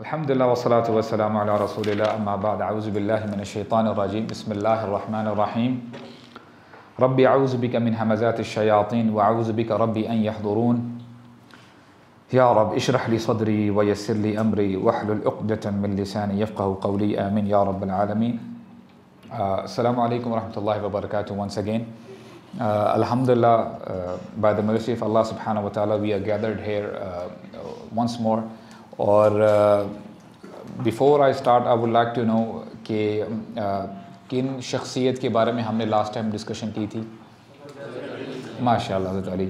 الحمدللہ والصلاة والسلام علی رسول اللہ اما بعد اعوذ باللہ من الشیطان الرجیم بسم اللہ الرحمن الرحیم رب اعوذ بک من ہمزات الشیاطین واعوذ بک رب ان یحضرون یا رب اشرح لی صدری ویسر لی امری واحلل عقدۃ من لسانی یفقہوا قولی آمین یا رب العالمین. السلام علیکم ورحمۃ اللہ وبرکاتہ. once again, alhamdulillah, by the mercy of Allah subhanahu wa ta'ala, we are gathered here once more. اور before I start I would like to know کہ کن شخصیت کے بارے میں ہم نے لاسٹ ٹائم ڈسکشن کی تھی؟ ماشاء اللہ حضرت علی.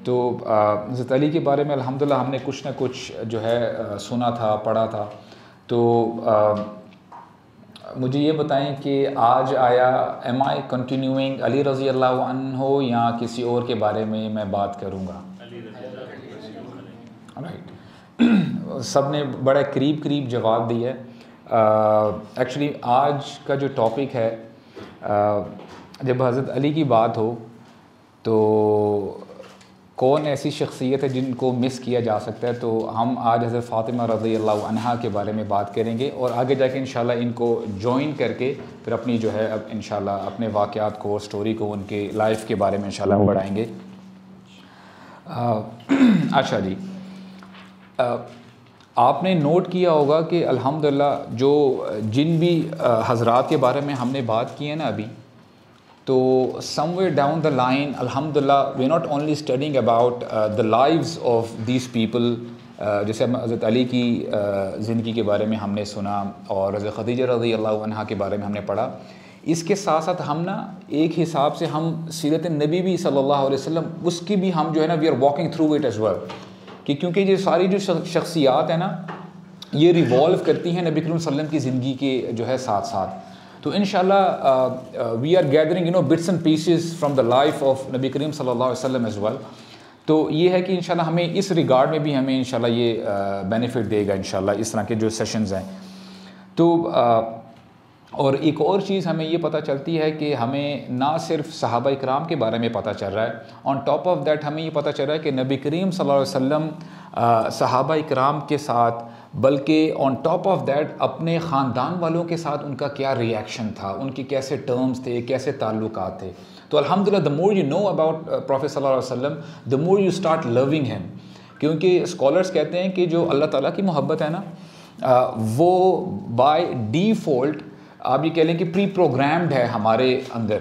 تو حضرت علی کے بارے میں الحمدللہ ہم نے کچھ نہ کچھ جو ہے سنا تھا، پڑھا تھا. تو مجھے یہ بتائیں کہ آج آیا ایم آئی کنٹینیوئنگ علی رضی اللہ عنہ یا کسی اور کے بارے میں بات کروں گا؟ رائٹ. سب نے بڑا قریب جواب دی ہے. ایکچولی آج کا جو ٹاپک ہے، جب حضرت علی کی بات ہو تو کون ایسی شخصیت ہے جن کو مس کیا جا سکتا ہے، تو ہم آج حضرت فاطمہ رضی اللہ عنہا کے بارے میں بات کریں گے اور آگے جا کے انشاءاللہ ان کو جوائن کر کے پھر اپنی جو ہے اب انشاءاللہ اپنے واقعات کو، سٹوری کو، ان کے لائف کے بارے میں انشاءاللہ بڑھائیں گے. اچھا جی، آپ نے نوٹ کیا ہوگا کہ الحمدللہ جو جن بھی حضرات کے بارے میں ہم نے بات کی ہے نا ابھی، تو somewhere down the line الحمدللہ we not only studying about the lives of these people. جیسے حضرت علی کی زندگی کے بارے میں ہم نے سنا اور حضرت خدیجہ رضی اللہ عنہا کے بارے میں ہم نے پڑھا. اس کے ساتھ ساتھ ہم نا ایک حساب سے ہم سیرت نبی بھی صلی اللہ علیہ وسلم اس کی بھی ہم جو ہے نا we are walking through it as well, کہ کیونکہ یہ ساری جو شخصیات ہیں نا یہ ریوالو کرتی ہیں نبی کریم صلی اللہ علیہ وسلم کی زندگی کے جو ہے ساتھ ساتھ. تو انشاءاللہ we are gathering bits and pieces from the life of نبی کریم صلی اللہ علیہ وسلم ایز ویل. تو یہ ہے کہ انشاءاللہ ہمیں اس ریگارڈ میں بھی ہمیں انشاءاللہ یہ بینیفٹ دے گا انشاءاللہ اس طرح کے جو سیشنز ہیں. تو اور ایک اور چیز ہمیں یہ پتہ چلتی ہے کہ ہمیں نہ صرف صحابہ اکرام کے بارے میں پتہ چل رہا ہے، آن ٹاپ آف دیٹ ہمیں یہ پتہ چل رہا ہے کہ نبی کریم صلی اللہ علیہ وسلم صحابہ اکرام کے ساتھ، بلکہ آن ٹاپ آف دیٹ اپنے خاندان والوں کے ساتھ ان کا کیا ریئیکشن تھا، ان کے کیسے ٹرمز تھے، کیسے تعلقات تھے. تو الحمدللہ the more you know about prophet صلی اللہ علیہ وسلم the more you start loving him. کیونکہ اسکالرس کہتے ہیں کہ جو اللہ تعالیٰ کی محبت ہے نا وہ بائی ڈیفالٹ آپ یہ کہہ لیں کہ پری پروگرامڈ ہے ہمارے اندر،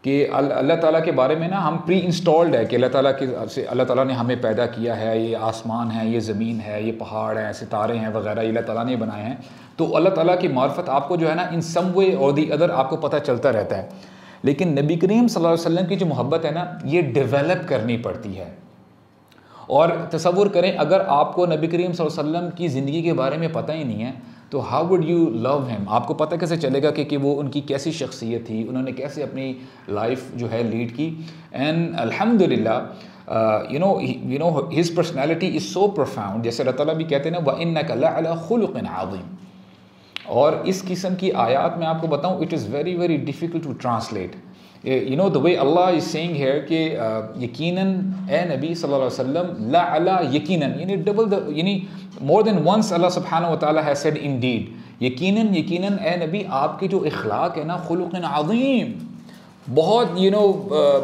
کہ اللہ تعالیٰ کے بارے میں نا ہم پری انسٹالڈ ہے کہ اللہ تعالیٰ نے ہمیں پیدا کیا ہے، یہ آسمان ہے، یہ زمین ہے، یہ پہاڑ ہیں، ستارے ہیں وغیرہ، یہ اللہ تعالیٰ نے بنائے ہیں. تو اللہ تعالیٰ کی معرفت آپ کو جو ہے نا ان سم وے اور دی ادر آپ کو پتہ چلتا رہتا ہے. لیکن نبی کریم صلی اللہ علیہ وسلم کی جو محبت ہے نا یہ ڈیولپ کرنی پڑتی ہے. اور تصور کریں اگر آپ کو نبی کریم صلی اللہ علیہ وسلم کی زندگی کے بارے میں پتہ ہی نہیں ہے تو how would you love him? آپ کو پتہ کیسے چلے گا کہ وہ ان کی کیسی شخصیت تھی، انہوں نے کیسے اپنی لائف جو ہے لیڈ کی. اینڈ الحمدللہ you know his personality is so profound. جیسے اللہ تعالیٰ بھی کہتے ہیں نا وَإِنَّكَ لَعَلَىٰ خُلُقٍ عَظِيمٍ. اور اس قسم کی آیات میں آپ کو بتاؤں it is very very difficult to translate. You know the way اللہ از سیئنگ ہیئر کہ یقیناً اے نبی صلی اللہ علیہ وسلم لعلی یقیناً، یعنی ڈبل یعنی مور دین ونس اللہ سبحانہ و تعالیٰ ہیز سیڈ انڈیڈ یقیناً اے نبی آپ کے جو اخلاق ہے نا خلق عظیم، بہت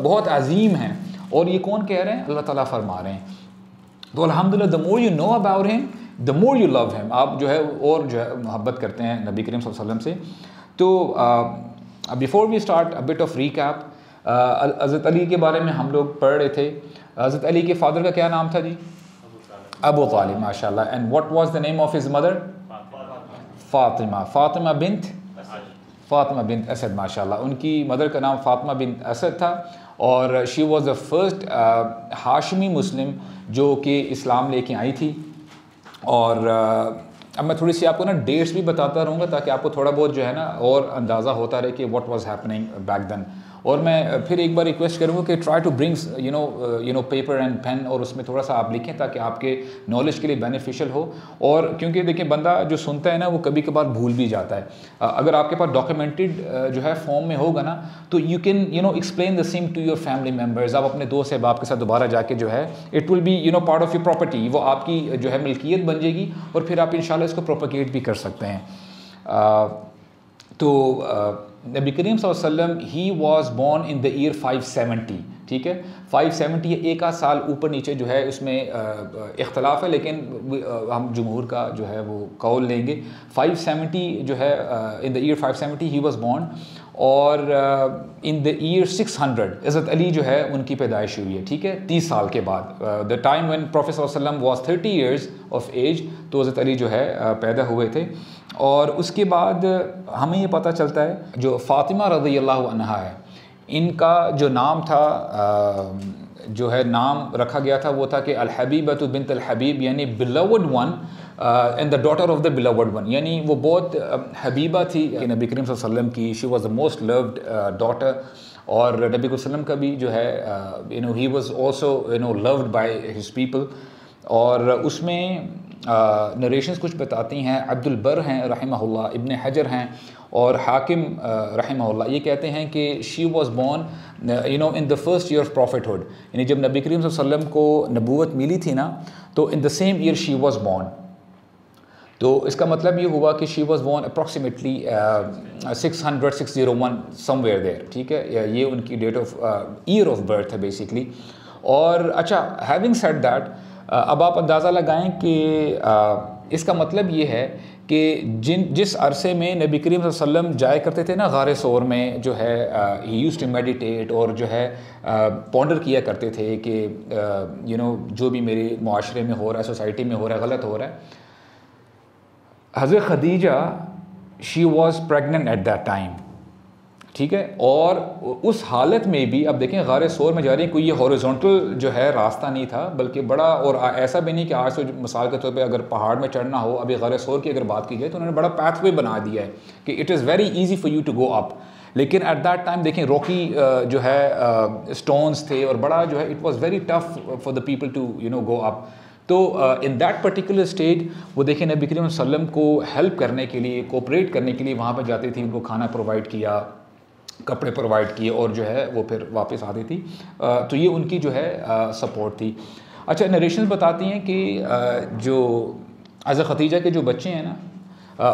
بہت عظیم ہیں. اور یہ کون کہہ رہے ہیں؟ اللہ تعالیٰ فرما رہے ہیں. تو الحمدللہ the more you know about ہم دا مور یو لو ہم. آپ جو ہے اور جو ہے محبت کرتے ہیں نبی کریم صلی اللہ علیہ وسلم سے. تو before we start a bit of recap, حضرت علی کے بارے میں ہم لوگ پڑھ رہے تھے. حضرت علی کے فادر کا کیا نام تھا جی؟ ابو طالب. ماشاء اللہ. And what was the name of his mother? Fatima بنت اسد. ماشاء اللہ. ان کی مدر کا نام فاطمہ بنت اسد تھا اور she was the first Hashmi Muslim جو کہ اسلام لے کے آئی تھی. اور اب میں تھوڑی سی آپ کو نا ڈیٹس بھی بتاتا رہوں گا تاکہ آپ کو تھوڑا بہت جو ہے نا اور اندازہ ہوتا رہے کہ what was happening back then. اور میں پھر ایک بار ریکویسٹ کروں گا کہ try to brings you know paper and pen, اور اس میں تھوڑا سا آپ لکھیں تاکہ آپ کے نالج کے لیے بینیفیشیل ہو. اور کیونکہ دیکھیں بندہ جو سنتا ہے نا وہ کبھی کبھار بھول بھی جاتا ہے. اگر آپ کے پاس ڈاکیومنٹڈ جو ہے فارم میں ہوگا نا تو you can explain the same to your family members. آپ اپنے دوست احباب کے ساتھ دوبارہ جا کے جو ہے it will be part of your property, وہ آپ کی جو ہے ملکیت بن جائے گی, اور پھر آپ انشاءاللہ اس کو پروپیگیٹ بھی کر سکتے ہیں. تو نبی کریم صلی اللہ علیہ وسلم he was born in the year 570. ٹھیک ہے, 570 ایک آدھ سال اوپر نیچے جو ہے اس میں اختلاف ہے, لیکن ہم جمہور کا جو ہے وہ قول لیں گے. 570 جو ہے ان the year 570 he was born, اور ان دا ایئر 600 حضرت علی جو ہے ان کی پیدائش ہوئی ہے. ٹھیک ہے, 30 سال کے بعد, دا ٹائم وین پروفیٹ صلی اللہ علیہ وسلم واز 30 ایئرز آف ایج, تو حضرت علی جو ہے پیدا ہوئے تھے. اور اس کے بعد ہمیں یہ پتہ چلتا ہے جو فاطمہ رضی اللہ عنہا ہے, ان کا جو نام تھا, جو ہے نام رکھا گیا تھا وہ تھا کہ الحبیبۃ بنت الحبیب, یعنی beloved one and the daughter of the beloved one. یعنی وہ بہت حبیبہ تھی نبی کریم صلی اللہ علیہ وسلم کی. she was the most loved daughter. اور نبی صلی اللہ علیہ وسلم کا بھی جو ہے he was also loved by his people. اور اس میں نریشنز کچھ بتاتی ہیں, عبد البر ہیں رحمہ اللہ, ابن حجر ہیں, اور حاکم رحمہ اللہ, یہ کہتے ہیں کہ she was born in the first year of prophethood. یعنی جب نبی کریم صلی اللہ علیہ وسلم کو نبوت ملی تھی نا تو in the same year she was born. تو اس کا مطلب یہ ہوا کہ she was born approximately 601 somewhere there. ٹھیک ہے, یہ ان کی date of year of birth ہے بیسکلی. اور اچھا, ہیونگ سیڈ دیٹ, اب آپ اندازہ لگائیں کہ اس کا مطلب یہ ہے کہ جس عرصے میں نبی کریم صلی اللہ علیہ وسلم جایا کرتے تھے نا غار ثور میں, جو ہے ہی یوز ٹو میڈیٹیٹ, اور جو ہے پونڈر کیا کرتے تھے کہ جو بھی میرے معاشرے میں ہو رہا ہے, سوسائٹی میں ہو رہا ہے, غلط ہو رہا ہے. حضرت خدیجہ she was pregnant at that time. ٹھیک ہے, اور اس حالت میں بھی اب دیکھیں غار ثور میں جا رہی ہیں, کوئی یہ ہاریزونٹل جو ہے راستہ نہیں تھا, بلکہ بڑا, اور ایسا بھی نہیں کہ آج سے مثال کے طور پہ اگر پہاڑ میں چڑھنا ہو, ابھی غار ثور کی اگر بات کی جائے تو انہوں نے بڑا پیتھ وے بنا دیا ہے کہ it is very easy for you to go up. لیکن ایٹ دیٹ ٹائم دیکھیں روکی جو ہے اسٹونس تھے, اور بڑا جو ہے it was very tough for the people to go up. تو ان دیٹ پرٹیکولر اسٹیج وہ دیکھیں نبی کریم صلی اللہ علیہ وسلم کو ہیلپ کرنے کے لیے, کوپریٹ کرنے کے لیے وہاں پہ جاتی تھی, ان کو کھانا پرووائڈ کیا, کپڑے پرووائڈ کیے, اور جو ہے وہ پھر واپس آتی تھی. تو یہ ان کی جو ہے سپورٹ تھی. اچھا, نریشنز بتاتی ہیں کہ جو حضرت خدیجہ کے جو بچے ہیں نا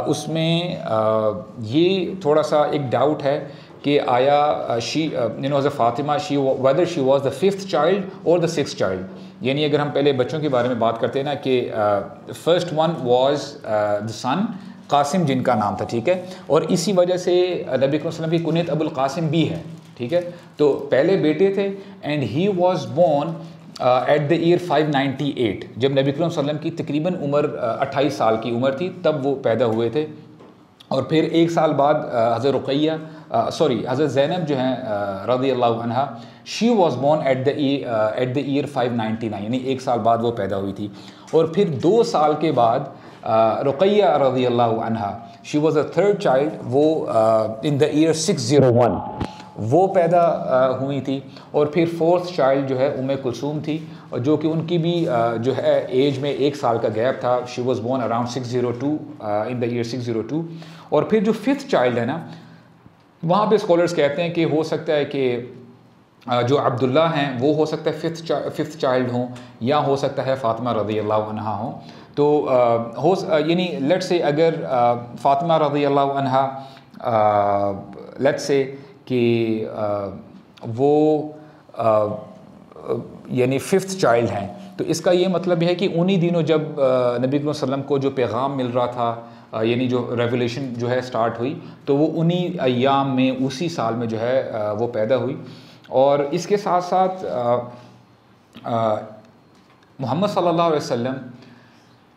اس میں یہ تھوڑا سا ایک ڈاؤٹ ہے کہ آیا شی حضرت Fatima whether she was the 5th child or the 6th child. یعنی اگر ہم پہلے بچوں کے بارے میں بات کرتے ہیں نا کہ first one was the son Qasim, جن کا نام تھا. ٹھیک ہے, اور اسی وجہ سے نبی صلی اللہ علیہ وسلم کی کنیت ابو القاسم بھی ہے. ٹھیک ہے, تو پہلے بیٹے تھے, and he was born at the year 598. جب نبی صلی اللہ علیہ وسلم کی تقریباً عمر 28 سال کی عمر تھی تب وہ پیدا ہوئے تھے. اور پھر ایک سال بعد حضرت رقیہ حضرت زینب جو ہیں رضی اللہ عنہا, she was born at the year 599, یعنی ایک سال بعد وہ پیدا ہوئی تھی. اور پھر 2 سال کے بعد رقیہ رضی اللہ عنہا, she was a 3rd child, وہ ان دا ایئر 601 وہ پیدا ہوئی تھی. اور پھر 4th چائلڈ جو ہے کلثوم تھی, جو کہ ان کی بھی جو ہے ایج میں 1 سال کا گیپ تھا. She was born around 602 in the year 602. اور پھر جو 5th چائلڈ ہے نا, وہاں پہ اسکالرس کہتے ہیں کہ ہو سکتا ہے کہ جو عبداللہ ہیں وہ ہو سکتا ہے 5th چائلڈ ہوں, یا ہو سکتا ہے فاطمہ رضی اللہ عنہا ہوں. تو یعنی لیٹ سے اگر فاطمہ رضی اللہ عنہا لیٹ سے کہ وہ یعنی 5th چائلڈ ہیں, تو اس کا یہ مطلب ہے کہ انہی دنوں جب نبی صلی اللہ علیہ وسلم کو جو پیغام مل رہا تھا, یعنی جو ریولیشن جو ہے سٹارٹ ہوئی, تو وہ انہی ایام میں اسی سال میں جو ہے وہ پیدا ہوئی. اور اس کے ساتھ ساتھ محمد صلی اللہ علیہ وسلم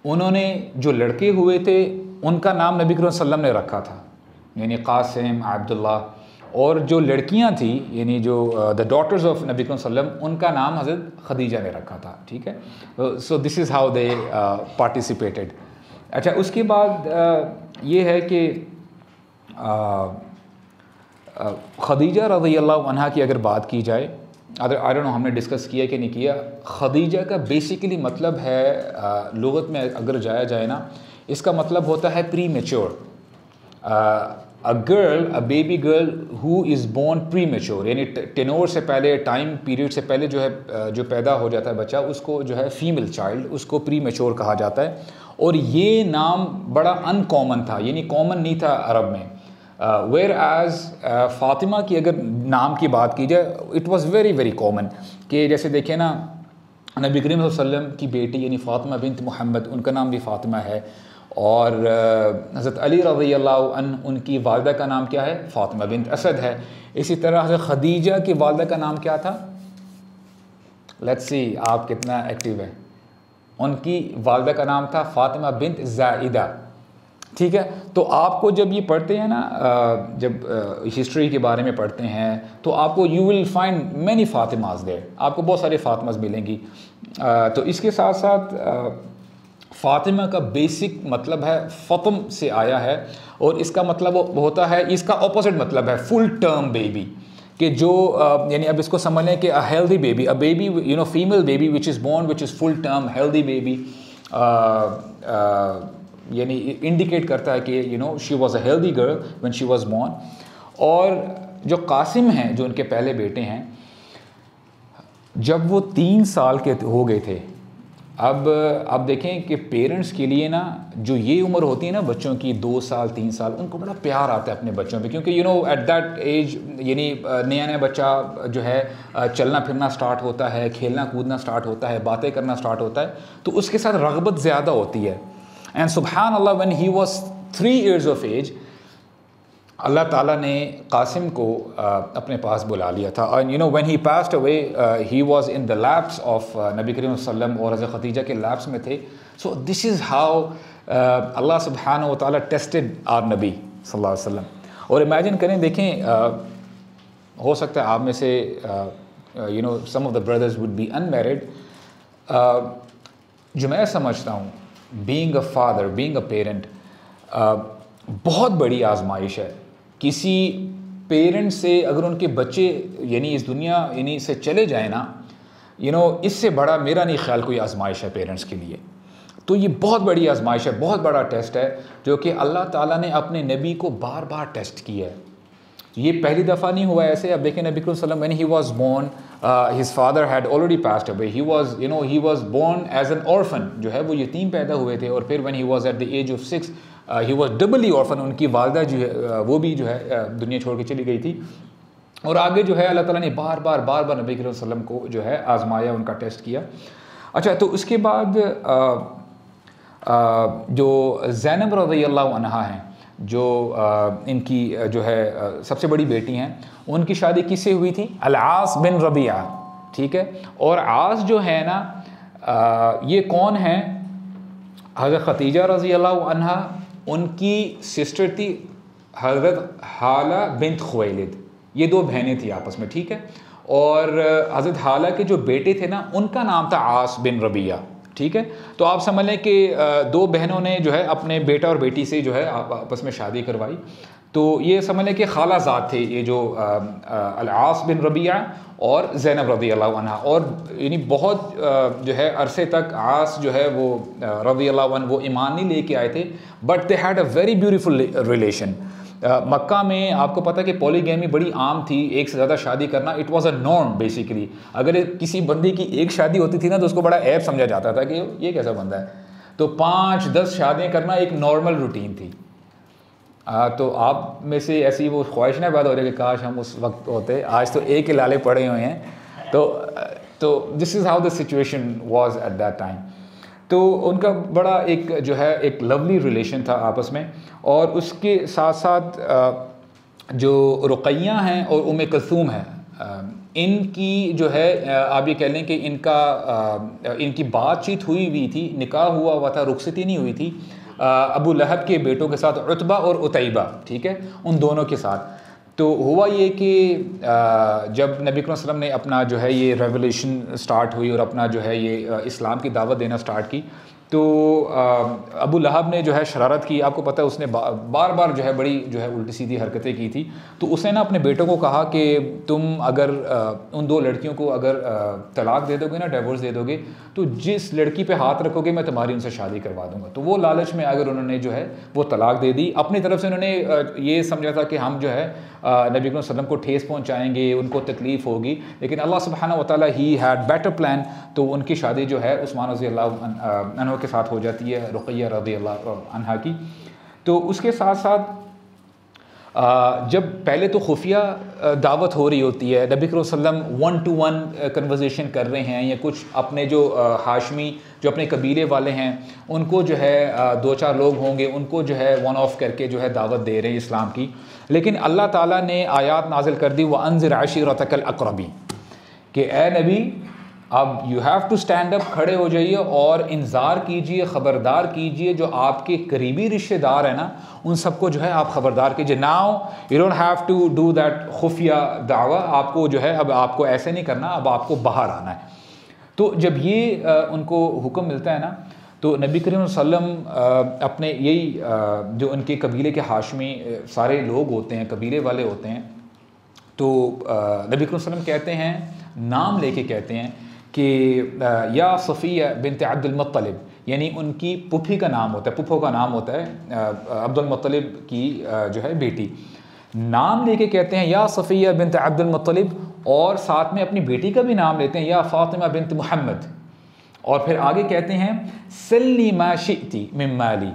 انہوں نے جو لڑکے ہوئے تھے ان کا نام نبی کریم صلی اللہ علیہ وسلم نے رکھا تھا, یعنی قاسم, عبداللہ. اور جو لڑکیاں تھیں یعنی جو دا ڈاٹرز آف نبی کریم صلی اللہ علیہ وسلم, ان کا نام حضرت خدیجہ نے رکھا تھا. ٹھیک ہے, سو this is how they participated. اچھا, اس کے بعد یہ ہے کہ خدیجہ رضی اللہ عنہا کی اگر بات کی جائے، آئی ڈونٹ نو ہم نے ڈسکس کیا کہ نہیں کیا، خدیجہ کا بیسیکلی مطلب ہے لغت میں اگر جایا جائے نا، اس کا مطلب ہوتا ہے premature. a baby girl who is born premature، یعنی ٹینور سے پہلے، ٹائم پیریڈ سے پہلے جو ہے جو پیدا ہو جاتا ہے بچہ، اس کو جو ہے فیمیل چائلڈ، اس کو پری میچور کہا جاتا ہے. اور یہ نام بڑا ان کامن تھا، یعنی کامن نہیں تھا عرب میں. ویئر ایز فاطمہ کی اگر نام کی بات کی جائے، it was very very common. کہ جیسے دیکھیں نا، نبی کریم صلی اللہ علیہ وسلم کی بیٹی یعنی فاطمہ بنت محمد، ان کا نام بھی فاطمہ ہے. اور حضرت علی رضی اللہ عنہ، ان کی والدہ کا نام کیا ہے؟ فاطمہ بنت اسد ہے. اسی طرح حضرت خدیجہ کی والدہ کا نام کیا تھا؟ لیٹس سی آپ کتنا ایکٹیو ہے. ان کی والدہ کا نام تھا فاطمہ بنت زائدہ. ٹھیک ہے، تو آپ کو جب یہ پڑھتے ہیں نا، جب ہسٹری کے بارے میں پڑھتے ہیں، تو آپ کو یو ول فائنڈ مینی فاطماز دیر، آپ کو بہت سارے فاطماز ملیں گی. تو اس کے ساتھ ساتھ فاطمہ کا بیسک مطلب ہے فطم سے آیا ہے، اور اس کا مطلب ہوتا ہے، اس کا اپوزٹ مطلب ہے فل ٹرم بیبی. کہ جو یعنی اب اس کو سمجھ لیں کہ healthy baby, baby you know female baby which is born which is full term healthy baby, یعنی انڈیکیٹ کرتا ہے کہ she was a healthy girl when she was born. اور جو قاسم ہیں، جو ان کے پہلے بیٹے ہیں، جب وہ 3 سال کے ہو گئے تھے، اب دیکھیں کہ پیرنٹس کے لیے نا، جو یہ عمر ہوتی ہے نا بچوں کی 2 سال 3 سال، ان کو بڑا پیار آتا ہے اپنے بچوں پہ، کیونکہ ایٹ دیٹ ایج یعنی نیا بچہ جو ہے چلنا پھرنا سٹارٹ ہوتا ہے، کھیلنا کودنا سٹارٹ ہوتا ہے، باتیں کرنا سٹارٹ ہوتا ہے، تو اس کے ساتھ رغبت زیادہ ہوتی ہے. اینڈ سبحان اللہ، when he was 3 years of age، اللہ تعالیٰ نے قاسم کو اپنے پاس بلا لیا تھا. اور when he passed away he was in the laps of نبی کریم صلی اللہ علیہ وسلم اور حضرت خدیجہ کے laps میں تھے. So this is how اللہ سبحانہ و تعالیٰ tested our نبی صلی اللہ علیہ وسلم. اور امیجن کریں، دیکھیں ہو سکتا ہے آپ میں سے some of the brothers would be unmarried. جو میں سمجھتا ہوں، being a father, being a parent، بہت بڑی آزمائش ہے. کسی پیرنٹ سے اگر ان کے بچے یعنی اس دنیا سے چلے جائیں نا، اس سے بڑا میرا نہیں خیال کوئی آزمائش ہے پیرنٹس کے لیے. تو یہ بہت بڑی آزمائش ہے، بہت بڑا ٹیسٹ ہے، جو کہ اللہ تعالیٰ نے اپنے نبی کو بار بار ٹیسٹ کیا ہے. یہ پہلی دفعہ نہیں ہوا ایسے. اب دیکھیں نبی صلی اللہ علیہ وسلم when he was born his father had already passed away. he was born as an orphan، جو ہے وہ یتیم پیدا ہوئے تھے. اور پھر when he was at the age of 6 he was doubly orphan. ان کی والدہ جو ہے وہ بھی جو ہے دنیا چھوڑ کے چلی گئی تھی. اور آگے جو ہے اللہ تعالیٰ نے بار بار نبی صلی اللہ علیہ وسلم کو جو ہے آزمایا، ان کا ٹیسٹ کیا. اچھا، تو اس کے بعد جو زینب رضی اللہ عنہا ہیں، جو ان کی جو ہے سب سے بڑی بیٹی ہیں، ان کی شادی کس سے ہوئی تھی؟ العاص بن ربیعہ. ٹھیک ہے، اور عاص جو ہے نا، یہ کون ہیں؟ حضرت خدیجہ رضی اللہ عنہا، ان کی سسٹر تھی حضرت حالہ بنت خویلد. یہ 2 بہنیں تھیں آپس میں. ٹھیک ہے، اور حضرت حالہ کے جو بیٹے تھے نا، ان کا نام تھا عاص بن ربیعہ. ٹھیک ہے، تو آپ سمجھ لیں کہ 2 بہنوں نے جو ہے اپنے بیٹا اور بیٹی سے جو ہے آپس میں شادی کروائی. تو یہ سمجھ لیں کہ خالہ زاد تھے یہ جو العاص بن ربیعہ اور زینب رضی اللہ عنہ. اور یعنی بہت جو ہے عرصے تک عاص جو ہے وہ رضی اللہ عنہ وہ ایمان نہیں لے کے آئے تھے، but they had a very beautiful relation. Makkah میں آپ کو پتہ کہ پولیگیمی بڑی عام تھی، ایک سے زیادہ شادی کرنا. It was a norm basically. اگر کسی بندے کی ایک شادی ہوتی تھی نا، تو اس کو بڑا عیب سمجھا جاتا تھا کہ یہ کیسا بندہ ہے. تو 5-10 شادیاں کرنا ایک نارمل روٹین تھی. تو آپ میں سے ایسی وہ خواہش نہ پیدا ہو رہی کہ کاش ہم اس وقت ہوتے. آج تو ایک ہی لالے پڑے ہوئے ہیں. تو this is how the situation was at that time. تو ان کا بڑا ایک جو ہے ایک لولی ریلیشن تھا آپس میں. اور اس کے ساتھ ساتھ جو رقیہ ہیں اور ام کلثوم ہیں، ان کی جو ہے آپ یہ کہہ لیں کہ ان کی بات چیت ہوئی تھی، نکاح ہوا تھا، رخصتی نہیں ہوئی تھی ابو لہب کے بیٹوں کے ساتھ، عتبہ اور عتیبہ. ٹھیک ہے، ان دونوں کے ساتھ. تو ہوا یہ کہ جب نبی صلی اللہ علیہ وسلم نے اپنا جو ہے یہ ریولیوشن سٹارٹ ہوئی اور اپنا جو ہے یہ اسلام کی دعوت دینا سٹارٹ کی، تو ابو لہب نے جو ہے شرارت کی، آپ کو پتہ ہے اس نے بار بار جو ہے بڑی جو ہے الٹی سیدھی حرکتیں کی تھی. تو اس نے نا اپنے بیٹوں کو کہا کہ تم اگر ان 2 لڑکیوں کو اگر طلاق دے دو گے نا، ڈیورس دے دو گے، تو جس لڑکی پہ ہاتھ رکھو گے میں تمہاری ان سے شادی کروا دوں گا. تو وہ لالچ میں اگر انہوں نے جو ہے وہ طلاق دے دی. اپنی طرف سے انہوں نے یہ سمجھا تھا کہ ہم جو ہے نبی کریم صلی اللہ علیہ وسلم کو ٹھیس پہنچائیں گے، ان کو تکلیف ہوگی، لیکن اللہ سبحانہ و تعالیٰ ہی ہیڈ بیٹر پلان. تو ان کی شادی جو ہے عثمان رضی اللہ عنہ کے ساتھ ہو جاتی ہے، رقیہ رضی اللہ عنہا کی. تو اس کے ساتھ ساتھ جب پہلے تو خفیہ دعوت ہو رہی ہوتی ہے، نبی کریم صلی اللہ علیہ وسلم 1 to 1 کنورزیشن کر رہے ہیں، یا کچھ اپنے جو ہاشمی جو اپنے قبیلے والے ہیں ان کو جو ہے 2-4 لوگ ہوں گے، ان کو جو ہے ون آف کر کے جو ہے دعوت دے رہے ہیں اسلام کی. لیکن اللہ تعالیٰ نے آیات نازل کر دی وَأَنذِرْ عَشِيرَتَكَ الْأَقْرَبِينَ کہ اے نبی اب you have to stand up, کھڑے ہو جائیے اور انذار کیجئے، خبردار کیجئے جو آپ کے قریبی رشتہ دار ہیں نا ان سب کو جو ہے آپ خبردار کیجئے. Now you don't have to do that خفیہ دعویٰ، آپ کو جو ہے اب آپ کو ایسے نہیں کرنا، اب آپ کو باہر آنا ہے. تو جب یہ ان کو حکم ملتا ہے نا تو نبی کریم صلی اللہ علیہ وسلم اپنے یہی جو ان کے قبیلے کے ہاشمی سارے لوگ ہوتے ہیں، قبیلے والے ہوتے ہیں، تو نبی کریم صلی اللہ علیہ وسلم کہتے ہیں، نام لے کے کہتے ہیں کہ یا صفیہ بنت عبد المطلب، یعنی ان کی پھوپھی کا نام ہوتا ہے، پھوپھو کا نام ہوتا ہے عبد المطلب کی جو ہے بیٹی. نام لے کے کہتے ہیں یا صفیہ بنت عبد المطلب، اور ساتھ میں اپنی بیٹی کا بھی نام لیتے ہیں یا فاطمہ بنت محمد. اور پھر آگے کہتے ہیں سلنی ما شئتی من مالی،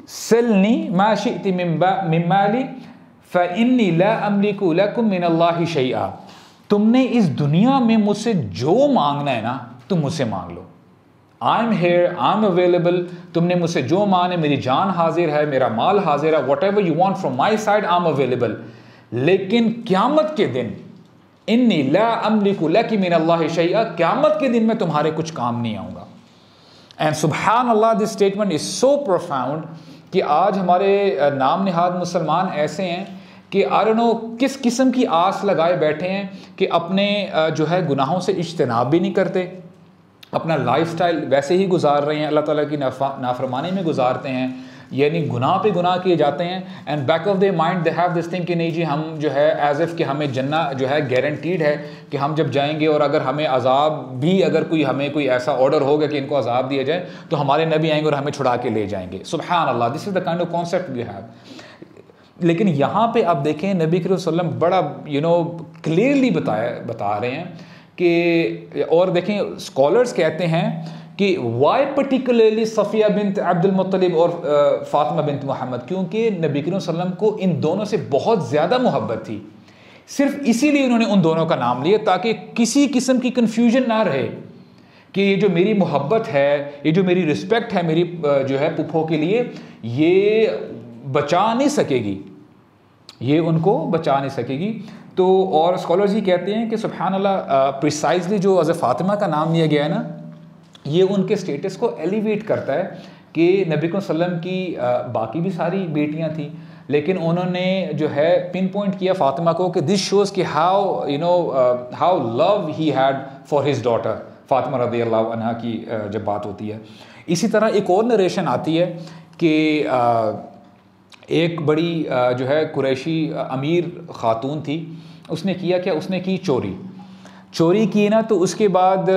سلنی ما شئتی من مالی فإنی لا املک لکم من اللہ شیئا. تم نے اس دنیا میں مجھ سے جو مانگنا ہے نا تم مجھ سے مانگ لو. I am here, I am available. تم نے مجھ سے جو مانگنا ہے، میری جان حاضر ہے، میرا مال حاضر ہے، what ever you want from my side I am available. لیکن قیامت کے دن انی لا املک لک من اللہ شیئا، قیامت کے دن میں تمہارے کچھ کام نہیں آؤں گا. اینڈ سبحان اللہ this statement is so profound کہ آج ہمارے نام نہاد مسلمان ایسے ہیں کہ آئی ڈونٹ نو کس قسم کی آس لگائے بیٹھے ہیں کہ اپنے جو ہے گناہوں سے اجتناب بھی نہیں کرتے، اپنا لائف سٹائل ویسے ہی گزار رہے ہیں، اللہ تعالیٰ کی نافرمانی میں گزارتے ہیں، یعنی گناہ پہ گناہ کیے جاتے ہیں. And back of they mind they have this thing کہ نہیں جی ہم جو ہے ایز اف کہ ہمیں جنت جو ہے گارنٹیڈ ہے کہ ہم جب جائیں گے، اور اگر ہمیں عذاب بھی اگر ہمیں کوئی ایسا آرڈر ہوگا کہ ان کو عذاب دیا جائے تو ہمارے نبی آئیں گے اور ہمیں چھڑا کے لے جائیں گے. سبحان اللہ، this is the kind of concept we have. لیکن یہاں پہ آپ دیکھیں نبی کریم صلی اللہ علیہ وسلم بڑا کلیئرلی بتا رہے ہیں کہ، اور دیکھیں اسکالرز کہتے ہیں کہ وائی پرٹیکولرلی صفیہ بنت عبد المطلب اور فاطمہ بنت محمد، کیونکہ نبی کریم صلی اللہ علیہ وسلم کو ان دونوں سے بہت زیادہ محبت تھی. صرف اسی لیے انہوں نے ان دونوں کا نام لیا تاکہ کسی قسم کی کنفیوژن نہ رہے کہ یہ جو میری محبت ہے، یہ جو میری رسپیکٹ ہے میری جو ہے پھپھو کے لیے، یہ بچا نہیں سکے گی، یہ ان کو بچا نہیں سکے گی. تو اور اسکالرز ہی کہتے ہیں کہ سبحان اللہ پریسائزلی جو حضرت فاطمہ کا نام لیا گیا ہے نا، یہ ان کے سٹیٹس کو ایلیویٹ کرتا ہے کہ نبی صلی اللہ علیہ وسلم کی باقی بھی ساری بیٹیاں تھیں، لیکن انہوں نے جو ہے پن پوائنٹ کیا فاطمہ کو کہ دس شوز کہ how love he had for his daughter فاطمہ رضی اللہ عنہا کی جب بات ہوتی ہے. اسی طرح ایک اور نریشن آتی ہے کہ ایک بڑی جو ہے قریشی امیر خاتون تھی، اس نے کیا کیا، اس نے کی چوری کی نا. تو اس کے بعد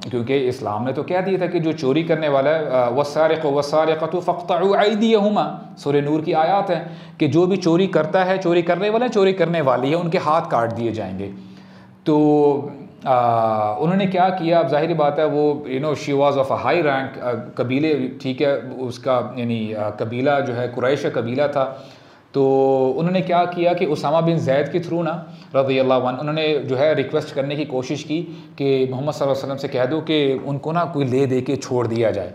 کیونکہ اسلام نے تو کہہ دیا تھا کہ جو چوری کرنے والا ہے والسارق والسارقۃ فاقطعوا ایدیہما، سورہ نور کی آیات ہے کہ جو بھی چوری کرتا ہے، چوری کرنے والا ہے، چوری کرنے والی ہے، ان کے ہاتھ کاٹ دیے جائیں گے. تو انہوں نے کیا کیا، اب ظاہری بات ہے وہ she was of a high rank, قبیلے ٹھیک ہے اس کا یعنی قبیلہ جو ہے قریش قبیلہ تھا. تو انہوں نے کیا کیا کہ اسامہ بن زید کے تھرو نا رضی اللہ عنہ انہوں نے جو ہے ریکویسٹ کرنے کی کوشش کی کہ محمد صلی اللہ علیہ وسلم سے کہہ دو کہ ان کو نا کوئی لے دے کے چھوڑ دیا جائے.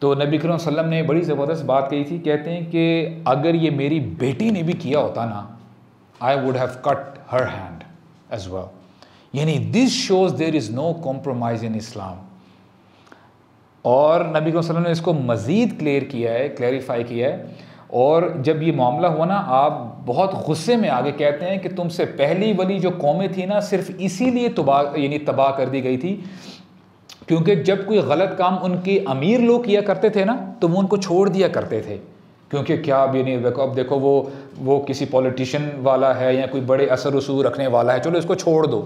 تو نبی کریم صلی اللہ علیہ وسلم نے بڑی زبردست بات کہی تھی، کہتے ہیں کہ اگر یہ میری بیٹی نے بھی کیا ہوتا نا I would have cut her hand as well. یعنی this shows there is know compromise ان اسلام. اور نبی صلی اللہ علیہ وسلم نے اس کو مزید کلیریفائی کیا ہے. اور جب یہ معاملہ ہوا نا آپ بہت غصے میں آگے کہتے ہیں کہ تم سے پہلی والی جو قومیں تھیں نا صرف اسی لیے تباہ کر دی گئی تھی کیونکہ جب کوئی غلط کام ان کے امیر لوگ کیا کرتے تھے نا تو وہ ان کو چھوڑ دیا کرتے تھے، کیونکہ کیا اب اب دیکھو وہ کسی پولیٹیشین والا ہے یا کوئی بڑے اثر رسوخ رکھنے والا ہے، چلو اس کو چھوڑ دو.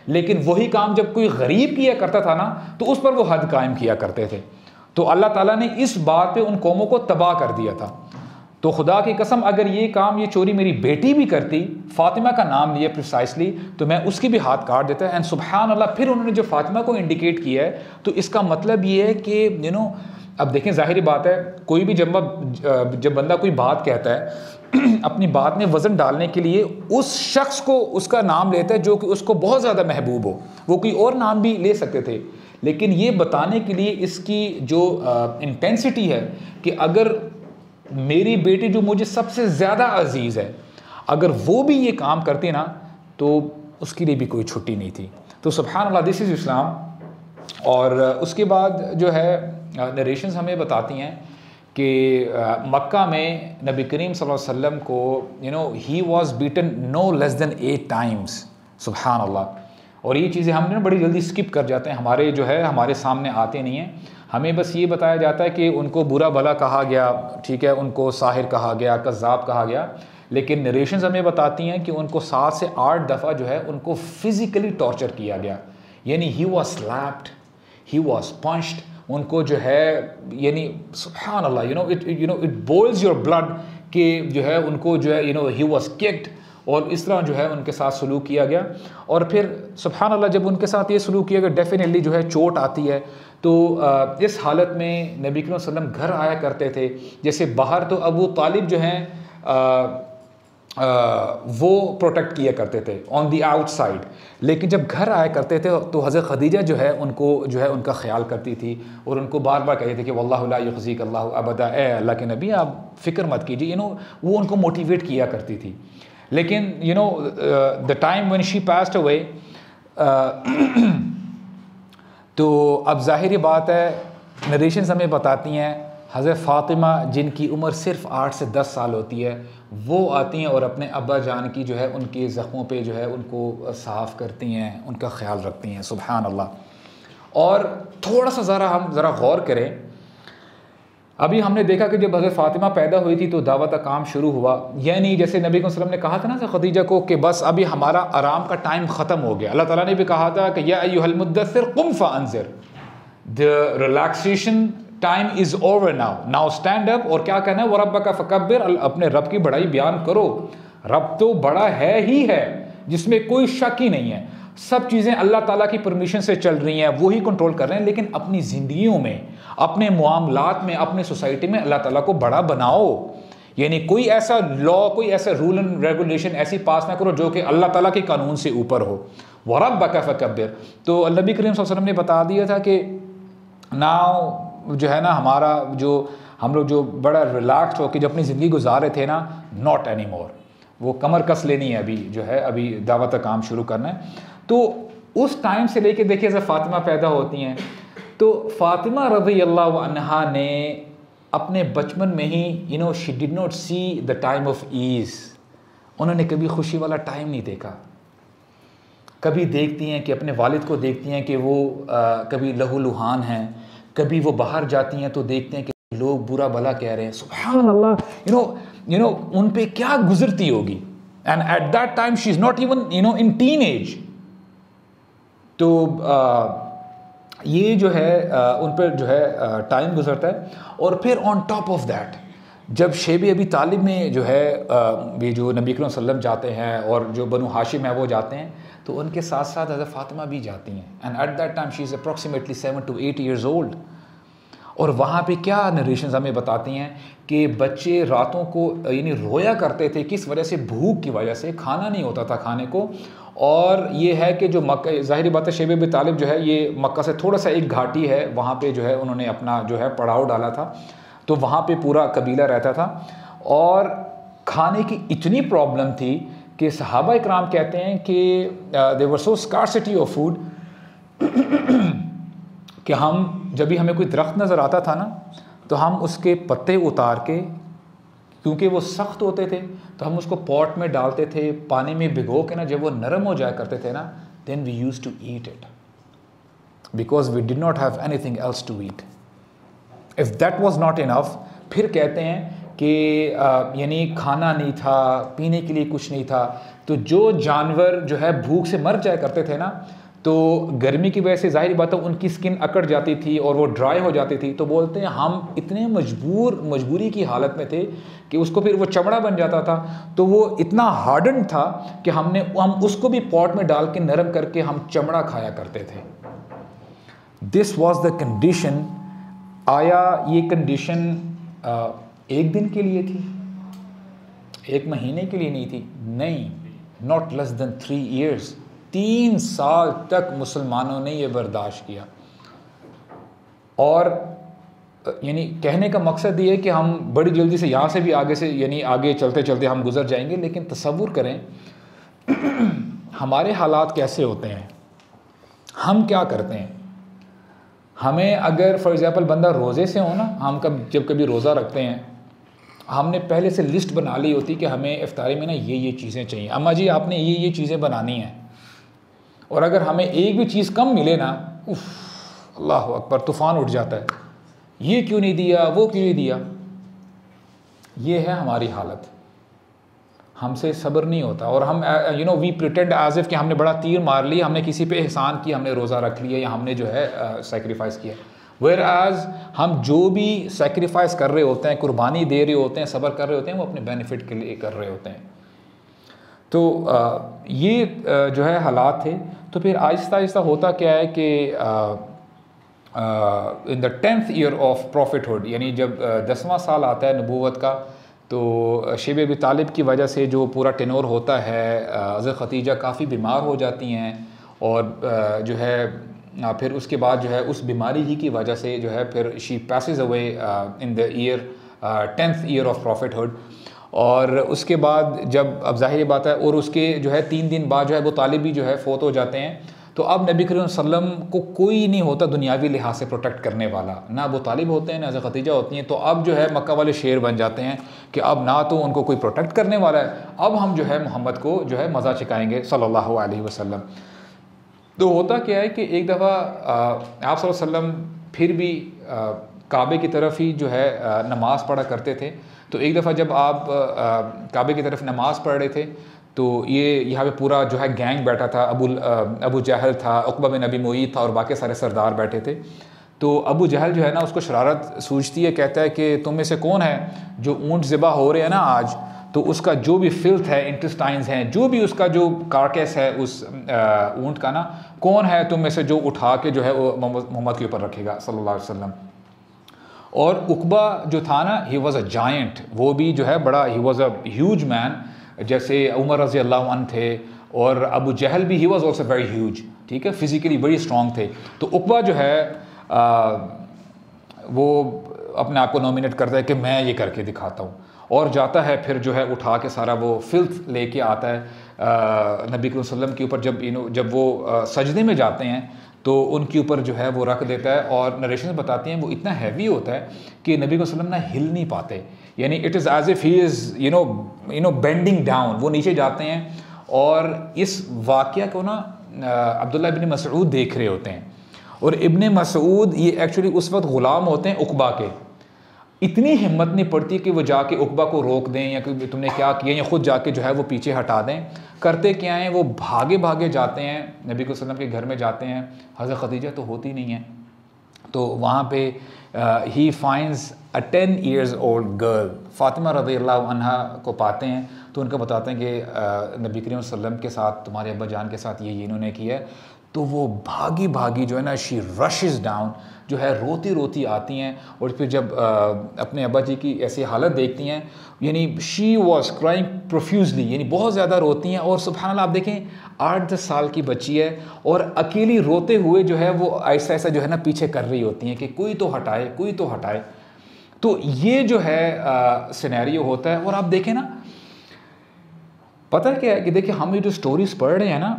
لیکن وہی کام جب کوئی غریب کیا کرتا تھا نا تو اس پر وہ حد قائم کیا کرتے تھے. تو اللہ تعالیٰ نے اس بات پہ ان قوموں کو تباہ کر دیا تھا. تو خدا کی قسم اگر یہ کام یہ چوری میری بیٹی بھی کرتی، فاطمہ کا نام لیا پریسائسلی، تو میں اس کی بھی ہاتھ کاٹ دیتا. اینڈ سبحان اللہ، پھر انہوں نے جو فاطمہ کو انڈیکیٹ کیا ہے تو اس کا مطلب یہ ہے کہ اب دیکھیں ظاہری بات ہے، کوئی بھی جب بندہ کوئی بات کہتا ہے اپنی بات میں وزن ڈالنے کے لیے اس شخص کو اس کا نام لیتا ہے جو کہ اس کو بہت زیادہ محبوب ہو. وہ کوئی اور نام بھی لے سکتے تھے، لیکن یہ بتانے کے لیے اس کی جو انٹینسٹی ہے کہ اگر میری بیٹی جو مجھے سب سے زیادہ عزیز ہے، اگر وہ بھی یہ کام کرتی نا تو اس کے لیے بھی کوئی چھٹی نہیں تھی. تو سبحان اللہ، دس از اسلام. اور اس کے بعد جو ہے نریشنز ہمیں بتاتی ہیں کہ مکہ میں نبی کریم صلی اللہ علیہ وسلم کو he was beaten no less than 8 times. سبحان اللہ. اور یہ چیزیں ہم نے بڑی جلدی سکپ کر جاتے ہیں، ہمارے سامنے آتے نہیں ہیں. ہمیں بس یہ بتایا جاتا ہے کہ ان کو برا بھلا کہا گیا، ٹھیک ہے، ان کو ساحر کہا گیا، کذاب کہا گیا. لیکن نریشنز ہمیں بتاتی ہیں کہ ان کو 7 سے 8 دفعہ جو ہے ان کو فزیکلی ٹارچر کیا گیا. یعنی he was slapped, he was punched. ان کو جو ہے یعنی سبحان اللہ اٹ بوائلز یور بلڈ کہ جو ہے ان کو جو ہے ہی واز ککڈ، اور اس طرح جو ہے ان کے ساتھ سلوک کیا گیا. اور پھر سبحان اللہ جب ان کے ساتھ یہ سلوک کیا گیا ڈیفینیٹلی جو ہے چوٹ آتی ہے. تو اس حالت میں نبی کریم صلی اللہ علیہ وسلم گھر آیا کرتے تھے. جیسے باہر تو ابو طالب جو ہیں وہ پروٹیکٹ کیا کرتے تھے آن دی آؤٹ سائڈ، لیکن جب گھر آیا کرتے تھے تو حضرت خدیجہ جو ہے ان کو جو ہے ان کا خیال کرتی تھی اور ان کو بار بار کہتے تھے کہ واللہ لا یخزیک اللہ ابدا، اے اللہ کے نبی آپ فکر مت کیجیے. وہ ان کو موٹیویٹ کیا کرتی تھی. لیکن the time when she passed away, تو اب ظاہری بات ہے نریشنز ہمیں بتاتی ہیں حضرت فاطمہ جن کی عمر صرف 8 سے 10 سال ہوتی ہے، وہ آتی ہیں اور اپنے ابا جان کی جو ہے ان کے زخموں پہ جو ہے ان کو صاف کرتی ہیں، ان کا خیال رکھتی ہیں. سبحان اللہ. اور تھوڑا سا ہم ذرا غور کریں. ابھی ہم نے دیکھا کہ جب حضرت فاطمہ پیدا ہوئی تھی تو دعوت کا کام شروع ہوا. یعنی جیسے نبی صلی اللہ علیہ وسلم نے کہا تھا نا خدیجہ کو کہ بس ابھی ہمارا آرام کا ٹائم ختم ہو گیا. اللہ تعالیٰ نے بھی کہا تھا کہ یا ایھا المدثر قم فانذر، the relaxation time is over now stand up. اور کیا کہنا ہے، وَرَبَّكَ فَكَبِّرْ، اپنے رب کی بڑائی بیان کرو. رب تو بڑا ہے ہی ہے، جس میں کوئی شک ہی نہیں ہے. سب چیزیں اللہ تعالیٰ کی پرمیشن سے چل رہی ہیں، وہی کنٹرول کر رہے ہیں. لیکن اپنی زندگیوں میں، اپنے معاملات میں، اپنے سوسائٹی میں اللہ تعالیٰ کو بڑا بناؤ. یعنی کوئی ایسا لا، کوئی ایسا رول اینڈ ریگولیشن ایسی پاس نہ کرو جو کہ اللہ تعالیٰ کے قانون سے اوپر ہو. وَرَبَّكَ فَكَبِّرْ. تو نبی کریم صلی اللہ علیہ وسلم نے بتا دیا تھا کہ ناؤ جو ہے نا ہم لوگ جو بڑا ریلیکسڈ ہو کے جو اپنی زندگی گزارے تھے نا، ناٹ اینی مور. وہ کمر کس لینی ہے، ابھی جو ہے ابھی دعوت کا کام شروع کرنا ہے. تو اس ٹائم سے لے کے دیکھیے جب فاطمہ پیدا ہوتی ہیں تو فاطمہ رضی اللہ عنہا نے اپنے بچپن میں ہی she did not see the time of ease. انہوں نے کبھی خوشی والا ٹائم نہیں دیکھا. کبھی دیکھتی ہیں کہ اپنے والد کو دیکھتی ہیں کہ وہ کبھی لہو لہان ہیں، کبھی وہ باہر جاتی ہیں تو دیکھتے ہیں کہ لوگ برا بھلا کہہ رہے ہیں. سبحان اللہ، ان پہ کیا گزرتی ہوگی. And at that time she is not even in teenage. تو یہ جو ہے ان پہ جو ہے ٹائم گزرتا ہے. اور پھر آن ٹاپ آف دیٹ جب شیب ابی طالب میں جو ہے یہ جو نبی کریم صلی اللہ علیہ وسلم جاتے ہیں اور جو بنو ہاشم ہے وہ جاتے ہیں، تو ان کے ساتھ ساتھ حضرت فاطمہ بھی جاتی ہیں. And at that time she is approximately 7 to 8 years old. اور وہاں پہ کیا نریشنز ہمیں بتاتی ہیں کہ بچے راتوں کو یعنی رویا کرتے تھے. کس وجہ سے؟ بھوک کی وجہ سے. کھانا نہیں ہوتا تھا کھانے کو. اور یہ ہے کہ جو مکہ، ظاہری بات ہے شیب ابی طالب جو ہے یہ مکہ سے تھوڑا سا ایک گھاٹی ہے، وہاں پہ جو ہے انہوں نے اپنا جو ہے پڑاؤ ڈالا تھا. تو وہاں پہ پورا قبیلہ رہتا تھا اور کھانے کی اتنی پرابلم تھی کہ صحابہ اکرام کہتے ہیں کہ there was so scarcity of food کہ ہم جب بھی ہمیں کوئی درخت نظر آتا تھا نا تو ہم اس کے پتے اتار کے، کیونکہ وہ سخت ہوتے تھے تو ہم اس کو پاٹ میں ڈالتے تھے، پانی میں بھگو کے نا جب وہ نرم ہو جایا کرتے تھے نا then we used to eat it. because we did not have anything else to eat. If that was not enough, پھر کہتے ہیں کہ یعنی کھانا نہیں تھا, پینے کے لیے کچھ نہیں تھا, تو جو جانور جو ہے بھوک سے مر جایا کرتے تھے نا, تو گرمی کی وجہ سے ظاہری بات ہے ان کی سکن اکڑ جاتی تھی اور وہ ڈرائی ہو جاتی تھی, تو بولتے ہیں ہم اتنے مجبوری کی حالت میں تھے کہ اس کو پھر وہ چمڑا بن جاتا تھا, تو وہ اتنا ہارڈن تھا کہ ہم اس کو بھی پاٹ میں ڈال کے نرم کر کے ہم چمڑا کھایا کرتے تھے. دس واز دا کنڈیشن. آیا یہ کنڈیشن ایک دن کے لیے تھی, ایک مہینے کے لیے نہیں تھی؟ نہیں, ناٹ لیس دین 3 years. 3 سال تک مسلمانوں نے یہ برداشت کیا. اور یعنی کہنے کا مقصد یہ ہے کہ ہم بڑی جلدی سے یہاں سے بھی آگے سے یعنی آگے چلتے چلتے ہم گزر جائیں گے, لیکن تصور کریں ہمارے حالات کیسے ہوتے ہیں, ہم کیا کرتے ہیں. ہمیں اگر فار ایگزامپل بندہ روزے سے ہو نا, ہم جب کبھی روزہ رکھتے ہیں, ہم نے پہلے سے لسٹ بنا لی ہوتی کہ ہمیں افطاری میں نا یہ چیزیں چاہیے, اماں جی آپ نے یہ چیزیں بنانی ہیں, اور اگر ہمیں ایک بھی چیز کم ملے نا, اللہ اکبر, طوفان اٹھ جاتا ہے, یہ کیوں نہیں دیا, وہ کیوں نہیں دیا. یہ ہے ہماری حالت, ہم سے صبر نہیں ہوتا, اور ہم وی پریٹینڈ ایز اف کہ ہم نے بڑا تیر مار لیا, ہم نے کسی پہ احسان کیا, ہم نے روزہ رکھ لیا یا ہم نے جو ہے سیکریفائس کیا. ویئر ایز ہم جو بھی سیکریفائس کر رہے ہوتے ہیں, قربانی دے رہے ہوتے ہیں, صبر کر رہے ہوتے ہیں, وہ اپنے بینیفٹ کے لیے کر رہے ہوتے ہیں. تو یہ جو ہے حالات تھے. تو پھر آہستہ آہستہ ہوتا کیا ہے کہ ان the 10th year of prophethood, یعنی جب 10واں سال آتا ہے نبوت کا, تو شیب ابی طالب کی وجہ سے جو پورا ٹینور ہوتا ہے, حضرت ختیجہ کافی بیمار ہو جاتی ہیں, اور جو ہے پھر اس کے بعد جو ہے اس بیماری ہی کی وجہ سے جو ہے پھر she passes away in the 10th year of prophethood. اور اس کے بعد جب اب ظاہر بات ہے, اور اس کے جو ہے 3 دن بعد جو ہے ابو طالب بھی جو ہے فوت ہو جاتے ہیں, تو اب نبی کریم صلی اللہ علیہ وسلم کو کوئی نہیں ہوتا دنیاوی لحاظ سے پروٹیکٹ کرنے والا, نہ ابو طالب ہوتے ہیں نہ حضرت ختیجہ ہوتی ہیں. تو اب جو ہے مکہ والے شیر بن جاتے ہیں کہ اب نہ تو ان کو کوئی پروٹیکٹ کرنے والا ہے, اب ہم جو ہے محمد کو جو ہے مزہ چکھائیں گے صلی اللہ علیہ وسلم. تو ہوتا کیا ہے کہ ایک دفعہ آپ صلی اللہ علیہ وسلم پھر بھی کعبے کی طرف ہی جو ہے نماز پڑھا کرتے تھے. تو ایک دفعہ جب آپ کعبے کی طرف نماز پڑھ رہے تھے, تو یہاں پہ پورا جو ہے گینگ بیٹھا تھا, ابو جہل تھا, عقبہ بن ابی معیط تھا, اور باقی سارے سردار بیٹھے تھے. تو ابو جہل جو ہے نا اس کو شرارت سوچتی ہے, کہتا ہے کہ تم میں سے کون ہے جو اونٹ ذبح ہو رہے ہیں نا آج, تو اس کا جو بھی فلتھ ہے, انٹسٹائنز ہیں, جو بھی اس کا جو کارکیس ہے اس اونٹ کا نا, کون ہے تم میں سے جو اٹھا کے جو ہے وہ محمد کے اوپر رکھے گا صلی اللہ علیہ وسلم. اور عقبہ جو تھا نا, ہی واز اے جائنٹ, وہ بھی جو ہے بڑا, ہی واز اے ہیوج مین, جیسے عمر رضی اللہ عنہ تھے, اور ابو جہل بھی he was also very huge, ٹھیک ہے, فزیکلی بڑی اسٹرانگ تھے. تو عقبہ جو ہے وہ اپنے آپ کو نومینیٹ کرتا ہے کہ میں یہ کر کے دکھاتا ہوں, اور جاتا ہے پھر جو ہے اٹھا کے سارا وہ فلتھ لے کے آتا ہے نبی کریم صلی اللہ علیہ وسلم کے اوپر. جب وہ سجدے میں جاتے ہیں تو ان کے اوپر جو ہے وہ رکھ دیتا ہے, اور نریشنز بتاتی ہیں وہ اتنا ہیوی ہوتا ہے کہ نبی صلی اللہ علیہ وسلم نہ ہل نہیں پاتے, یعنی it is as if he is bending down, وہ نیچے جاتے ہیں. اور اس واقعہ کو نا عبداللہ ابن مسعود دیکھ رہے ہوتے ہیں, اور ابن مسعود یہ ایکچولی اس وقت غلام ہوتے ہیں عقبہ کے. اتنی ہمت نہیں پڑتی کہ وہ جا کے عقبہ کو روک دیں, یا کہ تم نے کیا کیا, یا خود جا کے جو ہے وہ پیچھے ہٹا دیں. کرتے کیا ہیں, وہ بھاگے جاتے ہیں نبی صلی اللہ علیہ وسلم کے گھر میں جاتے ہیں. حضرت خدیجہ تو ہوتی نہیں ہیں, تو وہاں پہ he finds a 10 years old girl, Fatima رضی اللہ عنہا کو پاتے ہیں. تو ان کو بتاتے ہیں کہ نبی کریم صلی اللہ علیہ وسلم کے ساتھ, تمہارے ابا جان کے ساتھ یہ انہوں نے کیا ہے. تو وہ بھاگی جو ہے نا, شی رشز ڈاؤن, جو ہے روتی آتی ہیں. اور پھر جب اپنے ابا جی کی ایسی حالت دیکھتی ہیں, یعنی شی واز کرائنگ پروفیوزلی, یعنی بہت زیادہ روتی ہیں. اور سبحان اللہ آپ دیکھیں 8-10 سال کی بچی ہے, اور اکیلی روتے ہوئے جو ہے وہ ایسا جو ہے نا پیچھے کر رہی ہوتی ہیں کہ کوئی تو ہٹائے. تو یہ جو ہے سینیریو ہوتا ہے. اور آپ دیکھیں نا, پتہ کیا ہے کہ دیکھیں ہم یہ جو سٹوریز پڑھ رہے ہیں نا,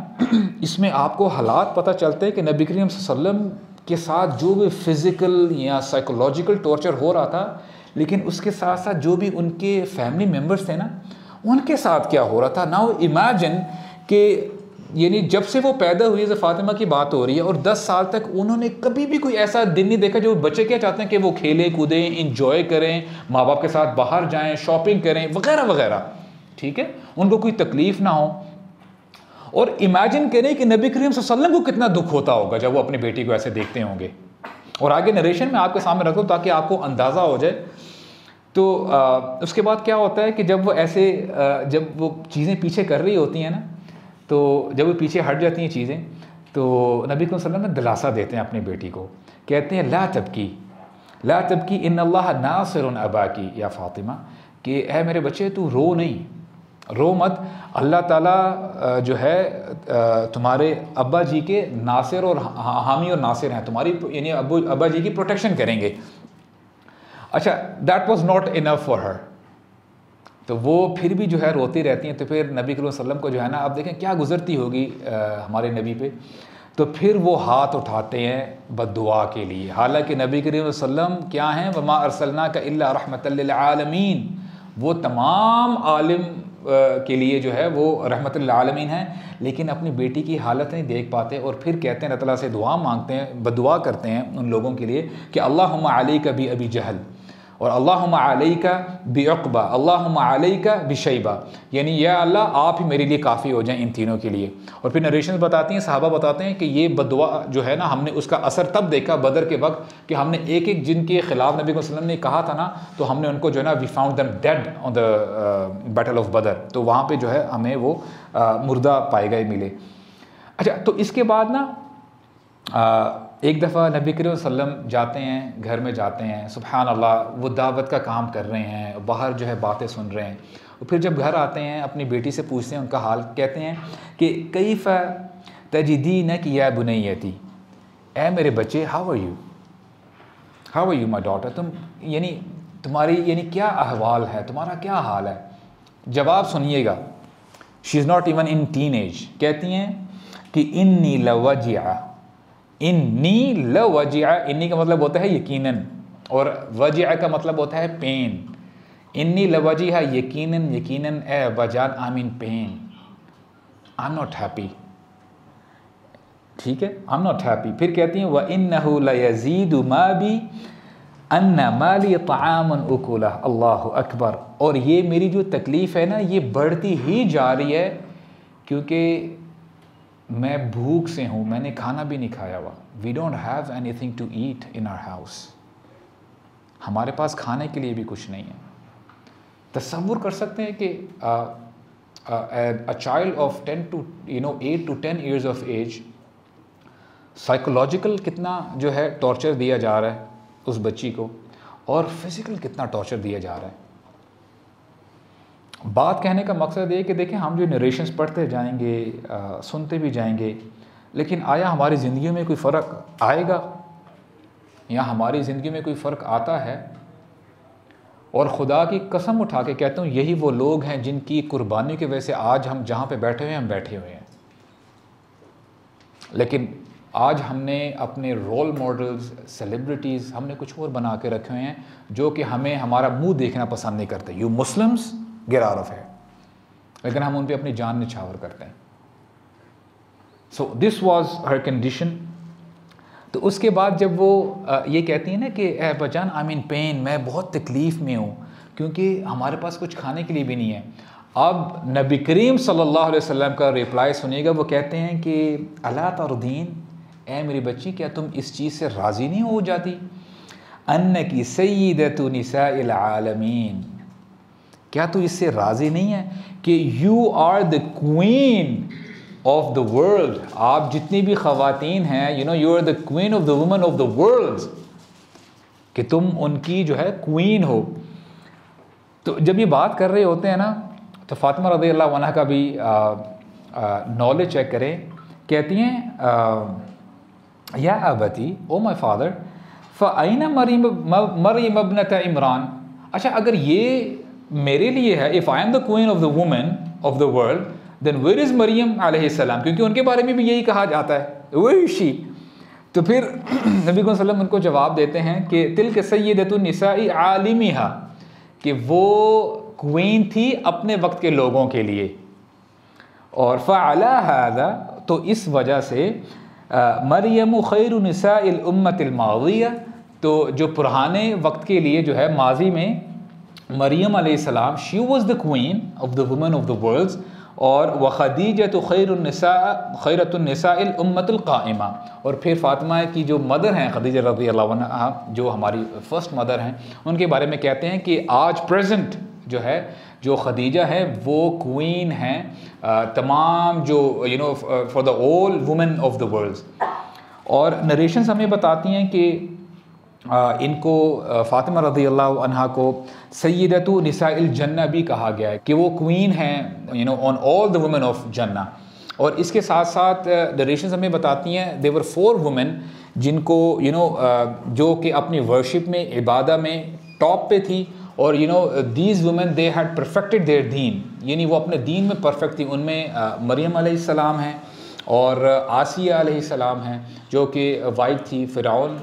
اس میں آپ کو حالات پتہ چلتے ہیں کہ نبی کریم صلی اللہ علیہ وسلم کے ساتھ جو بھی فزیکل یا سائیکولوجیکل ٹارچر ہو رہا تھا, لیکن اس کے ساتھ ساتھ جو بھی ان کے فیملی ممبرس تھے نا, ان کے ساتھ کیا ہو رہا تھا. ناؤ امیجن کہ یعنی جب سے وہ پیدا ہوئی ہے فاطمہ کی بات ہو رہی ہے، اور 10 سال تک انہوں نے کبھی بھی کوئی ایسا دن نہیں دیکھا جو بچے کیا چاہتے ہیں کہ وہ کھیلیں کودیں، انجوائے کریں، ماں باپ کے ساتھ باہر جائیں، شاپنگ کریں وغیرہ وغیرہ، ٹھیک ہے، ان کو کوئی تکلیف نہ ہو. اور امیجن کریں کہ نبی کریم صلی اللہ علیہ وسلم کو کتنا دکھ ہوتا ہوگا جب وہ اپنی بیٹی کو ایسے دیکھتے ہوں گے. اور آگے نریشن میں آپ کے سامنے رکھ دوں تاکہ آپ کو اندازہ ہو جائے. تو اس کے بعد کیا ہوتا ہے کہ جب وہ ایسے جب وہ چیزیں پیچھے کر رہی ہوتی ہیں نا، تو جب وہ پیچھے ہٹ جاتی ہیں چیزیں، تو نبی صلی اللہ علیہ وسلم دلاسا دیتے ہیں اپنی بیٹی کو، کہتے ہیں لا تبکی لا تبکی ان اللہ ناصر اباکی یا فاطمہ، کہ اے میرے بچے تو رو نہیں، رو مت، اللہ تعالیٰ جو ہے تمہارے ابا جی کے ناصر اور حامی اور ناصر ہیں، تمہاری یعنی ابا جی کی پروٹیکشن کریں گے. اچھا that was not enough for her, تو وہ پھر بھی جو ہے روتی رہتی ہیں. تو پھر نبی کریم صلی اللہ علیہ وسلم کو جو ہے نا، آپ دیکھیں کیا گزرتی ہوگی ہمارے نبی پہ، تو پھر وہ ہاتھ اٹھاتے ہیں بد دعا کے لیے. حالانکہ نبی کریم صلی اللہ علیہ وسلم کیا ہیں، وما ارسلناک الا رحمۃ للعالمین، وہ تمام عالم کے لیے جو ہے وہ رحمت للعالمین ہیں، لیکن اپنی بیٹی کی حالت نہیں دیکھ پاتے، اور پھر کہتے ہیں اللہ تعالیٰ سے دعا مانگتے ہیں، بدعا کرتے ہیں ان لوگوں کے لیے کہ اللہم علیک بی جہل، اور اللہم علیک بعقبہ، اللہم علیک بشیبہ، یعنی یا اللہ آپ ہی میرے لیے کافی ہو جائیں ان تینوں کے لیے. اور پھر نریشنز بتاتی ہیں، صحابہ بتاتے ہیں کہ یہ بدعا جو ہے نا، ہم نے اس کا اثر تب دیکھا بدر کے وقت کہ ہم نے ایک ایک جن کے خلاف نبی صلی اللہ علیہ وسلم نے کہا تھا نا، تو ہم نے ان کو جو ہے نا we found them dead on the battle of Badr, تو وہاں پہ جو ہے ہمیں وہ مردہ پائے گئے ملے. اچھا تو اس کے بعد نا ایک دفعہ نبی کریم صلی اللہ علیہ وسلم جاتے ہیں، گھر میں جاتے ہیں، سبحان اللہ وہ دعوت کا کام کر رہے ہیں، باہر جو ہے باتیں سن رہے ہیں، اور پھر جب گھر آتے ہیں اپنی بیٹی سے پوچھتے ہیں ان کا حال، کہتے ہیں کہ کیف تجدینک یا بنیتی، اے میرے بچے how are you my daughter, تم یعنی تمہاری یعنی کیا احوال ہے، تمہارا کیا حال ہے. جواب سنیے گا، she is not even in teenage, کہتی ہیں کہ انی لوجعہ، انی لوجعہ، انی کا مطلب ہوتا ہے یقیناً، اور وجع کا مطلب ہوتا ہے پین. انی لوجعہ یقیناً، یقیناً اے ابا جان I am in pain, I am not happy, ٹھیک ہے، آئی ایم ناٹ ہیپی. پھر کہتی ہیں وَإِنَّهُ لَيَزِيدُ مَا بِي أَنَّ مَالِي طَعَامٌ أُكُلَهُ، اللہ اکبر. اور یہ میری جو تکلیف ہے نا یہ بڑھتی ہی جا رہی ہے، کیونکہ میں بھوک سے ہوں، میں نے کھانا بھی نہیں کھایا ہوا. We don't have anything to eat in our house, ہمارے پاس کھانے کے لیے بھی کچھ نہیں ہے. تصور کر سکتے ہیں کہ a child of 8 to 10 years of age psychological کتنا جو ہے ٹارچر دیا جا رہا ہے اس بچی کو، اور فزیکل کتنا ٹارچر دیا جا رہا ہے. بات کہنے کا مقصد یہ کہ دیکھیں ہم جو نریشنز پڑھتے جائیں گے، سنتے بھی جائیں گے، لیکن آیا ہماری زندگیوں میں کوئی فرق آئے گا، یا ہماری زندگی میں کوئی فرق آتا ہے؟ اور خدا کی قسم اٹھا کے کہتا ہوں یہی وہ لوگ ہیں جن کی قربانی کی وجہ سے آج ہم جہاں پہ بیٹھے ہوئے ہیں ہم بیٹھے ہوئے ہیں. لیکن آج ہم نے اپنے رول ماڈلز، سیلیبریٹیز ہم نے کچھ اور بنا کے رکھے ہوئے ہیں جو کہ ہمیں ہمارا منہ دیکھنا پسند نہیں کرتے. You Muslims get out of ہے، لیکن ہم ان پہ اپنی جان نچھاور کرتے ہیں. سو دس واز ہر کنڈیشن. تو اس کے بعد جب وہ یہ کہتی ہیں نا کہ اے بچان آئی ایم ان پین، میں بہت تکلیف میں ہوں کیونکہ ہمارے پاس کچھ کھانے کے لیے بھی نہیں ہے. اب نبی کریم صلی اللہ علیہ وسلم کا ریپلائی سنیے گا، وہ کہتے ہیں کہ الا ترضین، اے میری بچی کیا تم اس چیز سے راضی نہیں ہو جاتی، انکی سیدۃ نساء العالمین، کیا تو اس سے راضی نہیں ہے کہ you are the queen of the world, آپ جتنی بھی خواتین ہیں you are the queen of the woman of the world, کہ تم ان کی جو ہے کوئین ہو. تو جب یہ بات کر رہے ہوتے ہیں نا تو فاطمہ رضی اللہ عنہ کا بھی نالج چیک کریں. کہتی ہیں یا ابتی، او مائی فادر، فَأَيْنَ مریم ابنۃ عمران. اچھا اگر یہ میرے لیے ہے، if I am the queen of the women of the world, then where is مریم علیہ السلام، کیونکہ ان کے بارے میں بھی یہی کہا جاتا ہے where is she. تو پھر نبی صلی اللہ علیہ وسلم ان کو جواب دیتے ہیں کہ تلک سیدۃ النساء عالمہا، کہ وہ کوئین تھی اپنے وقت کے لوگوں کے لیے. اور فعلی ھذا، تو اس وجہ سے مریم خیر نساء الامت الماضیہ، تو جو پرانے وقت کے لیے جو ہے ماضی میں مریم علیہ السلام شی was the queen of the woman of the worlds, اور وخدیجہ خیرۃ النساء الامت القائمہ، اور پھر فاطمہ کی جو مدر ہیں خدیجہ رضی اللہ عنہا، جو ہماری فرسٹ مدر ہیں، ان کے بارے میں کہتے ہیں کہ آج پریزنٹ جو ہے جو خدیجہ ہے وہ کوئین ہیں تمام جو for the all woman of the worlds. اور نریشنز ہمیں بتاتی ہیں کہ ان کو فاطمہ رضی اللہ عنہا کو سیدۃ نساء الجنہ بھی کہا گیا ہے، کہ وہ کوئین ہیں آن آل دا وومن آف جنہ۔ اور اس کے ساتھ ساتھ نریشنز ہمیں بتاتی ہیں دے ور 4 وومن جن کو جو کہ اپنی ورشپ میں، عبادہ میں ٹاپ پہ تھی، اور these woman they had perfected their دین، یعنی وہ اپنے دین میں پرفیکٹ تھی۔ ان میں مریم علیہ السلام ہیں، اور آسیہ علیہ السلام ہیں جو کہ وائف تھی فرعون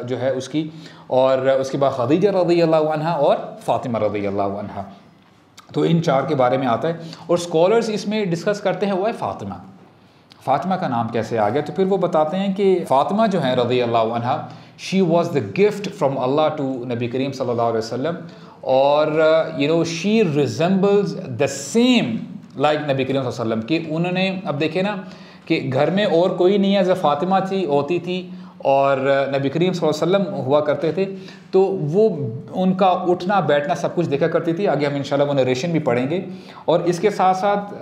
جو ہے اس کی، اور اس کے بعد خدیجہ رضی اللہ عنہ اور فاطمہ رضی اللہ عنہ۔ تو ان 4 کے بارے میں آتا ہے، اور اسکالرز اس میں ڈسکس کرتے ہیں وہ ہے فاطمہ کا نام کیسے آ گیا۔ تو پھر وہ بتاتے ہیں کہ فاطمہ جو ہیں رضی اللہ عنہ، she was the gift from اللہ ٹو نبی کریم صلی اللہ علیہ وسلم، اور she resembles the same like نبی کریم صلی اللہ علیہ وسلم، کہ انہوں نے اب دیکھیں نا کہ گھر میں اور کوئی نہیں ہے، جب فاطمہ ہوتی تھی اور نبی کریم صلی اللہ علیہ وسلم ہوا کرتے تھے، تو وہ ان کا اٹھنا بیٹھنا سب کچھ دیکھا کرتی تھی۔ آگے ہم انشاءاللہ وہ نریشن بھی پڑھیں گے۔ اور اس کے ساتھ ساتھ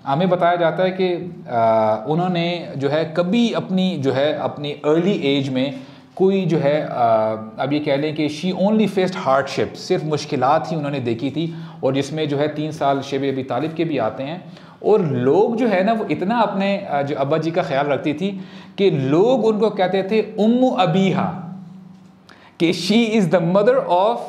ہمیں بتایا جاتا ہے کہ انہوں نے جو ہے کبھی اپنی ارلی ایج میں کوئی جو ہے اب یہ کہہ لیں کہ شی اونلی فیسڈ ہارڈ شپ، صرف مشکلات ہی انہوں نے دیکھی تھی، اور جس میں جو ہے 3 سال شیب ابی طالب کے بھی آتے ہیں۔ اور لوگ جو ہے نا وہ اتنا اپنے جو ابا جی کا خیال رکھتی تھی کہ لوگ ان کو کہتے تھے ابیہا، کہ she is the mother of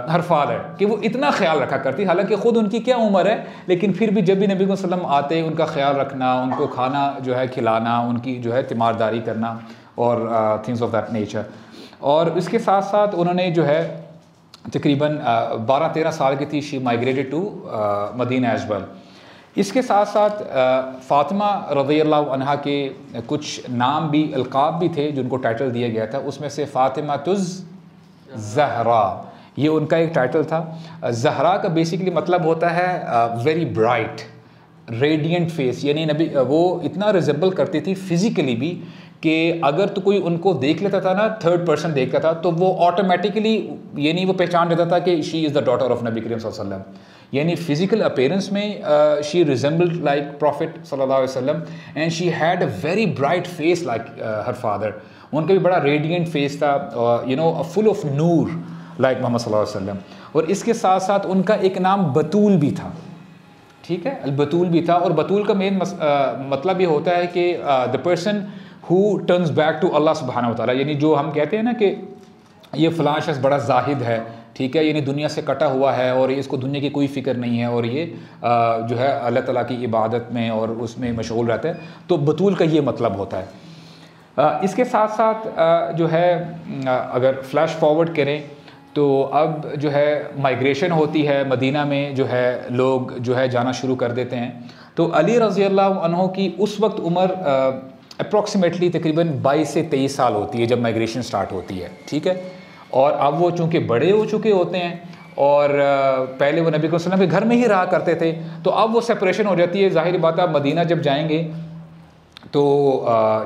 her father, کہ وہ اتنا خیال رکھا کرتی، حالانکہ خود ان کی کیا عمر ہے، لیکن پھر بھی جب بھی نبی صلی اللہ علیہ وسلم آتے ان کا خیال رکھنا، ان کو کھانا جو ہے کھلانا، ان کی جو ہے تیمارداری کرنا، اور تھنگس آف دیٹ نیچر۔ اور اس کے ساتھ ساتھ انہوں نے جو ہے تقریباً 12-13 سال کی تھی، she migrated to Madinah as well. اس کے ساتھ ساتھ فاطمہ رضی اللہ عنہا کے کچھ نام بھی، القاب بھی تھے جو ان کو ٹائٹل دیا گیا تھا، اس میں سے فاطمۃ الزہرا، یہ ان کا ایک ٹائٹل تھا۔ زہرا کا بیسیکلی مطلب ہوتا ہے ویری برائٹ، ریڈینٹ فیس، یعنی نبی وہ اتنا ریزمبل کرتی تھی فزیکلی بھی کہ اگر تو کوئی ان کو دیکھ لیتا تھا نا، 3rd پرسن دیکھتا تھا، تو وہ آٹومیٹکلی یعنی وہ پہچان لیتا تھا کہ she is the daughter of نبی کریم صلی اللہ علیہ وسلم، یعنی فزیکل اپیرنس میں شی ریزمبلڈ لائک پروفٹ صلی اللہ علیہ وسلم، and she had a very bright face like her father, ان کا بھی بڑا ریڈینٹ فیس تھا، فل آف نور لائک محمد صلی اللہ علیہ وسلم۔ اور اس کے ساتھ ساتھ ان کا ایک نام بتول بھی تھا، ٹھیک ہے، البتول بھی تھا۔ اور بتول کا مین مطلب یہ ہوتا ہے کہ the person who turns back to اللہ سبحانہ وتعالیٰ، یعنی جو ہم کہتے ہیں نا کہ یہ فلاں شخص بڑا زاہد ہے، ٹھیک ہے، یعنی دنیا سے کٹا ہوا ہے اور اس کو دنیا کی کوئی فکر نہیں ہے، اور یہ جو ہے اللہ تعالیٰ کی عبادت میں اور اس میں مشغول رہتا ہے، تو بتول کا یہ مطلب ہوتا ہے۔ اس کے ساتھ ساتھ جو ہے اگر فلیش فارورڈ کریں تو اب جو ہے مائیگریشن ہوتی ہے، مدینہ میں جو ہے لوگ جو ہے جانا شروع کر دیتے ہیں، تو علی رضی اللہ عنہ کی اس وقت عمر اپروکسیمیٹلی تقریباً 22 سے 23 سال ہوتی ہے جب مائیگریشن سٹارٹ ہوتی ہے، ٹھیک ہے۔ اور اب وہ چونکہ بڑے ہو چکے ہوتے ہیں، اور پہلے وہ نبی صلی اللہ علیہ وسلم کے گھر میں ہی رہا کرتے تھے، تو اب وہ سپریشن ہو جاتی ہے۔ ظاہر بات ہے مدینہ جب جائیں گے تو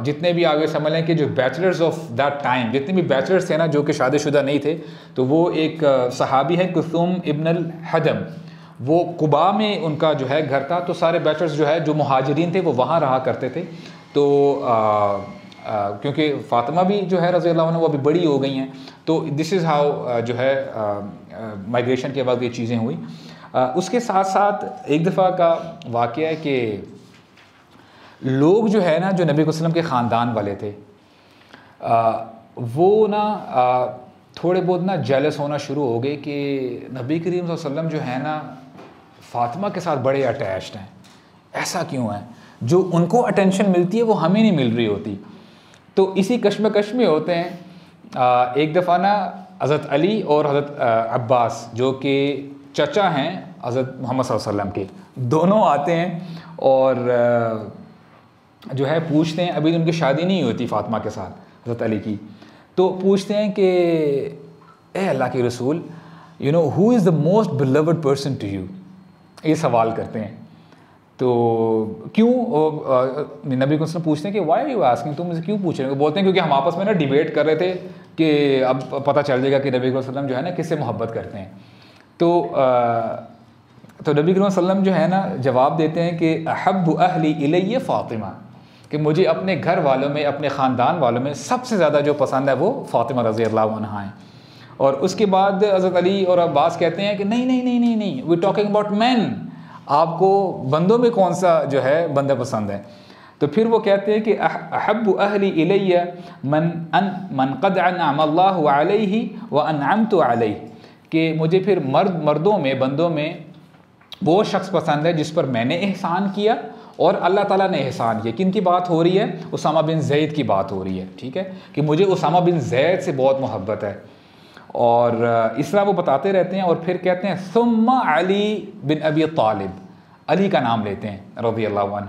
جتنے بھی آگے سمجھ لیں کہ جو بیچلرز آف دیٹ ٹائم، جتنے بھی بیچلرز تھے نا جو کہ شادی شدہ نہیں تھے، تو وہ ایک صحابی ہے کلثوم ابن الحدم، وہ قباء میں ان کا جو ہے گھر تھا، تو سارے بیچلرز جو ہے جو مہاجرین تھے وہ وہاں رہا کرتے تھے۔ تو کیونکہ فاطمہ بھی جو ہے رضی اللہ عنہ وہ ابھی بڑی ہو گئی ہیں، تو دس از ہاؤ جو ہے مائیگریشن کے بعد یہ چیزیں ہوئی۔ اس کے ساتھ ساتھ ایک دفعہ کا واقعہ ہے کہ لوگ جو ہے نا جو نبی صلی اللہ علیہ وسلم کے خاندان والے تھے، وہ نا تھوڑے بہت نا جیلس ہونا شروع ہو گئے کہ نبی کریم صلی اللہ علیہ وسلم جو ہے نا فاطمہ کے ساتھ بڑے اٹیچڈ ہیں، ایسا کیوں ہے؟ جو ان کو اٹینشن ملتی ہے وہ ہمیں نہیں مل رہی ہوتی۔ تو اسی کشمکش میں ہوتے ہیں۔ ایک دفعہ نا حضرت علی اور حضرت عباس جو کہ چچا ہیں حضرت محمد صلی اللہ علیہ وسلم کے، دونوں آتے ہیں اور جو ہے پوچھتے ہیں، ابھی ان کی شادی نہیں ہوتی فاطمہ کے ساتھ حضرت علی کی، تو پوچھتے ہیں کہ اے اللہ کے رسول you know who is the most beloved person to you, یہ سوال کرتے ہیں. تو کیوں نبی کو پوچھتے ہیں کہ وائی آر یو آسکنگ، تم مجھے کیوں پوچھ رہے ہو؟ بولتے ہیں کیونکہ ہم آپس میں نا ڈیبیٹ کر رہے تھے کہ اب پتہ چل جائے گا کہ نبی صلی اللہ علیہ وسلم جو ہے نا کس سے محبت کرتے ہیں. تو نبی صلی اللہ علیہ وسلم جو ہے نا جواب دیتے ہیں کہ احب اہلی الی فاطمہ، کہ مجھے اپنے گھر والوں میں، اپنے خاندان والوں میں سب سے زیادہ جو پسند ہے وہ فاطمہ رضی اللہ عنہا ہیں. اور اس کے بعد حضرت علی اور عباس کہتے ہیں کہ نہیں نہیں نہیں نہیں نہیں، وی ٹاکنگ اباؤٹ مین، آپ کو بندوں میں کون سا جو ہے بندہ پسند ہے؟ تو پھر وہ کہتے ہیں کہ احب اہلی الی من قد انعم اللہ علیہ وانعمت علیہ، کہ مجھے پھر مردوں میں، بندوں میں وہ شخص پسند ہے جس پر میں نے احسان کیا اور اللہ تعالیٰ نے احسان کیا. کن کی بات ہو رہی ہے؟ اسامہ بن زید کی بات ہو رہی ہے. ٹھیک ہے، کہ مجھے اسامہ بن زید سے بہت محبت ہے. اور اس طرح وہ بتاتے رہتے ہیں. اور پھر کہتے ہیں ثم علی بن ابی طالب، علی کا نام لیتے ہیں رضی اللہ عنہ.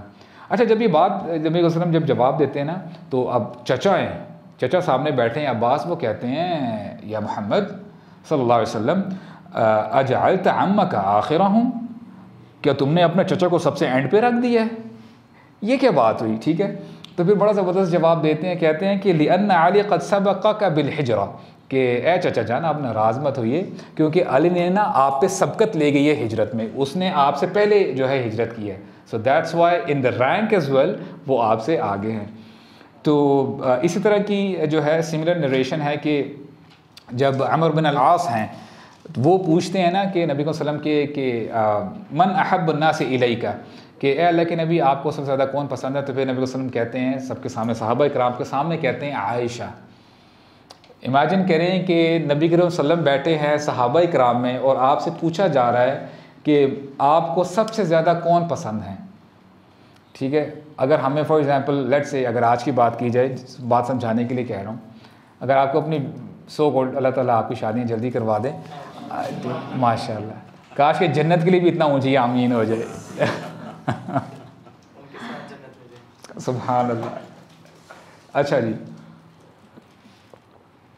اچھا، جب یہ بات نبی صلی اللہ علیہ وسلم جب جواب دیتے ہیں نا، تو اب چچا ہیں، چچا سامنے بیٹھے ہیں عباس، وہ کہتے ہیں یا محمد صلی اللہ علیہ وسلم اجعلت عمک آخرہم، کیا تم نے اپنے چچا کو سب سے اینڈ پہ رکھ دیا ہے؟ یہ کیا بات ہوئی؟ ٹھیک ہے، تو پھر بڑا زبردست جواب دیتے ہیں، کہتے ہیں کہ لأن علی قد سبقک بالحجرہ، کہ اے چچا جان آپ ناراض مت ہوئیے، کیونکہ علی نے نا آپ پہ سبقت لے گئی ہے ہجرت میں، اس نے آپ سے پہلے جو ہے ہجرت کی ہے. So that's why in the rank as well وہ آپ سے آگے ہیں. تو اسی طرح کی جو ہے سملر نریشن ہے کہ جب عمر بن العاص ہیں وہ پوچھتے ہیں نا کہ نبی صلی اللہ علیہ وسلم کہ من احب الناس الیک، کہ اے اللہ کے نبی آپ کو سب سے زیادہ کون پسند ہے؟ تو پھر نبی صلی اللہ علیہ وسلم کہتے ہیں سب کے سامنے، صحابہ کرام کے سامنے کہتے ہیں عائشہ. امیجن کریں کہ نبی کریم صلی اللہ علیہ وسلم بیٹھے ہیں صحابہ کرام میں اور آپ سے پوچھا جا رہا ہے کہ آپ کو سب سے زیادہ کون پسند ہیں. ٹھیک ہے، اگر ہمیں فار ایگزامپل لیٹ سے اگر آج کی بات کی جائے، بات سمجھانے کے لیے کہہ رہا ہوں، اگر آپ کو اپنی سو کالڈ اللہ تعالیٰ آپ کی شادیاں جلدی کروا دیں تو ماشاء اللہ، کاش کہ جنت کے لیے بھی اتنا اونچی آمین ہو جائے. سبحان اللہ. اچھا جی،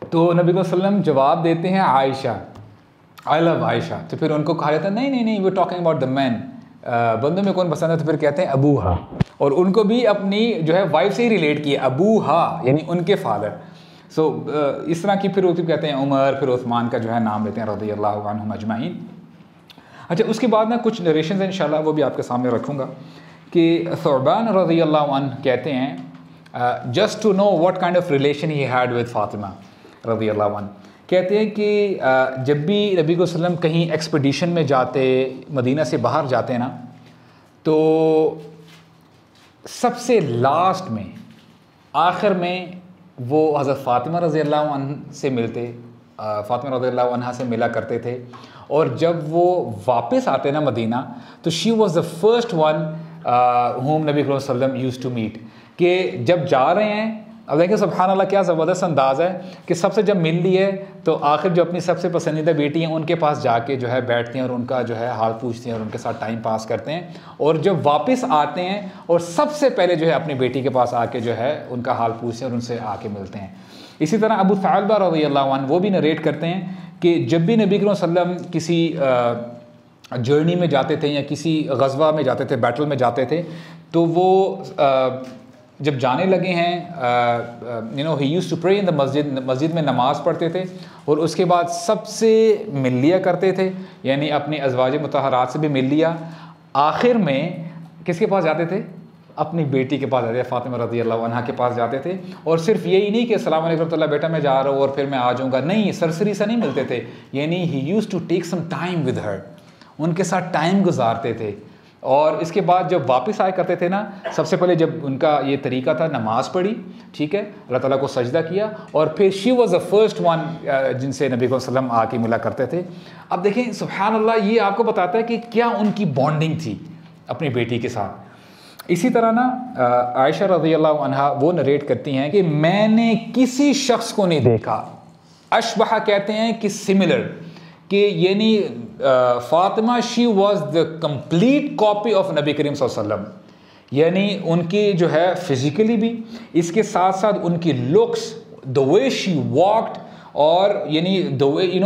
تو نبی صلی اللہ علیہ وسلم جواب دیتے ہیں عائشہ، آئی لو عائشہ. تو پھر ان کو کہا جاتا ہے نہیں نہیں نہیں، وی ٹاکنگ اباؤٹ دا مین، بندوں میں کون پسند ہے؟ تو پھر کہتے ہیں ابوہا، اور ان کو بھی اپنی جو ہے وائف سے ہی ریلیٹ کیا، ابوہا یعنی ان کے فادر. سو اس طرح کی پھر کہتے ہیں عمر، پھر عثمان کا جو ہے نام لیتے ہیں رضی اللہ عنہم اجمعین. اچھا، اس کے بعد نا کچھ نریشنز ہیں انشاءاللہ وہ بھی آپ کے سامنے رکھوں گا کہ ثعبان رضی اللہ عنہ کہتے ہیں just to know what kind of relation he had with فاطمہ رضی اللہ عنہ، کہتے ہیں کہ جب بھی نبی صلی اللہ علیہ وسلم کہیں ایکسپیڈیشن میں جاتے، مدینہ سے باہر جاتے نا، تو سب سے لاسٹ میں، آخر میں وہ حضرت فاطمہ رضی اللہ عنہ سے ملتے، فاطمہ رضی اللہ عنہ سے ملا کرتے تھے. اور جب وہ واپس آتے نا مدینہ، تو شی was the first one home نبی صلی اللہ علیہ وسلم یوز ٹو میٹ، کہ جب جا رہے ہیں، اب دیکھیں سبحان اللہ کیا زبردست انداز ہے کہ سب سے جب مل لی ہے تو آخر جو اپنی سب سے پسندیدہ بیٹی ہیں ان کے پاس جا کے جو ہے بیٹھتے ہیں اور ان کا جو ہے حال پوچھتے ہیں اور ان کے ساتھ ٹائم پاس کرتے ہیں. اور جب واپس آتے ہیں اور سب سے پہلے جو ہے اپنی بیٹی کے پاس آ کے جو ہے ان کا حال پوچھتے ہیں اور ان سے آ کے ملتے ہیں. اسی طرح ابو ثعلبہ رضی اللہ عنہ وہ بھی نریٹ کرتے ہیں کہ جب بھی نبی صلی اللہ علیہ وسلم کسی جرنی میں جاتے تھے یا کسی غزوہ میں جاتے تھے، بیٹل میں جاتے تھے، تو وہ جب جانے لگے ہیں ہی یوز ٹو پرے ان دا مسجد، مسجد میں نماز پڑھتے تھے اور اس کے بعد سب سے مل لیا کرتے تھے، یعنی اپنی ازواج مطہرات سے بھی مل لیا. آخر میں کس کے پاس جاتے تھے؟ اپنی بیٹی کے پاس جاتے تھے، فاطمہ رضی اللہ عنہا کے پاس جاتے تھے. اور صرف یہی نہیں کہ السلام علیکم ورحمۃ اللہ بیٹا میں جا رہا ہوں اور پھر میں آ جاؤں گا، نہیں، سرسری سے نہیں ملتے تھے، یعنی he use to take some time with her, ان کے ساتھ ٹائم گزارتے تھے. اور اس کے بعد جب واپس آئے کرتے تھے نا، سب سے پہلے جب ان کا یہ طریقہ تھا، نماز پڑھی، ٹھیک ہے، اللہ تعالیٰ کو سجدہ کیا، اور پھر شی واز دا فرسٹ ون جن سے نبی صلی اللہ علیہ وسلم آ کے ملا کرتے تھے. اب دیکھیں سبحان اللہ، یہ آپ کو بتاتا ہے کہ کیا ان کی بانڈنگ تھی اپنی بیٹی کے ساتھ. اسی طرح نا عائشہ رضی اللہ عنہا وہ نریٹ کرتی ہیں کہ میں نے کسی شخص کو نہیں دیکھا، اشبہ کہتے ہیں کہ سملر، کہ یعنی فاطمہ شی was the complete copy of نبی کریم صلی اللہ علیہ وسلم. یعنی ان کی جو ہے فزیکلی بھی، اس کے ساتھ ساتھ ان کی looks, the way she walked، اور یعنی the way you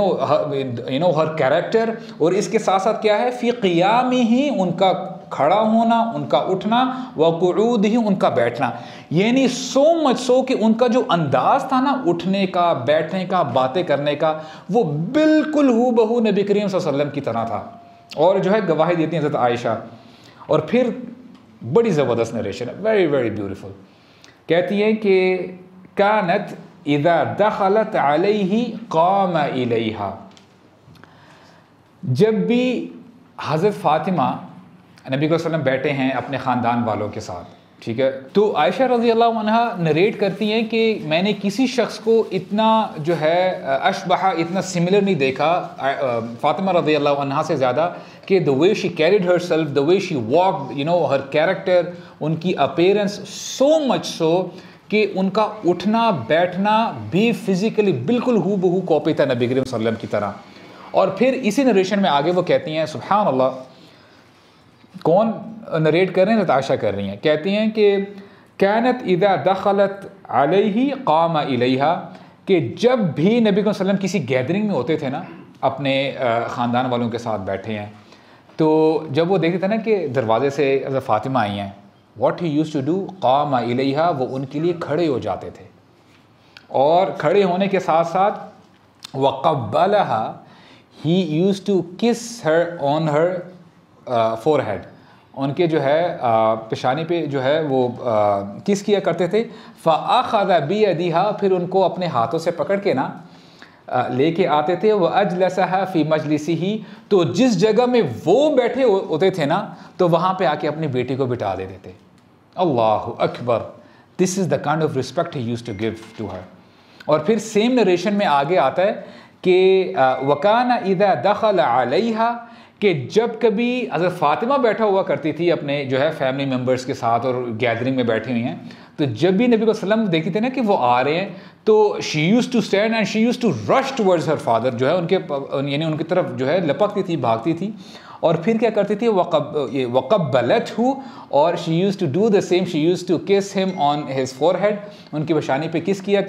know her character, اور اس کے ساتھ ساتھ کیا ہے فی قیامی ہی ان کا کھڑا ہونا، ان کا اٹھنا، وقعود ہی ان کا بیٹھنا. یعنی سو مچ سو کہ ان کا جو انداز تھا نا اٹھنے کا، بیٹھنے کا، باتیں کرنے کا، وہ بالکل ہو بہو نبی کریم صلی اللہ علیہ وسلم کی طرح تھا. اور جو ہے گواہی دیتی ہیں حضرت عائشہ. اور پھر بڑی زبردست نریشن ہے، ویری ویری بیوٹیفل. کہتی ہیں کہ کانت اذا دخلت علیہ قام الیہا، جب بھی حضرت فاطمہ نبی صلی اللہ علیہ وسلم بیٹھے ہیں اپنے خاندان والوں کے ساتھ، ٹھیک ہے، تو عائشہ رضی اللہ عنہا نریٹ کرتی ہیں کہ میں نے کسی شخص کو اتنا جو ہے اشبہ، اتنا سملر نہیں دیکھا فاطمہ رضی اللہ عنہا سے زیادہ، کہ the way she carried herself, the way she walked, you know, her character، ان کی appearance، so much so کہ ان کا اٹھنا بیٹھنا بھی فزیکلی بالکل ہو بہو کاپی تھا نبی کریم صلی اللہ علیہ وسلم کی طرح. اور پھر اسی نریشن میں آگے وہ کہتی ہیں، سبحان اللہ، کون نریٹ کر رہے ہیں؟ عائشہ کر رہی ہیں. کہتی ہیں کہ کانت اذا دخلت علیہ قام الیہا، کہ جب بھی نبی صلی اللہ علیہ وسلم کسی گیدرنگ میں ہوتے تھے نا، اپنے خاندان والوں کے ساتھ بیٹھے ہیں، تو جب وہ دیکھتے تھے نا کہ دروازے سے حضرت فاطمہ آئی ہیں، what he use to do, قام الیہا، وہ ان کے لیے کھڑے ہو جاتے تھے. اور کھڑے ہونے کے ساتھ ساتھ وقبلہا، ہی یوز ٹو کس ہر آن ہر فور ہیڈ، ان کے جو ہے پیشانی پہ جو ہے وہ کس کیا کرتے تھے. فاخذ بیدہا، پھر ان کو اپنے ہاتھوں سے پکڑ کے نا لے کے آتے تھے. واجلسہا فی مجلسہ، تو جس جگہ میں وہ بیٹھے ہوتے تھے نا تو وہاں پہ آ کے اپنی بیٹی کو بٹھا دیتے تھے. اللہ اکبر، this is the kind of respect he use to give to her. اور پھر سیم نریشن میں آگے آتا ہے کہ وکان اذا دخل علیہا، کہ جب کبھی حضرت فاطمہ بیٹھا ہوا کرتی تھی اپنے جو ہے فیملی ممبرس کے ساتھ اور گیدرنگ میں بیٹھی ہوئی ہیں، تو جب بھی نبی صلی اللہ علیہ وسلم دیکھتے تھے نا کہ وہ آ رہے ہیں، تو she used to stand and she used to rush towards her father, جو ہے ان کے یعنی ان کی طرف جو ہے لپکتی تھی، بھاگتی تھی. اور پھر کیا کرتی تھی، وقبلتہ، اور she used to do the same, she used to kiss him on his forehead, ان کی پیشانی پہ کس کیا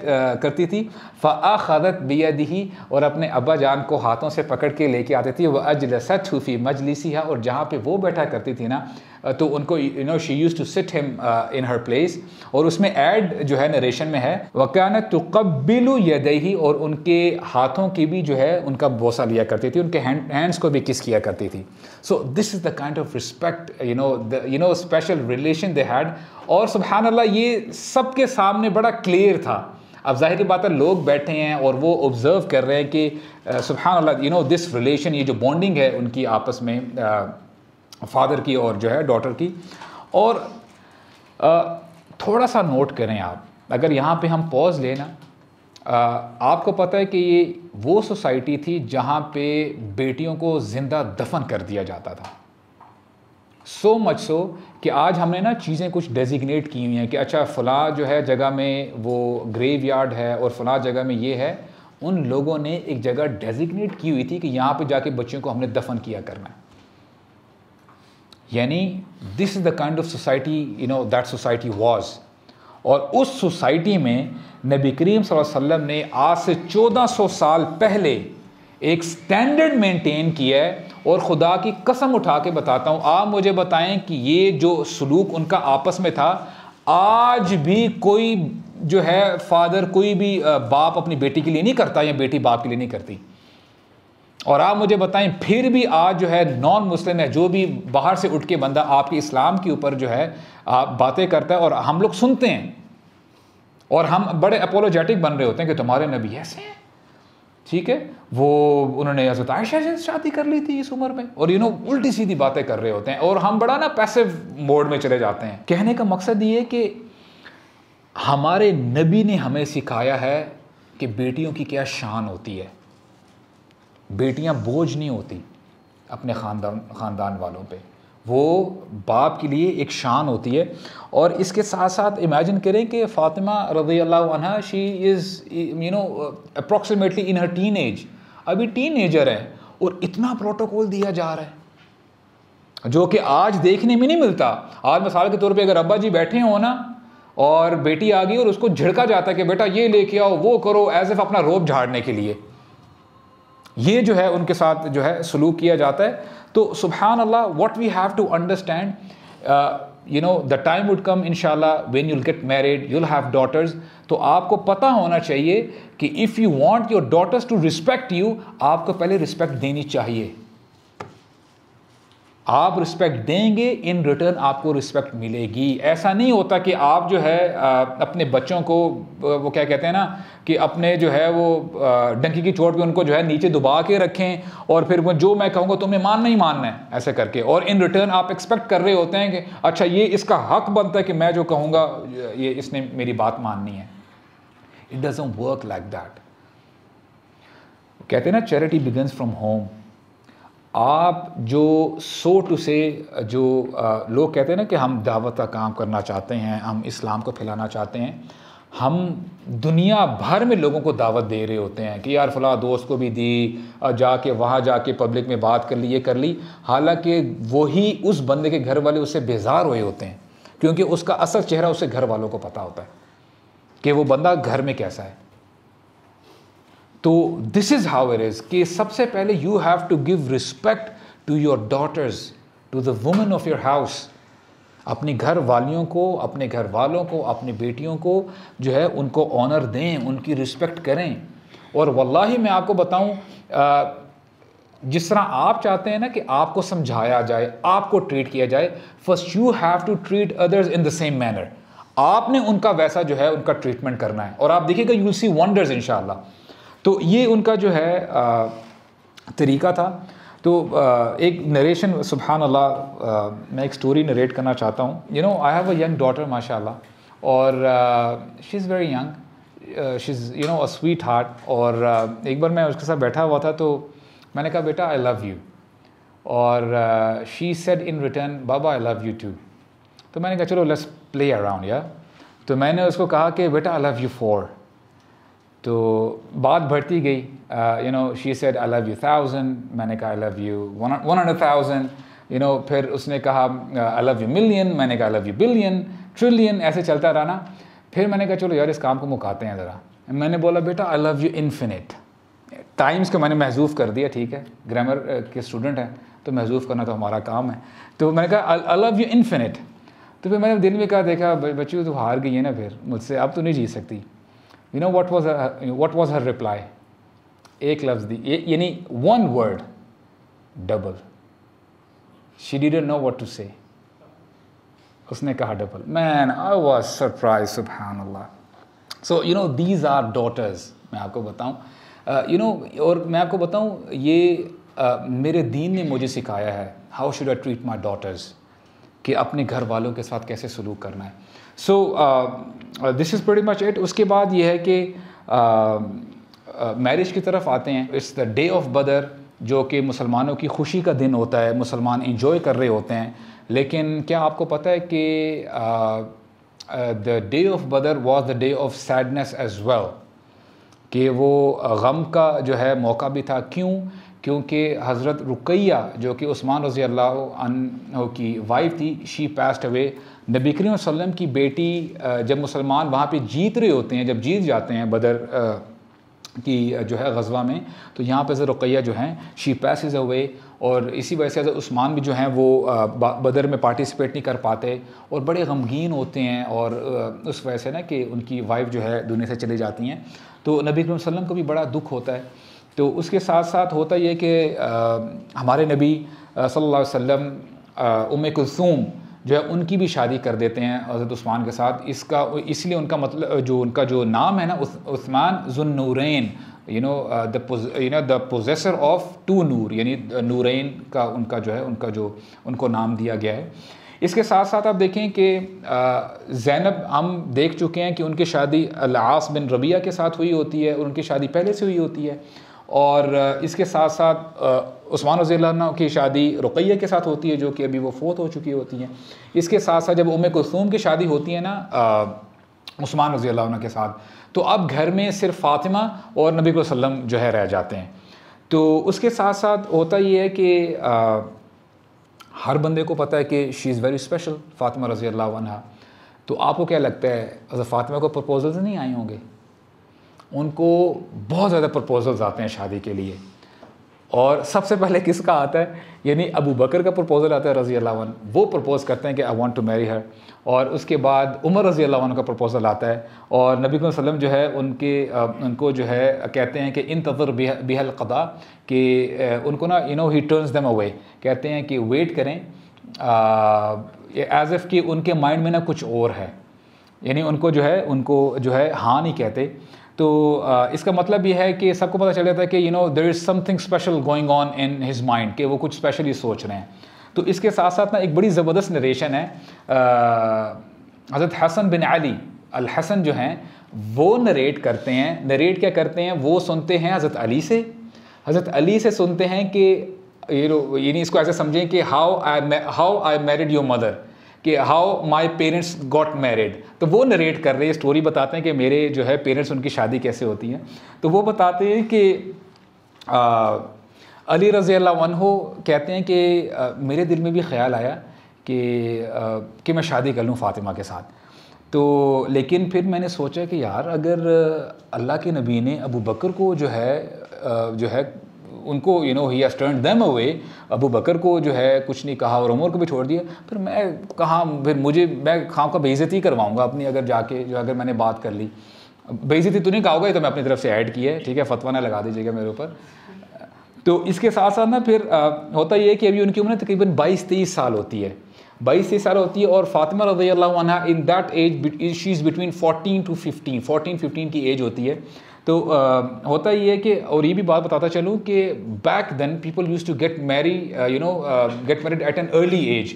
کرتی تھی. فاخذت بیدہ، اور اپنے ابا جان کو ہاتھوں سے پکڑ کے لے کے آتی تھی. واجلستہ فی مجلسہا، اور جہاں پہ وہ بیٹھا کرتی تھی نا تو ان کو شی یوز ٹو سٹ ہم ان ہر پلیس. اور اس میں ایڈ جو ہے نریشن میں ہے وکانت تقبل یدیہ، اور ان کے ہاتھوں کی بھی جو ہے ان کا بوسہ لیا کرتی تھی، ان کے ہینڈس کو بھی کس کیا کرتی تھی. So this is the kind of respect special relation they had. اور سبحان اللہ، یہ سب کے سامنے بڑا کلیئر تھا. اب ظاہر بات ہے لوگ بیٹھے ہیں اور وہ آبزرو کر رہے ہیں کہ سبحان اللہ دس ریلیشن، یہ جو بانڈنگ ہے ان کی آپس میں، فادر کی اور جو ہے ڈاٹر کی. اور تھوڑا سا نوٹ کریں آپ، اگر یہاں پہ ہم پوز لیں نا، آپ کو پتہ ہے کہ یہ وہ سوسائٹی تھی جہاں پہ بیٹیوں کو زندہ دفن کر دیا جاتا تھا. سو مچ سو کہ آج ہم نے نا چیزیں کچھ ڈیزیگنیٹ کی ہوئی ہیں کہ اچھا فلاں جو ہے جگہ میں وہ گریو یارڈ ہے اور فلاں جگہ میں یہ ہے. ان لوگوں نے ایک جگہ ڈیزیگنیٹ کی ہوئی تھی کہ یہاں پہ جا کے بچوں کو ہم نے دفن کیا کرنا ہے. یعنی this is the kind of society that society was. اور اس سوسائٹی میں نبی کریم صلی اللہ علیہ وسلم نے آج سے 1400 سال پہلے ایک سٹینڈرڈ مینٹین کیا ہے. اور خدا کی قسم اٹھا کے بتاتا ہوں، آپ مجھے بتائیں کہ یہ جو سلوک ان کا آپس میں تھا، آج بھی کوئی جو ہے فادر، کوئی بھی باپ اپنی بیٹی کے لیے نہیں کرتا یا بیٹی باپ کے لیے نہیں کرتی. اور آپ مجھے بتائیں پھر بھی آج جو ہے نان مسلم ہے، جو بھی باہر سے اٹھ کے بندہ آپ کے اسلام کے اوپر جو ہے باتیں کرتا ہے اور ہم لوگ سنتے ہیں اور ہم بڑے اپولوجیٹک بن رہے ہوتے ہیں کہ تمہارے نبی ایسے ہیں، ٹھیک ہے، وہ انہوں نے حضرت عائشہ سے شادی کر لی تھی اس عمر میں، اور الٹی سیدھی باتیں کر رہے ہوتے ہیں اور ہم بڑا نا پیسو موڈ میں چلے جاتے ہیں. کہنے کا مقصد یہ ہے کہ ہمارے نبی نے ہمیں سکھایا ہے کہ بیٹیوں کی کیا شان ہوتی ہے. بیٹیاں بوجھ نہیں ہوتی اپنے خاندان والوں پہ، وہ باپ کے لیے ایک شان ہوتی ہے. اور اس کے ساتھ ساتھ امیجن کریں کہ فاطمہ رضی اللہ عنہا she is approximately in her teenage, ابھی ٹین ایجر ہے، اور اتنا پروٹوکول دیا جا رہا ہے جو کہ آج دیکھنے میں نہیں ملتا. آج مثال کے طور پہ اگر ابا جی بیٹھے ہوں نا اور بیٹی آ گئی اور اس کو جھڑکا جاتا ہے کہ بیٹا یہ لے کے آؤ وہ کرو, ایز اف اپنا روب جھاڑنے کے لیے, یہ جو ہے ان کے ساتھ جو ہے سلوک کیا جاتا ہے. تو سبحان اللہ, what we have to understand, the time would come inshallah when you'll get married, you'll have daughters. تو آپ کو پتہ ہونا چاہیے کہ if you want your daughters to respect you, آپ کو پہلے رسپیکٹ دینی چاہیے. آپ رسپیکٹ دیں گے, ان ریٹرن آپ کو رسپیکٹ ملے گی. ایسا نہیں ہوتا کہ آپ جو ہے اپنے بچوں کو وہ کیا کہتے ہیں نا کہ اپنے جو ہے وہ ڈنکی کی چوٹ پہ ان کو جو ہے نیچے دبا کے رکھیں اور پھر جو میں کہوں گا تمہیں ماننا ہی ماننا ہے ایسے کر کے, اور ان ریٹرن آپ ایکسپیکٹ کر رہے ہوتے ہیں کہ اچھا یہ اس کا حق بنتا ہے کہ میں جو کہوں گا یہ اس نے میری بات ماننی ہے. It doesn't work like that. کہتے ہیں نا چیریٹی begins from home. آپ جو سو ٹو سے جو لوگ کہتے ہیں نا کہ ہم دعوت کا کام کرنا چاہتے ہیں, ہم اسلام کو پھیلانا چاہتے ہیں, ہم دنیا بھر میں لوگوں کو دعوت دے رہے ہوتے ہیں کہ یار فلاں دوست کو بھی دی, جا کے وہاں جا کے پبلک میں بات کر لی, یہ کر لی, حالانکہ وہی اس بندے کے گھر والے اس سے بیزار ہوئے ہوتے ہیں کیونکہ اس کا اصل چہرہ اسے گھر والوں کو پتہ ہوتا ہے کہ وہ بندہ گھر میں کیسا ہے. تو this is how it is کہ سب سے پہلے you have to give respect to your daughters, to the woman of your house. اپنی گھر والیوں کو, اپنے گھر والوں کو, اپنی بیٹیوں کو جو ہے ان کو آنر دیں, ان کی رسپیکٹ کریں. اور واللہ میں آپ کو بتاؤں, جس طرح آپ چاہتے ہیں نا کہ آپ کو سمجھایا جائے, آپ کو ٹریٹ کیا جائے, first you have to treat others in the same manner. آپ نے ان کا ویسا جو ہے ان کا ٹریٹمنٹ کرنا ہے, اور آپ دیکھیے گا یو ول سی ونڈرز انشاءاللہ. تو یہ ان کا جو ہے طریقہ تھا. تو ایک نریشن, سبحان اللہ, میں ایک سٹوری نریٹ کرنا چاہتا ہوں. I have a young daughter ماشاء اللہ, اور she is very young, she is a sweetheart. اور ایک بار میں اس کے ساتھ بیٹھا ہوا تھا تو میں نے کہا بیٹا آئی لو یو, اور شی سیڈ ان ریٹرن بابا آئی لو یو ٹو. تو میں نے کہا چلو لیٹس پلے اراؤنڈ یا. تو میں نے اس کو کہا کہ بیٹا آئی لو یو فور. تو بات بڑھتی گئی, she said I love you 1000, میں نے کہا آئی لو یو 100,000, پھر اس نے کہا آئی لو یو ملین, میں نے کہا آئی لو یو بلین, ٹریلین, ایسے چلتا رہا نا. پھر میں نے کہا چلو یار اس کام کو مکاتے ہیں ذرا. میں نے بولا بیٹا آئی لو یو انفینٹ. ٹائمس کو میں نے محذوف کر دیا, ٹھیک ہے, گرامر کے اسٹوڈنٹ ہیں تو محذوف کرنا تو ہمارا کام ہے. تو میں نے کہا آئی لو یو انفینٹ. تو پھر میں نے دل میں کہا دیکھا بچی تو ہار گئی ہے نا پھر مجھ سے, اب تو نہیں جی سکتی. what was her reply? ایک لفظ دی, یعنی one word, double. She didn't know what to say. اس نے کہا double. Man, I was surprised, subhanallah. So, these are daughters. میں آپ کو بتاؤں, اور میں آپ کو بتاؤں, یہ میرے دین نے مجھے سکھایا ہے how should I treat my daughters, کہ اپنے گھر والوں کے ساتھ کیسے سلوک کرنا ہے. سو this is pretty much it. اس کے بعد یہ ہے کہ میرج کی طرف آتے ہیں. اٹس دا ڈے آف بدر, جو کہ مسلمانوں کی خوشی کا دن ہوتا ہے, مسلمان انجوائے کر رہے ہوتے ہیں. لیکن کیا آپ کو پتہ ہے کہ the day of Badr was the day of sadness as well, کہ وہ غم کا جو ہے موقع بھی تھا. کیوں؟ کیونکہ حضرت رقیہ جو کہ عثمان رضی اللہ عنہ کی وائف تھی, شی پیسڈ اوے. نبی کریم صلی اللہ علیہ وسلم کی بیٹی جب مسلمان وہاں پہ جیت رہے ہوتے ہیں, جب جیت جاتے ہیں بدر کی جو ہے غزوہ میں, تو یہاں پہ حضرت رقیہ جو ہیں شی پیسز اوے, اور اسی وجہ سے حضرت عثمان بھی جو ہیں وہ بدر میں پارٹیسپیٹ نہیں کر پاتے اور بڑے غمگین ہوتے ہیں, اور اس وجہ سے نا کہ ان کی وائف جو ہے دنیا سے چلی جاتی ہیں. تو نبی کریم صلی اللہ علیہ وسلم کو بھی بڑا دکھ ہوتا ہے. تو اس کے ساتھ ساتھ ہوتا یہ کہ ہمارے نبی صلی اللہ علیہ وسلم ام کلثوم جو ہے ان کی بھی شادی کر دیتے ہیں حضرت عثمان کے ساتھ. اس لیے ان کا مطلب جو ان کا جو نام ہے نا عثمان ذو النورین, دا پوزیسر آف 2 نور, یعنی نورین کا ان کا جو ہے ان کو نام دیا گیا ہے. اس کے ساتھ ساتھ آپ دیکھیں کہ زینب ہم دیکھ چکے ہیں کہ ان کی شادی العاص بن ربیعہ کے ساتھ ہوئی ہوتی ہے, اور ان کی شادی پہلے سے ہوئی ہوتی ہے. اور اس کے ساتھ ساتھ عثمان رضی اللہ عنہ کی شادی رقیہ کے ساتھ ہوتی ہے, جو کہ ابھی وہ فوت ہو چکی ہوتی ہیں. اس کے ساتھ ساتھ جب ام کلثوم کی شادی ہوتی ہے نا عثمان رضی اللہ عنہ کے ساتھ, تو اب گھر میں صرف فاطمہ اور نبی صلی اللہ علیہ وسلم جو ہے رہ جاتے ہیں. تو اس کے ساتھ ساتھ ہوتا یہ ہے کہ ہر بندے کو پتہ ہے کہ she is very special Fatima رضی اللہ عنہ. تو آپ کو کیا لگتا ہے حضرت فاطمہ کو پرپوزلز نہیں آئے ہوں گے؟ ان کو بہت زیادہ پرپوزلز آتے ہیں شادی کے لیے. اور سب سے پہلے کس کا آتا ہے؟ یعنی ابو بکر کا پرپوزل آتا ہے رضی اللہ عنہ, وہ پرپوز کرتے ہیں کہ آئی وانٹ ٹو میری ہر. اور اس کے بعد عمر رضی اللہ عنہ کا پرپوزل آتا ہے, اور نبی صلی اللہ علیہ وسلم جو ہے ان کو جو ہے کہتے ہیں کہ انتظر بها القضاء, کہ ان کو نا ہی ٹرنز دیم اوے, کہتے ہیں کہ ویٹ کریں ایز اف کہ ان کے مائنڈ میں نا کچھ اور ہے, یعنی ان کو جو ہے ہاں نہیں کہتے. تو اس کا مطلب یہ ہے کہ سب کو پتہ چل جاتا ہے کہ there is something special going on in his mind, کہ وہ کچھ اسپیشلی سوچ رہے ہیں. تو اس کے ساتھ ساتھ نا ایک بڑی زبردست نریشن ہے, حضرت حسن بن علی الحسن جو ہیں وہ نریٹ کرتے ہیں. نریٹ کیا کرتے ہیں؟ وہ سنتے ہیں حضرت علی سے سنتے ہیں کہ یعنی اس کو ایسے سمجھیں کہ how I married your mother, کہ how my parents got married. تو وہ نریٹ کر رہے ہیں, اسٹوری بتاتے ہیں کہ میرے جو ہے پیرنٹس, ان کی شادی کیسے ہوتی ہے. تو وہ بتاتے ہیں کہ علی رضی اللہ عنہ کہتے ہیں کہ میرے دل میں بھی خیال آیا کہ میں شادی کر لوں فاطمہ کے ساتھ. تو لیکن پھر میں نے سوچا کہ یار اگر اللہ کے نبی نے ابو بکر کو جو ہے ان کو he has turned them away, ابو بکر کو جو ہے کچھ نہیں کہا اور عمر کو بھی چھوڑ دیا, پھر میں کہاں, میں خام کا بے عزتی کرواؤں گا اپنی, اگر جا کے اگر میں نے بات کر لی. بے عزتی تو نہیں کہا ہوگا, یہ تو میں اپنی طرف سے ایڈ کی ہے, ٹھیک ہے, فتویٰ نہ لگا دیجیے گا میرے اوپر. تو اس کے ساتھ ساتھ نا پھر ہوتا یہ ہے کہ ابھی ان کی عمر تقریباً 22-23 سال ہوتی ہے, 22-23 سال ہوتی ہے. اور فاطمہ رضی اللہ عنہ in that age she is between 14 to 15 کی ایج ہوتی ہے. تو ہوتا یہ ہے کہ, اور یہ بھی بات بتاتا چلوں کہ back then people used to get married at an early age.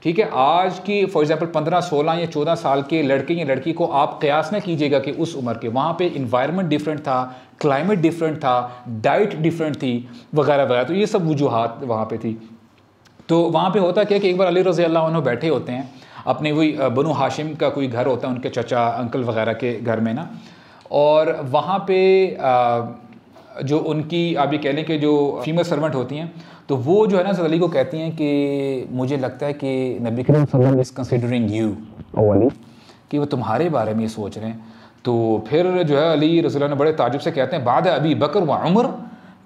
ٹھیک ہے, آج کی فار ایگزامپل 15, 16 یا 14 سال کے لڑکے یا لڑکی کو آپ قیاس نہ کیجیے گا کہ اس عمر کے, وہاں پہ انوائرمنٹ ڈفرینٹ تھا, کلائمیٹ ڈفرینٹ تھا, ڈائٹ ڈفرینٹ تھی وغیرہ وغیرہ. تو یہ سب وجوہات وہاں پہ تھی. تو وہاں پہ ہوتا کیا کہ ایک بار علی رضی اللہ عنہ بیٹھے ہوتے ہیں اپنے, وہی بنو ہاشم کا کوئی گھر ہوتا ہے ان کے چچا انکل وغیرہ کے گھر میں نا, اور وہاں پہ جو ان کی آپ یہ کہہ لیں کہ جو فیمیل سرونٹ ہوتی ہیں, تو وہ جو ہے نا حضرت علی کو کہتی ہیں کہ مجھے لگتا ہے کہ نبی کریم صلی اللہ علیہ وسلم از کنسیڈرنگ یو, کہ وہ تمہارے بارے میں یہ سوچ رہے ہیں. تو پھر جو ہے علی رضی اللہ عنہ بڑے تعجب سے کہتے ہیں بعد ابی بکر و عمر,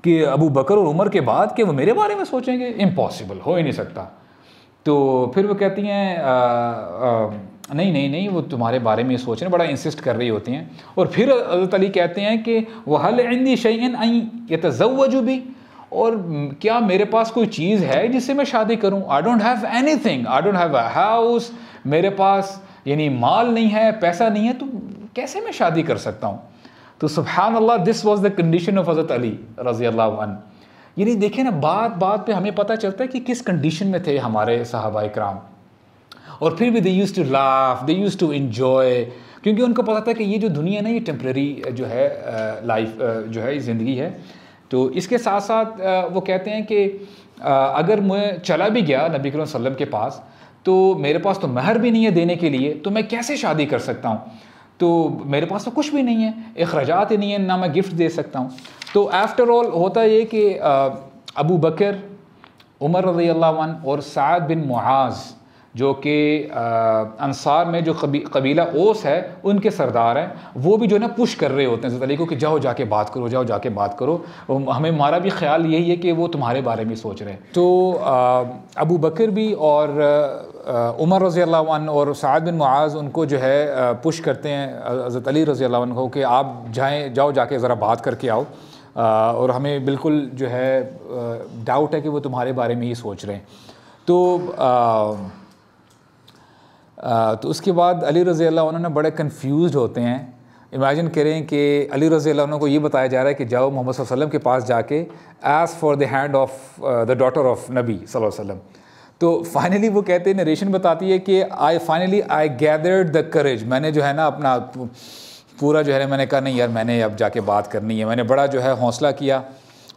کہ ابو بکر اور عمر کے بعد کہ وہ میرے بارے میں سوچیں گے, امپاسبل, ہو ہی نہیں سکتا. تو پھر وہ کہتی ہیں نہیں وہ تمہارے بارے میں یہ سوچ رہے ہیں, بڑا انسسٹ کر رہی ہوتی ہیں. اور پھر حضرت علی کہتے ہیں کہ وَهَلْ عِنْدِي شَيْءٍ أَن يَتَزَوَّجُ بِي, اور کیا میرے پاس کوئی چیز ہے جس سے میں شادی کروں؟ I don't have anything, I don't have a house, میرے پاس یعنی مال نہیں ہے, پیسہ نہیں ہے, تو کیسے میں شادی کر سکتا ہوں؟ تو سبحان اللہ, this was the condition of حضرت علی رضی اللہ عنہ. یعنی دیکھیں نا, بات پہ ہمیں پتہ چلتا ہے کہ کس کنڈیشن میں تھے ہمارے صحابہ کرام. اور پھر بھی they used to laugh, they used to enjoy, کیونکہ ان کو پتہ تھا کہ یہ جو دنیا ہے نا, یہ ٹیمپریری جو ہے لائف جو ہے, زندگی ہے. تو اس کے ساتھ ساتھ وہ کہتے ہیں کہ اگر میں چلا بھی گیا نبی کریم صلی اللہ علیہ وسلم کے پاس, تو میرے پاس تو مہر بھی نہیں ہے دینے کے لیے, تو میں کیسے شادی کر سکتا ہوں؟ تو میرے پاس تو کچھ بھی نہیں ہے, اخراجات ہی نہیں ہے, نہ میں گفٹ دے سکتا ہوں. تو آفٹر آل ہوتا یہ کہ ابو بکر, عمر رضی اللہ عنہ اور سعد بن معاذ جو کہ انصار میں جو قبیلہ اوس ہے ان کے سردار ہیں, وہ بھی جو ہے نا پش کر رہے ہوتے ہیں حضرت علی کو کہ جاؤ جا کے بات کرو, جاؤ جا کے بات کرو, ہمارا بھی خیال یہی ہے کہ وہ تمہارے بارے میں سوچ رہے ہیں. تو ابو بکر بھی اور عمر رضی اللہ عنہ اور سعد بن معاذ ان کو جو ہے پش کرتے ہیں حضرت علی رضی اللہ عنہ کو کہ آپ جاؤ جا کے ذرا بات کر کے آؤ, اور ہمیں بالکل جو ہے ڈاؤٹ ہے کہ وہ تمہارے بارے میں ہی سوچ رہے ہیں. تو اس کے بعد علی رضی اللہ عنہ بڑے کنفیوزڈ ہوتے ہیں. امیجن کریں کہ علی رضی اللہ عنہ کو یہ بتایا جا رہا ہے کہ جاؤ محمد صلی اللہ علیہ وسلم کے پاس جا کے as for the hand of the daughter of نبی صلی اللہ علیہ وسلم. تو فائنلی وہ کہتے ہیں, نریشن بتاتی ہے کہ آئی گیدرڈ دا کریج, میں نے جو ہے نا اپنا پورا جو ہے میں نے کہا نہیں یار میں نے اب جا کے بات کرنی ہے, میں نے بڑا جو ہے حوصلہ کیا.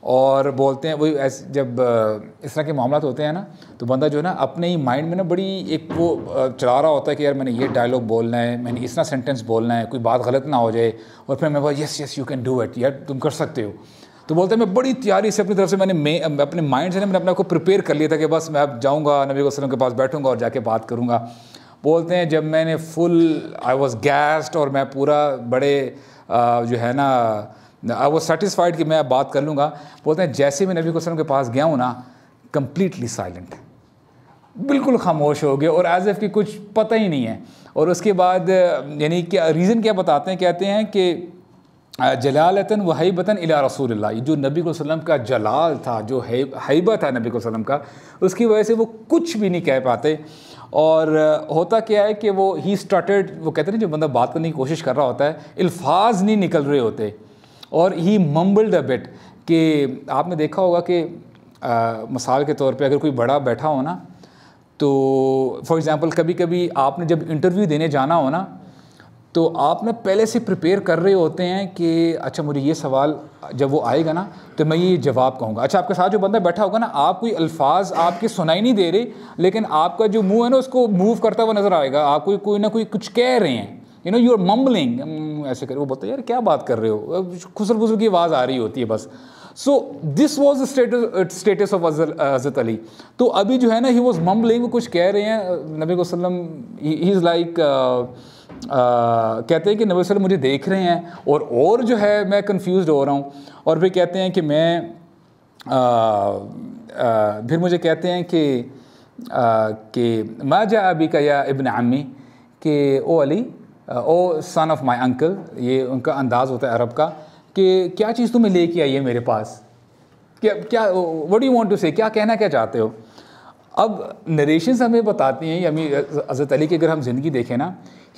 اور بولتے ہیں وہی جب اس طرح کے معاملات ہوتے ہیں نا, تو بندہ جو ہے نا اپنے ہی مائنڈ میں نا بڑی ایک وہ چلا رہا ہوتا ہے کہ یار میں نے یہ ڈائلاگ بولنا ہے, میں نے اس طرح سینٹینس بولنا ہے, کوئی بات غلط نہ ہو جائے, اور پھر میں بول yes you can do it, یار تم کر سکتے ہو. تو بولتے ہیں میں بڑی تیاری سے اپنی طرف سے میں اپنے مائنڈ سے میں نے اپنے آپ کو پریپیئر کر لیا تھا کہ بس میں اب جاؤں گا نبی صلی اللہ علیہ وسلم کے پاس بیٹھوں گا اور جا کے بات کروں گا. بولتے ہیں جب میں نے آئی واز گیسڈ اور میں پورا بڑے جو ہے نا آئی واز سیٹسفائڈ کہ میں اب بات کر لوں گا. بولتے ہیں جیسے میں نبی صلی اللہ علیہ وسلم کے پاس گیا ہوں نا کمپلیٹلی سائلنٹ, بالکل خاموش ہو گیا اور ایز ایف کہ کچھ پتہ ہی نہیں ہے. اور اس کے بعد یعنی کیا ریزن کیا بتاتے ہیں, کہتے ہیں کہ جلالتاً و ہیبتاً الی رسول اللہ, جو نبی صلی اللہ علیہ وسلم کا جلال تھا, جو ہیبت تھا نبی صلی اللہ علیہ وسلم کا, اس کی وجہ سے وہ کچھ بھی نہیں کہہ پاتے. اور ہوتا کیا ہے کہ وہ ہی اسٹارٹڈ, وہ کہتے ہیں جو بندہ بات کرنے کی کوشش کر رہا ہوتا ہے الفاظ نہیں نکل رہے ہوتے, اور ہی ممبلڈ اے بٹ. کہ آپ نے دیکھا ہوگا کہ مثال کے طور پہ اگر کوئی بڑا بیٹھا ہو نا, تو فار ایگزامپل کبھی کبھی آپ نے جب انٹرویو دینے جانا ہو نا, تو آپ نے پہلے سے پریپیئر کر رہے ہوتے ہیں کہ اچھا مجھے یہ سوال جب وہ آئے گا نا تو میں یہ جواب کہوں گا. اچھا آپ کے ساتھ جو بندہ بیٹھا ہوگا نا, آپ کوئی الفاظ آپ کے سنائی نہیں دے رہے, لیکن آپ کا جو منہ ہے نا اس کو موو کرتا ہوا نظر آئے گا, آپ کوئی نہ کوئی کچھ کہہ رہے ہیں, یو آر ممبلنگ ایسے کر. وہ بولتا ہے یار کیا بات کر رہے ہو, خسر خسر کی آواز آ رہی ہوتی ہے بس. سو دس واز اسٹیٹس آف حضرت علی. تو ابھی جو ہے نا ہی واز ممبلنگ, وہ کچھ کہہ رہے ہیں نبی کو وسلم, ہی از لائک کہتے ہیں کہ نبی صلی اللہ علیہ وسلم مجھے دیکھ رہے ہیں اور جو ہے میں کنفیوزڈ ہو رہا ہوں. اور پھر کہتے ہیں کہ میں پھر مجھے کہتے ہیں کہ ما جاء بک یا ابن عمی, کہ او علی, او سن آف مائی انکل, یہ ان کا انداز ہوتا ہے عرب کا, کہ کیا چیز تمہیں لے کے آئی ہے میرے پاس, کیا وٹ یو وانٹ ٹو سے, کیا کہنا کیا چاہتے ہو. اب نریشنز ہمیں بتاتی ہیں, یعنی حضرت علی کی اگر ہم زندگی دیکھیں نا,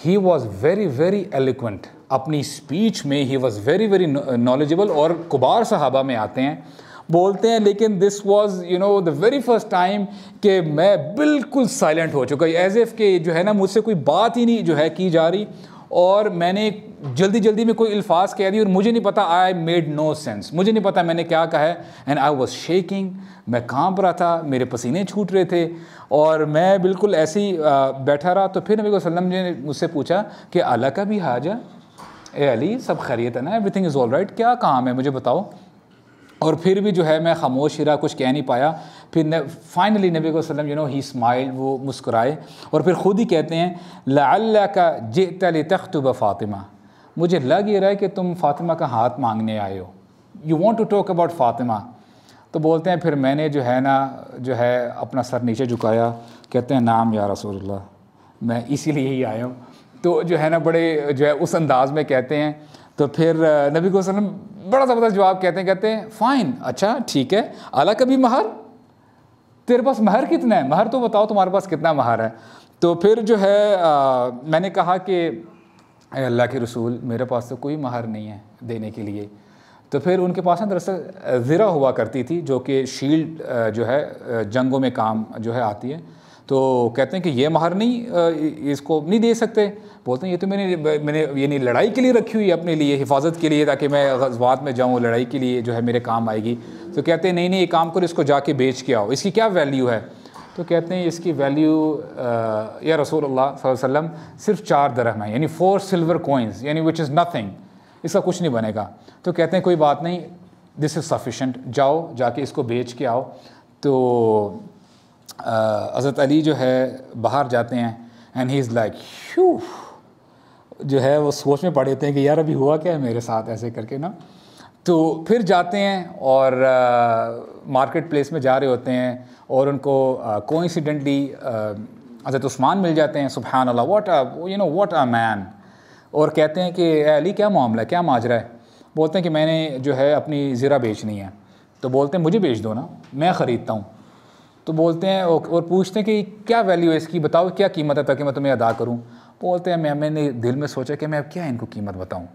ہی واز ویری ویری ایلیکوینٹ اپنی اسپیچ میں, he was very very knowledgeable, اور کبار صحابہ میں آتے ہیں. بولتے ہیں لیکن دس was the very first time کہ میں بالکل سائلنٹ ہو چکا, ایز ایف کہ جو ہے نا مجھ سے کوئی بات ہی نہیں جو ہے کی جا رہی, اور میں نے جلدی میں کوئی الفاظ کہہ دی اور مجھے نہیں پتا, آئی میڈ نو سینس, مجھے نہیں پتا میں نے کیا کہا ہے. اینڈ آئی واز شیکنگ, میں کانپ رہا تھا, میرے پسینے چھوٹ رہے تھے, اور میں بالکل ایسے ہی بیٹھا رہا. تو پھر نبی صلی اللہ علیہ وسلم نے مجھ سے پوچھا کہ اللہ کا بھی حاجہ, اے علی سب خیریت ہے نا, every thing is all right, کیا کام ہے مجھے بتاؤ. اور پھر بھی جو ہے میں خاموش ہی رہا, کچھ کہہ نہیں پایا. پھر فائنلی نبی صلی اللہ علیہ وسلم ہی اسمائل, وہ مسکرائے, اور پھر خود ہی کہتے ہیں لعلک جئت لتخطب فاطمہ, مجھے لگ یہ رہا ہے کہ تم فاطمہ کا ہاتھ مانگنے آئے ہو, you want to talk about Fatima. تو بولتے ہیں پھر میں نے جو ہے نا جو ہے اپنا سر نیچے جھکایا, کہتے ہیں نام یا رسول اللہ, میں اسی لیے ہی آیا ہوں. تو جو ہے نا بڑے جو ہے اس انداز میں کہتے ہیں. تو پھر نبی صلی اللہ علیہ وسلم بڑا زبردست جواب کہتے ہیں فائن, اچھا ٹھیک ہے, اعلیٰ کا بھی مہر, تیرے پاس مہر کتنا ہے, مہر تو بتاؤ تمہارے پاس کتنا مہر ہے. تو پھر جو ہے میں نے کہا کہ اے اللہ کے رسول, میرے پاس تو کوئی مہر نہیں ہے دینے کے لیے. تو پھر ان کے پاس نا دراصل زرہ ہوا کرتی تھی, جو کہ شیلڈ جو ہے جنگوں میں کام جو ہے آتی ہے. تو کہتے ہیں کہ یہ مہر نہیں, اس کو نہیں دے سکتے. بولتے ہیں یہ تو میں نے یعنی لڑائی کے لیے رکھی ہوئی ہے, اپنے لیے حفاظت کے لیے, تاکہ میں غزوات میں جاؤں, لڑائی کے لیے جو ہے میرے کام آئے گی. تو کہتے ہیں نہیں یہ کام کرو, اس کو جا کے بیچ کے آؤ, اس کی کیا ویلیو ہے. تو کہتے ہیں اس کی ویلیو یا رسول اللہ صلی اللہ علیہ وسلم صرف 4 درہم ہے, یعنی 4 سلور کوئنز, یعنی وچ از نتھنگ, اس کا کچھ نہیں بنے گا. تو کہتے ہیں کوئی بات نہیں, دس از سفیشینٹ, جاؤ جا کے اس کو بیچ کے آؤ. تو حضرت علی جو ہے باہر جاتے ہیں, اینڈ ہی از لائک جو ہے وہ سوچ میں پڑے ہوتے ہیں کہ یار ابھی ہوا کیا ہے میرے ساتھ, ایسے کر کے نا. تو پھر جاتے ہیں اور مارکیٹ پلیس میں جا رہے ہوتے ہیں, اور ان کو کوئنسیڈنٹلی حضرت عثمان مل جاتے ہیں. سبحان اللہ, واٹ اے مین. اور کہتے ہیں کہ اے علی کیا معاملہ ہے, کیا ماجرا ہے. بولتے ہیں کہ میں نے جو ہے اپنی زرہ بیچنی ہے. تو بولتے ہیں مجھے بیچ دو نا, میں خریدتا ہوں. تو بولتے ہیں اور پوچھتے ہیں کہ کیا ویلیو ہے اس کی, بتاؤ کیا قیمت ہے تاکہ میں تمہیں ادا کروں. بولتے ہیں میں نے دل میں سوچا کہ میں اب کیا ان کو قیمت بتاؤں.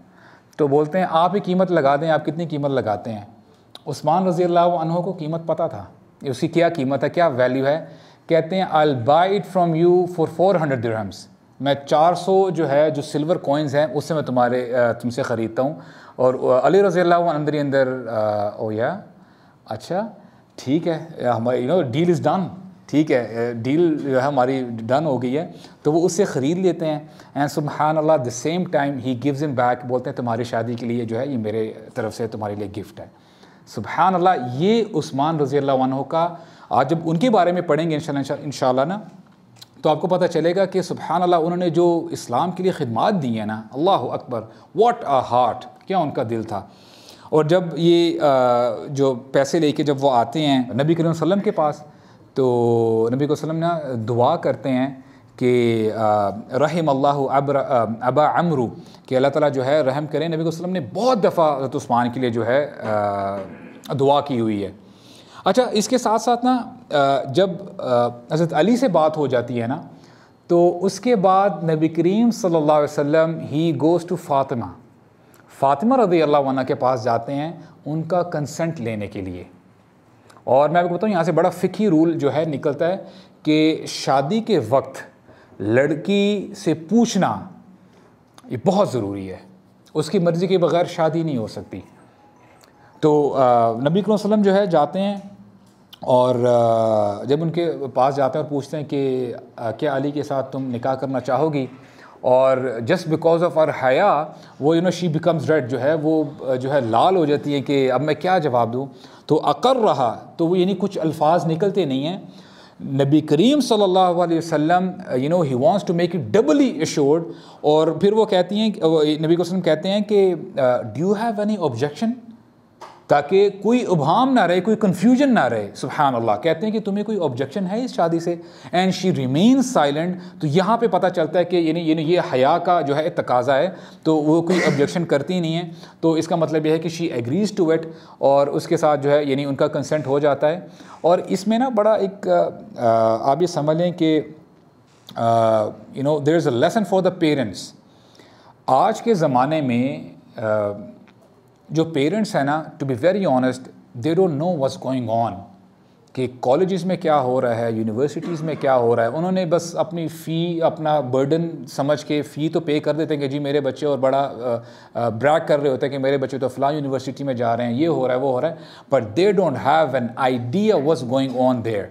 تو بولتے ہیں آپ ہی قیمت لگا دیں, آپ کتنی قیمت لگاتے ہیں. عثمان رضی اللہ عنہ کو قیمت پتہ تھا, اس کی کیا قیمت ہے, کیا ویلیو ہے. کہتے ہیں I'll buy it from you for 400 dirhams, میں 400 جو ہے جو سلور کوئنز ہیں اس سے میں تم سے خریدتا ہوں. اور علی رضی اللہ عنہ اندر او یا اچھا ٹھیک ہے, ہماری ڈیل از ڈن, ٹھیک ہے ڈیل جو ہے ہماری ڈن ہو گئی ہے. تو وہ اس سے خرید لیتے ہیں. اینڈ سبحان اللہ the same time he gives him back, بولتے ہیں تمہاری شادی کے لیے جو ہے یہ میرے طرف سے تمہارے لیے گفٹ ہے. سبحان اللہ. یہ عثمان رضی اللہ عنہ کا آج جب ان کے بارے میں پڑھیں گے انشاءاللہ نا تو آپ کو پتہ چلے گا کہ سبحان اللہ انہوں نے جو اسلام کے لیے خدمات دی ہیں نا, اللہ اکبر, واٹ اے ہارٹ, کیا ان کا دل تھا. اور جب یہ جو پیسے لے کے جب وہ آتے ہیں نبی کریم صلی اللہ علیہ وسلم کے پاس تو نبی صلی اللہ علیہ وسلم نا دعا کرتے ہیں کہ رحم اللہ ابا عمرو, کہ اللہ تعالیٰ جو ہے رحم کریں. نبی صلی اللہ علیہ وسلم نے بہت دفعہ حضرت عثمان کے لیے جو ہے دعا کی ہوئی ہے. اچھا, اس کے ساتھ ساتھ نا جب حضرت علی سے بات ہو جاتی ہے نا تو اس کے بعد نبی کریم صلی اللہ علیہ وسلم ہی گوز ٹو فاطمہ رضی اللہ عنہ کے پاس جاتے ہیں ان کا کنسنٹ لینے کے لیے. اور میں آپ کو بتاؤں یہاں سے بڑا فقہی رول جو ہے نکلتا ہے کہ شادی کے وقت لڑکی سے پوچھنا یہ بہت ضروری ہے, اس کی مرضی کے بغیر شادی نہیں ہو سکتی. تو نبی کریم صلی اللہ علیہ وسلم جو ہے جاتے ہیں اور جب ان کے پاس جاتے ہیں اور پوچھتے ہیں کہ کیا علی کے ساتھ تم نکاح کرنا چاہو گی, اور جسٹ بیکاز آف ہر حیا وہ شی بیکمز ریڈ, جو ہے وہ جو ہے لال ہو جاتی ہے کہ اب میں کیا جواب دوں. تو اقر رہا, تو وہ کچھ الفاظ نکلتے نہیں ہیں. نبی کریم صلی اللہ علیہ وسلم he wants to make it doubly assured, اور پھر وہ کہتی ہیں نبی صلی اللہ علیہ وسلم کہتے ہیں کہ do you have any objection, تاکہ کوئی ابہام نہ رہے, کوئی کنفیوژن نہ رہے. سبحان اللہ, کہتے ہیں کہ تمہیں کوئی آبجیکشن ہے اس شادی سے, اینڈ شی ریمینز سائلنٹ. تو یہاں پہ پتہ چلتا ہے کہ یہ حیا کا جو ہے تقاضا ہے, تو وہ کوئی آبجیکشن کرتی نہیں ہے. تو اس کا مطلب یہ ہے کہ شی ایگریز ٹو اٹ, اور اس کے ساتھ جو ہے ان کا کنسنٹ ہو جاتا ہے. اور اس میں نا بڑا ایک آپ یہ سمجھ لیں کہ there is a lesson for the parents. آج کے زمانے میں جو پیرنٹس ہیں نا, to be very honest, they don't know what's going on, کہ کالجز میں کیا ہو رہا ہے, یونیورسٹیز میں کیا ہو رہا ہے. انہوں نے بس اپنی فی, اپنا برڈن سمجھ کے فی تو پے کر دیتے ہیں کہ جی میرے بچے, اور بڑا بریک کر رہے ہوتے ہیں کہ میرے بچے تو فلاں یونیورسٹی میں جا رہے ہیں, یہ ہو رہا ہے وہ ہو رہا ہے, but they don't have an idea what's going on there.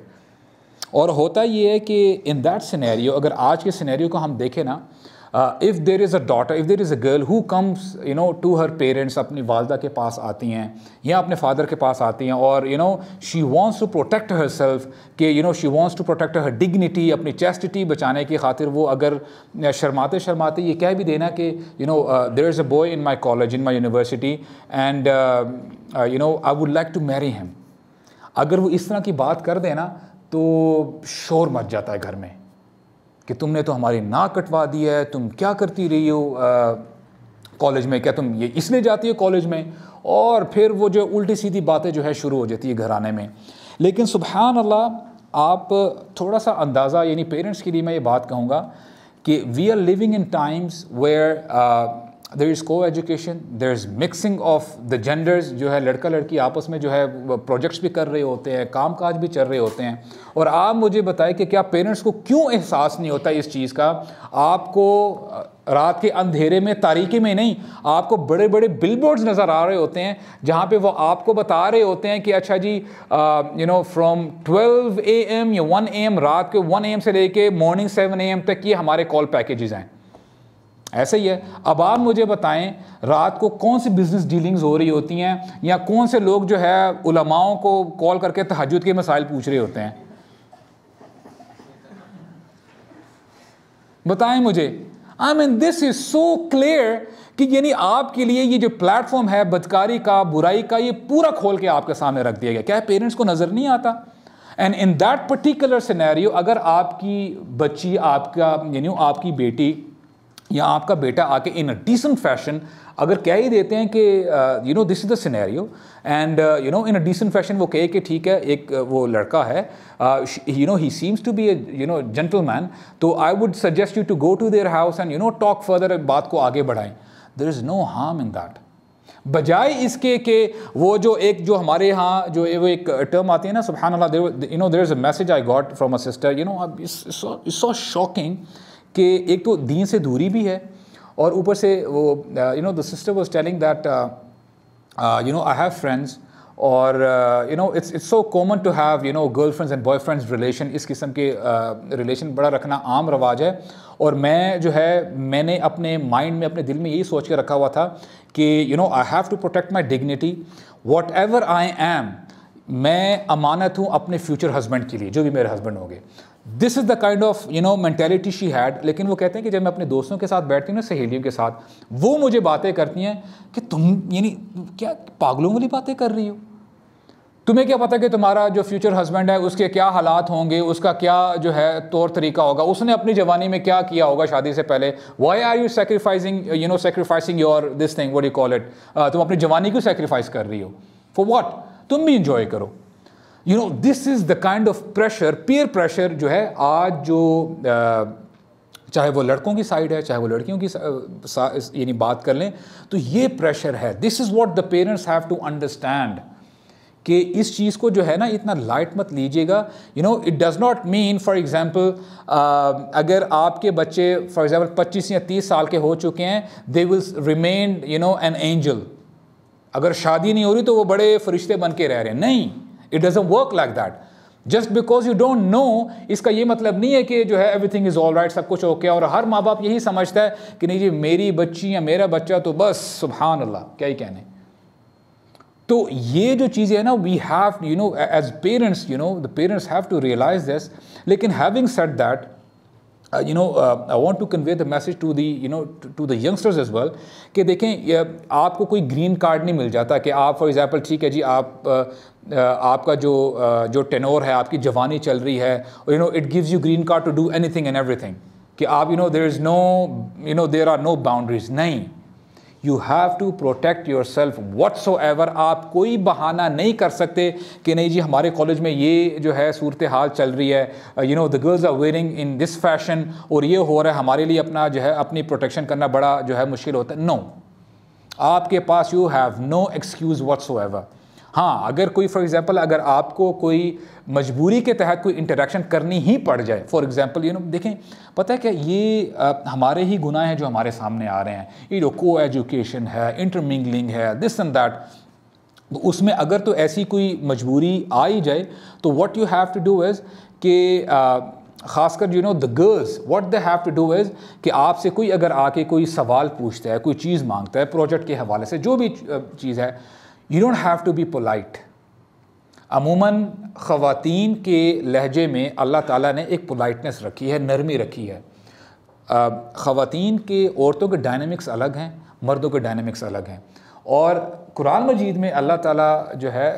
اور ہوتا یہ ہے کہ ان دیٹ سینیریو, اگر آج کے سینیریو کو ہم دیکھیں نا, if there is a daughter, if there is a girl who comes to her parents, اپنی والدہ کے پاس آتی ہیں یا اپنے فادر کے پاس آتی ہیں, اور she wants to protect herself, کہ she wants to protect her dignity, اپنی chastity بچانے کی خاطر وہ اگر شرماتے یہ کہہ بھی دینا کہ there is a boy in my college, in my university, and I would like to marry him. اگر وہ اس طرح کی بات کر دے نا تو شور مچ جاتا ہے گھر میں کہ تم نے تو ہماری ناک کٹوا دی ہے, تم کیا کرتی رہی ہو کالج میں, کیا تم یہ اس لیے جاتی ہو کالج میں, اور پھر وہ جو الٹی سیدھی باتیں جو ہے شروع ہو جاتی ہے گھرانے میں. لیکن سبحان اللہ, آپ تھوڑا سا اندازہ پیرنٹس کے لیے میں یہ بات کہوں گا کہ we are living in times where there is coeducation, there is mixing of the genders, جو ہے لڑکا لڑکی آپس میں جو ہے پروجیکٹس بھی کر رہے ہوتے ہیں, کام کاج بھی چل رہے ہوتے ہیں. اور آپ مجھے بتائیں کہ کیا پیرنٹس کو کیوں احساس نہیں ہوتا اس چیز کا؟ آپ کو رات کے اندھیرے میں, تاریکی میں نہیں, آپ کو بڑے بڑے بل بورڈز نظر آ رہے ہوتے ہیں جہاں پہ وہ آپ کو بتا رہے ہوتے ہیں کہ اچھا جی فرام 12 AM یا 1 AM, رات کے 1 AM سے لے کے مارننگ 7 AM تک یہ ہمارے کال پیکیجز ہیں. ایسے ہی ہے. اب آپ مجھے بتائیں رات کو کون سی بزنس ڈیلنگز ہو رہی ہوتی ہیں, یا کون سے لوگ جو ہے علماؤں کو کال کر کے تہجد کے مسائل پوچھ رہے ہوتے ہیں؟ بتائیں مجھے. I mean this is so clear کہ آپ کے لیے یہ جو پلیٹ فارم ہے بدکاری کا, برائی کا, یہ پورا کھول کے آپ کے سامنے رکھ دیا گیا. کیا پیرنٹس کو نظر نہیں آتا؟ And in that particular scenario, اگر آپ کی بچی, آپ کا آپ کی بیٹی یا آپ کا بیٹا آ کے ان اے ڈیسنٹ فیشن اگر کہہ ہی دیتے ہیں کہ this is the scenario, and in a decent fashion وہ کہے کہ ٹھیک ہے ایک وہ لڑکا ہے, he seems to be a gentleman, تو I would suggest you to go to their house and talk further, بات کو آگے بڑھائیں. There is no harm in that. بجائے اس کے کہ وہ جو ہمارے یہاں جو وہ ایک ٹرم آتی ہے نا, سبحان اللہ, there is a message I got from a sister, so shocking کہ ایک تو دین سے دوری بھی ہے, اور اوپر سے وہ the sister was telling that I have friends, اور it's so common to have girlfriends and boyfriends relation, اس قسم کے ریلیشن بڑا رکھنا عام رواج ہے. اور میں نے اپنے مائنڈ میں, اپنے دل میں یہی سوچ کے رکھا ہوا تھا کہ I have to protect my dignity. What ever I am, میں امانت ہوں اپنے فیوچر ہسبینڈ کے لیے, جو بھی میرے ہسبینڈ ہوں گے. This is the kind of mentality she had. لیکن وہ کہتے ہیں کہ جب میں اپنے دوستوں کے ساتھ بیٹھتی ہوں نا, سہیلیوں کے ساتھ, وہ مجھے باتیں کرتی ہیں کہ تم کیا پاگلوں والی باتیں کر رہی ہو, تمہیں کیا پتہ کہ تمہارا جو فیوچر ہسبینڈ ہے اس کے کیا حالات ہوں گے, اس کا کیا جو ہے طور طریقہ ہوگا, اس نے اپنی جوانی میں کیا کیا ہوگا شادی سے پہلے. Why are you sacrificing your this thing, what you call it, تم اپنی جوانی کیوں سیکریفائس کر رہی ہو, فار واٹ, تم بھی انجوائے کرو. This is the kind of pressure, peer pressure جو ہے آج, جو چاہے وہ لڑکوں کی سائڈ ہے چاہے وہ لڑکیوں کی بات کر لیں, تو یہ پریشر ہے. This is what the parents have to understand کہ اس چیز کو جو ہے نا اتنا لائٹ مت لیجیے گا. It does not mean, for example اگر آپ کے بچے فار ایگزامپل 25 یا 30 سال کے ہو چکے ہیں, دے ول ریمین این اینجل. اگر شادی نہیں ہو رہی تو وہ بڑے فرشتے بن کے رہ رہے ہیں, نہیں, it doesn't work like that. Just because you don't know, اس کا یہ مطلب نہیں ہے کہ جو ہے everything is all right, سب کچھ اوکے. اور ہر ماں باپ یہی سمجھتا ہے کہ نہیں جی میری بچی یا میرا بچہ تو بس سبحان اللہ کیا ہی کہنے. تو یہ جو چیزیں ہیں نا, we have as parents the parents have to realize this. لیکن having said that, I want to convey the message to the youngsters as well, کہ دیکھیں آپ کو کوئی گرین کارڈ نہیں مل جاتا کہ آپ فار ایگزامپل ٹھیک ہے جی آپ کا جو ٹینور ہے, آپ کی جوانی چل رہی ہے, it gives you green card to do anything and everything, کہ آپ there are no boundaries. نہیں, you have to protect yourself whatsoever. آپ کوئی بہانہ نہیں کر سکتے کہ نہیں جی ہمارے کالج میں یہ جو ہے صورتحال چل رہی ہے, the girls are wearing in this fashion, اور یہ ہو رہا ہے, ہمارے لیے اپنا جو ہے اپنی پروٹیکشن کرنا بڑا جو ہے مشکل ہوتا ہے. نو, آپ کے پاس you have no excuse whatsoever. ہاں, اگر کوئی فار ایگزامپل اگر آپ کو کوئی مجبوری کے تحت کوئی انٹریکشن کرنی ہی پڑ جائے, فار ایگزامپل دیکھیں پتہ ہے کہ یہ ہمارے ہی گناہ ہیں جو ہمارے سامنے آ رہے ہیں. یہ جو کو ایجوکیشن ہے, انٹرمنگلنگ ہے, دس اینڈ دیٹ, اس میں اگر تو ایسی کوئی مجبوری آ ہی جائے تو what you have to do is کہ خاص کر the girls, what they have to do is کہ آپ سے کوئی اگر آ کے کوئی سوال پوچھتا ہے, کوئی چیز مانگتا ہے پروجیکٹ کے حوالے سے, جو بھی چیز ہے, you don't have to be polite. عموماً خواتین کے لہجے میں اللہ تعالیٰ نے ایک پولائٹنس رکھی ہے, نرمی رکھی ہے. خواتین کے, عورتوں کے ڈائنامکس الگ ہیں, مردوں کے ڈائنامکس الگ ہیں. اور قرآن مجید میں اللہ تعالیٰ جو ہے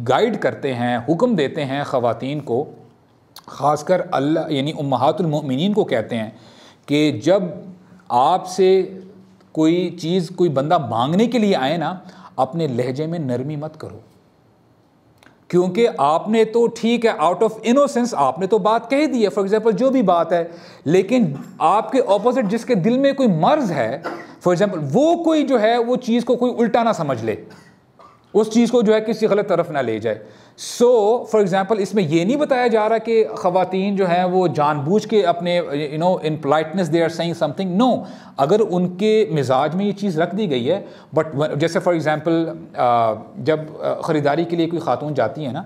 گائیڈ کرتے ہیں, حکم دیتے ہیں خواتین کو, خاص کر اللہ امہات المؤمنین کو کہتے ہیں کہ جب آپ سے کوئی چیز کوئی بندہ مانگنے کے لیے آئے نا, اپنے لہجے میں نرمی مت کرو, کیونکہ آپ نے تو ٹھیک ہے آؤٹ آف انوسنس آپ نے تو بات کہہ دی ہے, فار ایگزامپل جو بھی بات ہے, لیکن آپ کے اپوزٹ جس کے دل میں کوئی مرض ہے, فار ایگزامپل وہ کوئی جو ہے وہ چیز کو کوئی الٹا نہ سمجھ لے, اس چیز کو جو ہے کسی غلط طرف نہ لے جائے. سو فار ایگزامپل اس میں یہ نہیں بتایا جا رہا کہ خواتین جو ہیں وہ جان بوجھ کے اپنے impoliteness they are saying something. No, اگر ان کے مزاج میں یہ چیز رکھ دی گئی ہے, بٹ جیسے فار ایگزامپل جب خریداری کے لیے کوئی خاتون جاتی ہے نا,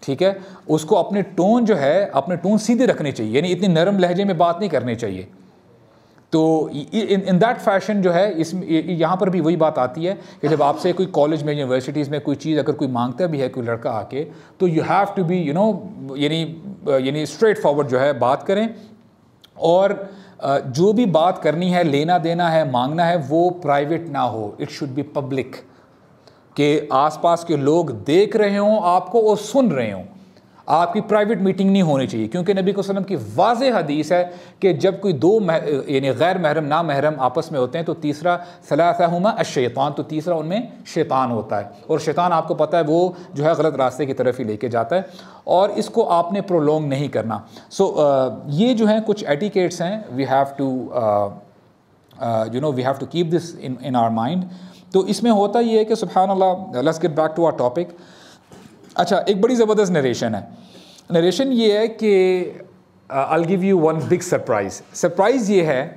ٹھیک ہے, اس کو اپنے ٹون جو ہے اپنے ٹون سیدھے رکھنے چاہیے, اتنی نرم لہجے میں بات نہیں کرنی چاہیے. تو ان دیٹ فیشن جو ہے یہاں پر بھی وہی بات آتی ہے کہ جب آپ سے کوئی کالج میں یونیورسٹیز میں کوئی چیز اگر کوئی مانگتا بھی ہے کوئی لڑکا آ کے, تو you have to be straightforward جو ہے بات کریں, اور جو بھی بات کرنی ہے, لینا دینا ہے, مانگنا ہے, وہ پرائیویٹ نہ ہو, اٹ شوڈ بی پبلک, کہ آس پاس کے لوگ دیکھ رہے ہوں آپ کو اور سن رہے ہوں. آپ کی پرائیویٹ میٹنگ نہیں ہونی چاہیے, کیونکہ نبی صلی اللہ علیہ وسلم کی واضح حدیث ہے کہ جب کوئی دو غیر محرم نامحرم آپس میں ہوتے ہیں تو تیسرا ثلاثہما الشیطان, تو تیسرا ان میں شیطان ہوتا ہے, اور شیطان آپ کو پتہ ہے وہ جو ہے غلط راستے کی طرف ہی لے کے جاتا ہے, اور اس کو آپ نے پرولونگ نہیں کرنا. سو یہ جو ہیں کچھ ایٹیکیٹس ہیں, we have to keep this in our mind. تو اس میں ہوتا یہ ہے کہ سبحان اللہ, let's get back to our topic. اچھا, ایک بڑی زبردست نریشن ہے. نریشن یہ ہے کہ I'll give you one big surprise. Surprise یہ ہے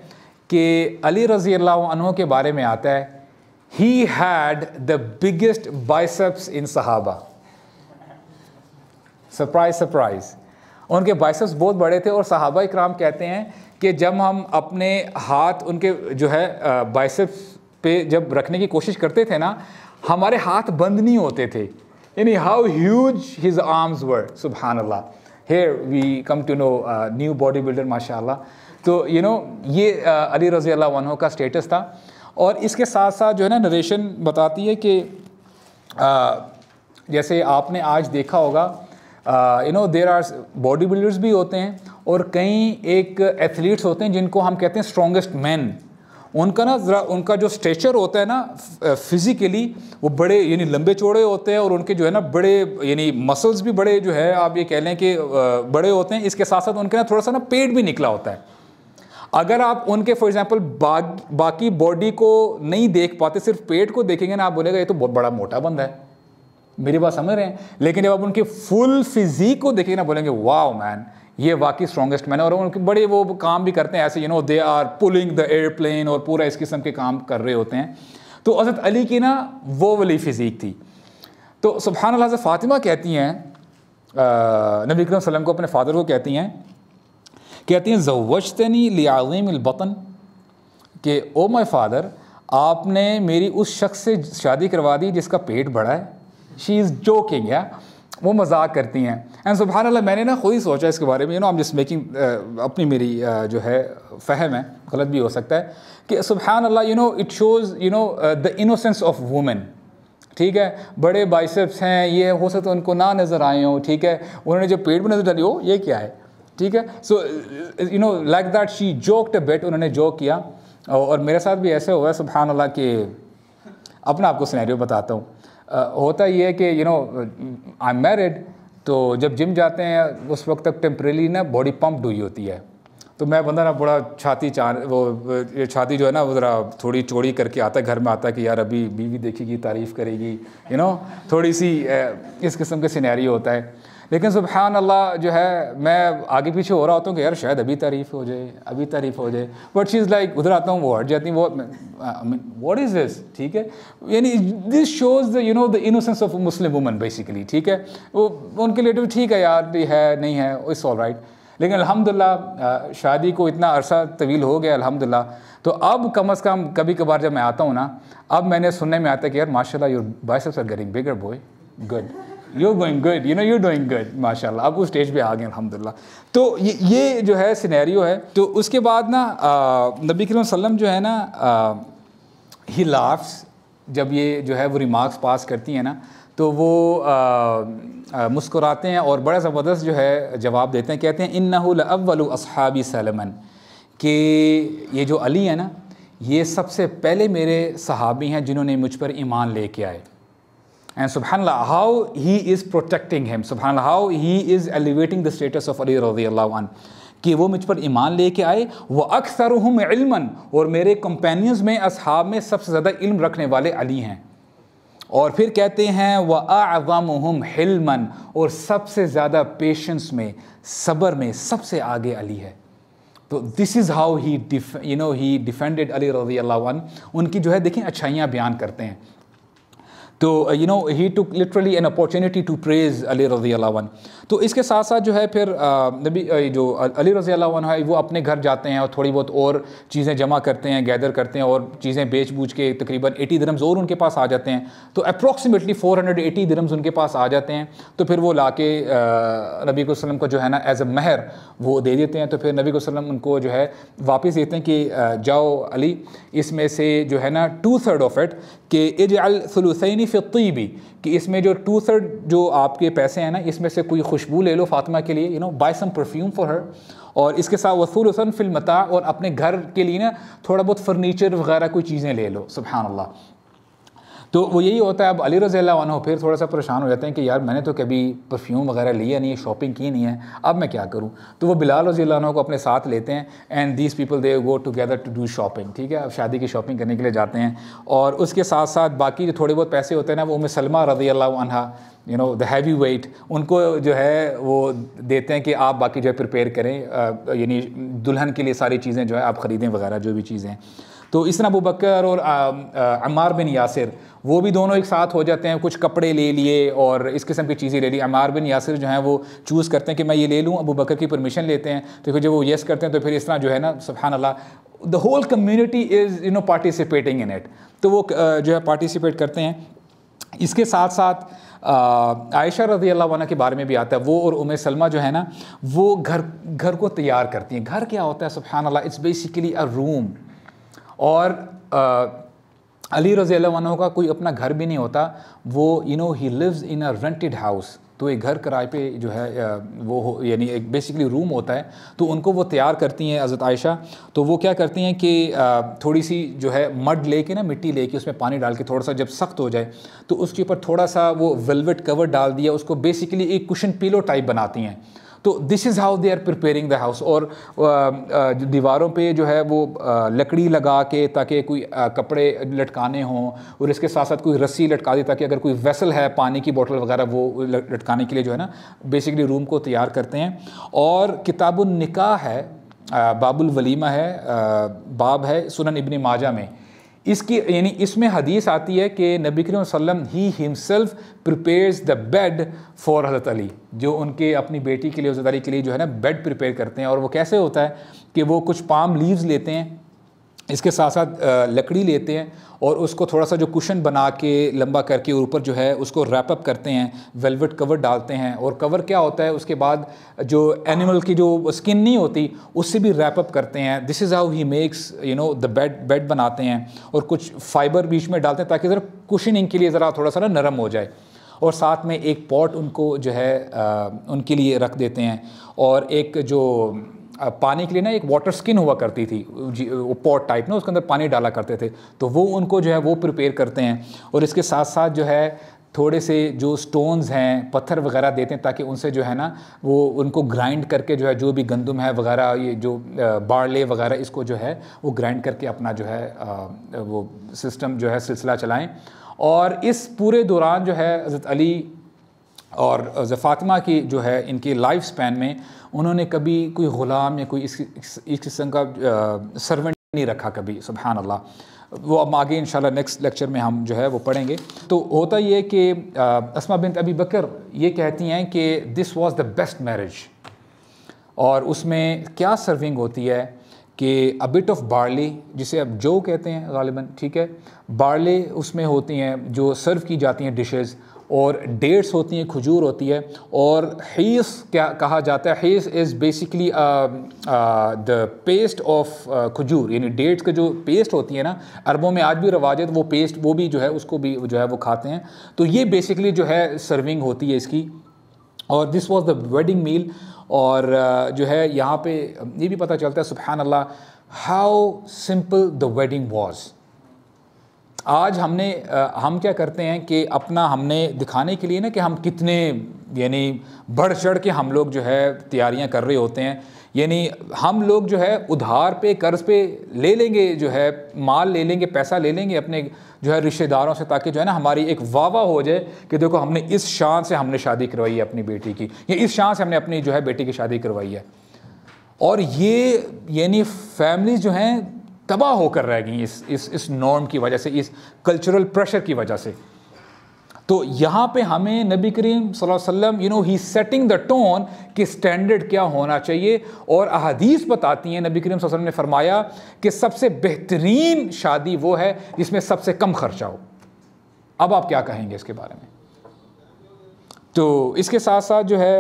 کہ علی رضی اللہ عنہ کے بارے میں آتا ہے, he had the biggest biceps in صحابہ. سرپرائز, ان کے بائسپس بہت بڑے تھے, اور صحابہ اکرام کہتے ہیں کہ جب ہم اپنے ہاتھ ان کے جو ہے بائسپس پہ جب رکھنے کی کوشش کرتے تھے نا, ہمارے ہاتھ بند نہیں ہوتے تھے. یعنی how huge his arms were, سبحان اللہ. Here we come to know new body builder ماشاء اللہ. تو یہ علی رضی اللہ عنہ کا اسٹیٹس تھا. اور اس کے ساتھ ساتھ جو ہے نا نریشن بتاتی ہے کہ جیسے آپ نے آج دیکھا ہوگا دیر آر باڈی بلڈرز بھی ہوتے ہیں اور کئی ایک ایتھلیٹس ہوتے ہیں جن کو ہم کہتے ہیں اسٹرانگسٹ مین. ان کا نا ذرا ان کا جو اسٹیچر ہوتا ہے نا فزیکلی وہ بڑے یعنی لمبے چوڑے ہوتے ہیں اور ان کے جو ہے نا بڑے یعنی مسلز بھی بڑے جو ہے آپ یہ کہہ لیں کہ بڑے ہوتے ہیں. اس کے ساتھ ساتھ ان کے نا تھوڑا سا نا پیٹ بھی نکلا ہوتا ہے. اگر آپ ان کے فار ایگزامپل باقی باڈی کو نہیں دیکھ پاتے, صرف پیٹ کو دیکھیں گے نا, آپ بولے گا یہ تو بہت بڑا موٹا بندہ ہے, میری بات سمجھ رہے ہیں. لیکن جب آپ ان کی فل فزیک کو دیکھیں گے نا, بولیں گے واو مین, یہ واقعی اسٹرانگسٹ مین ہے. اور ان کے بڑے وہ کام بھی کرتے ہیں ایسے they are pulling the airplane اور پورا اس قسم کے کام کر رہے ہوتے ہیں. تو حضرت علی کی نا وہ والی فزیک تھی. تو سبحان اللہ, حضرت فاطمہ کہتی ہیں نبی کریم صلی اللہ علیہ وسلم کو, اپنے فادر کو کہتی ہیں زوجتنی لعظیم البطن, کہ او مائی فادر, آپ نے میری اس شخص سے شادی کروا دی جس کا پیٹ بڑا ہے. شی از جوکنگ, یا وہ مذاق کرتی ہیں. اینڈ سبحان اللہ, میں نے نا خود ہی سوچا اس کے بارے میں, I'm just making اپنی میری جو ہے فہم ہے, غلط بھی ہو سکتا ہے, کہ سبحان اللہ it shows the innocence of women. ٹھیک ہے, بڑے بائسپس ہیں, یہ ہو سکتا ہے ان کو نہ نظر آئے ہوں. ٹھیک ہے, انہوں نے جب پیٹ میں نظر ڈالی ہو یہ کیا ہے. ٹھیک ہے, so like that she joked a bit, انہوں نے جوک کیا. اور میرے ساتھ بھی ایسے ہوا ہے سبحان اللہ, کہ اپنا آپ کو سینیریو بتاتا ہوں. ہوتا یہ ہے کہ آئی ایم میرڈ, تو جب جم جاتے ہیں اس وقت تک ٹیمپریلی نا باڈی پمپڈ ہوئی ہوتی ہے. تو میں بندہ نا بڑا چھاتی چھاتی جو ہے نا وہ ذرا تھوڑی چوڑی کر کے آتا ہے گھر میں, آتا ہے کہ یار ابھی بیوی دیکھے گی تعریف کرے گی, تھوڑی سی اس قسم کے سینیریو ہوتا ہے. لیکن سبحان اللہ جو ہے میں آگے پیچھے ہو رہا ہوتا ہوں کہ یار شاید ابھی تعریف ہو جائے, ابھی تعریف ہو جائے. بٹ شی از لائک, ادھر آتا ہوں وہ ہٹ جاتی ہیں, وہ واٹ از دس. ٹھیک ہے, یعنی this shows the innocence of Muslim women basically. ٹھیک ہے, وہ ان کے لیے تو ٹھیک ہے یار, ہے نہیں ہے, اٹس آل رائٹ. لیکن الحمدللہ شادی کو اتنا عرصہ طویل ہو گیا الحمدللہ, تو اب کم از کم کبھی کبھار جب میں آتا ہوں نا, اب میں نے سننے میں آتا ہے کہ یار ماشاء اللہ your biceps are getting bigger boy, good, you're going good, you're doing good, ماشاء اللہ. اب اس اسٹیج پہ آ گئے الحمدللہ. تو یہ جو ہے سینیریو ہے. تو اس کے بعد نا نبی کریم صلی اللہ علیہ وسلم جو ہے نا ہی لافس, جب یہ جو ہے وہ ریمارکس پاس کرتی ہیں نا, تو وہ مسکراتے ہیں اور بڑا زبردست جو ہے جواب دیتے ہیں. کہتے ہیں انہ لاول اصحابی سلمن, کہ یہ جو علی ہے نا یہ سب سے پہلے میرے صحابی ہیں جنہوں نے مجھ پر ایمان لے کے آئے. And subhanallah, how he is protecting him, subhanallah, how he is elevating the status of Ali radiyallahu anhu, کہ وہ مجھ پر ایمان لے کے آئے. وَأَكْثَرُهُمْ عِلْمًا, اور میرے کمپینینز میں اصحاب میں سب سے زیادہ علم رکھنے والے علی ہیں. اور پھر کہتے ہیں وَأَعْظَمُهُمْ حِلْمًا, اور سب سے زیادہ پیشنس میں, صبر میں سب سے آگے علی ہے. تو this is how he defended علی رضی اللہ عنہ. ان کی جو ہے دیکھیں اچھائیاں بیان کرتے ہیں. تو he took literally an opportunity to praise علی رضی اللہ عنہ. تو اس کے ساتھ ساتھ جو ہے پھر نبی جو علی رضی اللہ عنہ ہے وہ اپنے گھر جاتے ہیں اور تھوڑی بہت اور چیزیں جمع کرتے ہیں, گیدر کرتے ہیں, اور چیزیں بیچ بوجھ کے تقریباً 80 درہمز اور ان کے پاس آ جاتے ہیں. تو اپروکسیمیٹلی 480 درہمز ان کے پاس آ جاتے ہیں. تو پھر وہ لا کے نبی کو وسلم کو جو ہے نا ایز اے مہر وہ دے دیتے ہیں. تو پھر نبی کو وسلم ان کو جو ہے واپس دیتے ہیں کہ جاؤ علی, اس میں سے جو ہے نا 2/3 آف اٹ, کہ اجعل ثلثین فی الطیب, کہ اس میں جو 2/3 جو آپ کے پیسے ہیں نا اس میں سے کوئی خوشبو لے لو فاطمہ کے لیے, buy some perfume for her. اور اس کے ساتھ وثلثاً فی المتاع, اور اپنے گھر کے لیے نا تھوڑا بہت فرنیچر وغیرہ کوئی چیزیں لے لو. سبحان اللہ. تو وہ یہی ہوتا ہے. اب علی رضی اللہ عنہ پھر تھوڑا سا پریشان ہو جاتے ہیں کہ یار میں نے تو کبھی پرفیوم وغیرہ لیا نہیں ہے, شاپنگ کی نہیں ہے, اب میں کیا کروں. تو وہ بلال رضی اللہ عنہ کو اپنے ساتھ لیتے ہیں, and these people they go together to do shopping. ٹھیک ہے, اب شادی کی شاپنگ کرنے کے لیے جاتے ہیں. اور اس کے ساتھ ساتھ باقی جو تھوڑے بہت پیسے ہوتے ہیں نا وہ ام سلمہ رضی اللہ عنہ, the heavy weight, ان کو جو ہے وہ دیتے ہیں کہ آپ باقی جو ہے پریپیئر کریں, یعنی دلہن کے لیے ساری چیزیں جو ہے آپ خریدیں وغیرہ جو بھی چیزیں. تو اس طرح ابو بکر اور عمار بن یاسر وہ بھی دونوں ایک ساتھ ہو جاتے ہیں, کچھ کپڑے لے لیے اور اس قسم کی چیزیں لے لی. عمار بن یاسر جو ہیں وہ چوز کرتے ہیں کہ میں یہ لے لوں, ابو بکر کی پرمیشن لیتے ہیں. تو پھر جب وہ یس کرتے ہیں تو پھر اس طرح جو ہے نا سبحان اللہ the whole community is participating in it. تو وہ جو ہے پارٹیسپیٹ کرتے ہیں. اس کے ساتھ ساتھ عائشہ رضی اللہ عنہ کے بارے میں بھی آتا ہے، وہ اور ام سلمہ جو ہے نا وہ گھر کو تیار کرتی ہیں. گھر کیا ہوتا ہے سبحان اللہ، اٹس بیسیکلی اے روم. اور علی رضی اللہ عنہ کا کوئی اپنا گھر بھی نہیں ہوتا، وہ ہی leaves in a rented house. تو ایک گھر کرائے پہ جو ہے وہ یعنی ایک بیسیکلی روم ہوتا ہے. تو ان کو وہ تیار کرتی ہیں حضرت عائشہ. تو وہ کیا کرتی ہیں کہ تھوڑی سی جو ہے مڈ لے کے نا، مٹی لے کے اس میں پانی ڈال کے تھوڑا سا جب سخت ہو جائے تو اس کے اوپر تھوڑا سا وہ ویلویٹ کور ڈال دیا، اس کو بیسیکلی ایک کشن پیلو ٹائپ بناتی ہیں. تو this is how they are preparing the house. اور دیواروں پہ جو ہے وہ لکڑی لگا کے تاکہ کوئی کپڑے لٹکانے ہوں، اور اس کے ساتھ ساتھ کوئی رسی لٹکا دی تاکہ اگر کوئی ویسل ہے پانی کی بوٹل وغیرہ وہ لٹکانے کے لیے جو ہے نا بیسیکلی روم کو تیار کرتے ہیں. اور کتاب النکاح ہے، باب الولیمہ ہے، باب ہے سنن ابن ماجہ میں. اس کی یعنی اس میں حدیث آتی ہے کہ نبی کریم صلی اللہ علیہ وسلم ہی himself prepares the bed for حضرت علی، جو ان کے اپنی بیٹی کے لیے حضرت علی کے لیے جو ہے نا بیڈ پریپیئر کرتے ہیں. اور وہ کیسے ہوتا ہے کہ وہ کچھ پام لیوز لیتے ہیں، اس کے ساتھ ساتھ لکڑی لیتے ہیں اور اس کو تھوڑا سا جو کشن بنا کے لمبا کر کے اوپر جو ہے اس کو ریپ اپ کرتے ہیں، ویلویٹ کور ڈالتے ہیں. اور کور کیا ہوتا ہے اس کے بعد جو اینیمل کی جو اسکن نہیں ہوتی اس سے بھی ریپ اپ کرتے ہیں. This is how he makes the bed بناتے ہیں. اور کچھ فائبر بیچ میں ڈالتے ہیں تاکہ ذرا کشننگ کے لیے ذرا تھوڑا سا نا نرم ہو جائے. اور ساتھ میں ایک پاٹ ان کو جو ہے ان کے لیے رکھ دیتے ہیں. اور ایک جو پانی کے لیے نا ایک واٹر سکن ہوا کرتی تھی وہ پاٹ ٹائپ نا، اس کے اندر پانی ڈالا کرتے تھے، تو وہ ان کو جو ہے وہ پریپیئر کرتے ہیں. اور اس کے ساتھ ساتھ جو ہے تھوڑے سے جو سٹونز ہیں، پتھر وغیرہ دیتے ہیں تاکہ ان سے جو ہے نا وہ ان کو گرائنڈ کر کے جو ہے جو بھی گندم ہے وغیرہ، یہ جو بارلے وغیرہ، اس کو جو ہے وہ گرائنڈ کر کے اپنا جو ہے وہ سسٹم جو ہے سلسلہ چلائیں. اور اس پورے دوران جو ہے حضرت علی اور فاطمہ کی جو ہے ان کی لائف سپین میں انہوں نے کبھی کوئی غلام یا کوئی اس قسم کا سرونٹ نہیں رکھا کبھی. سبحان اللہ. وہ اب آگے انشاءاللہ نیکسٹ لیکچر میں ہم جو ہے وہ پڑھیں گے. تو ہوتا یہ کہ اسماء بنت ابی بکر یہ کہتی ہیں کہ دس واز دا بیسٹ میرج. اور اس میں کیا سرونگ ہوتی ہے کہ a bit of barley، جسے اب جو کہتے ہیں غالباً، ٹھیک ہے، بارلے اس میں ہوتی ہیں جو سرو کی جاتی ہیں ڈشز، اور ڈیٹس ہوتی ہیں، کھجور ہوتی ہے. اور حیث کیا کہا جاتا ہے؟ حیث is basically the paste of کھجور، یعنی ڈیٹس کا جو پیسٹ ہوتی ہے نا، عربوں میں آج بھی رواج ہے وہ پیسٹ، وہ بھی جو ہے اس کو بھی جو ہے وہ کھاتے ہیں. تو یہ بیسیکلی جو ہے سرونگ ہوتی ہے اس کی. اور دس واز دا ویڈنگ میل. اور جو ہے یہاں پہ یہ بھی پتہ چلتا ہے سبحان اللہ how simple the wedding was. آج ہم کیا کرتے ہیں کہ اپنا ہم نے دکھانے کے لیے نا کہ ہم کتنے یعنی بڑھ چڑھ کے ہم لوگ جو ہے تیاریاں کر رہے ہوتے ہیں. یعنی ہم لوگ جو ہے ادھار پہ قرض پہ لے لیں گے، جو ہے مال لے لیں گے، پیسہ لے لیں گے اپنے جو ہے رشتہ داروں سے، تاکہ جو ہے نا ہماری ایک واہ ہو جائے کہ دیکھو ہم نے اس شان سے ہم نے شادی کروائی ہے اپنی بیٹی کی، یا اس شان سے ہم نے اپنی جو ہے بیٹی کی شادی کروائی ہے. اور یہ یعنی فیملیز جو ہیں تباہ ہو کر رہ گئی اس نارم کی وجہ سے، اس کلچرل پریشر کی وجہ سے. تو یہاں پہ ہمیں نبی کریم صلی اللہ علیہ وسلم ہی سیٹنگ دا ٹون کہ سٹینڈرڈ کیا ہونا چاہیے. اور احادیث بتاتی ہیں نبی کریم صلی اللہ علیہ وسلم نے فرمایا کہ سب سے بہترین شادی وہ ہے جس میں سب سے کم خرچہ ہو. اب آپ کیا کہیں گے اس کے بارے میں؟ تو اس کے ساتھ ساتھ جو ہے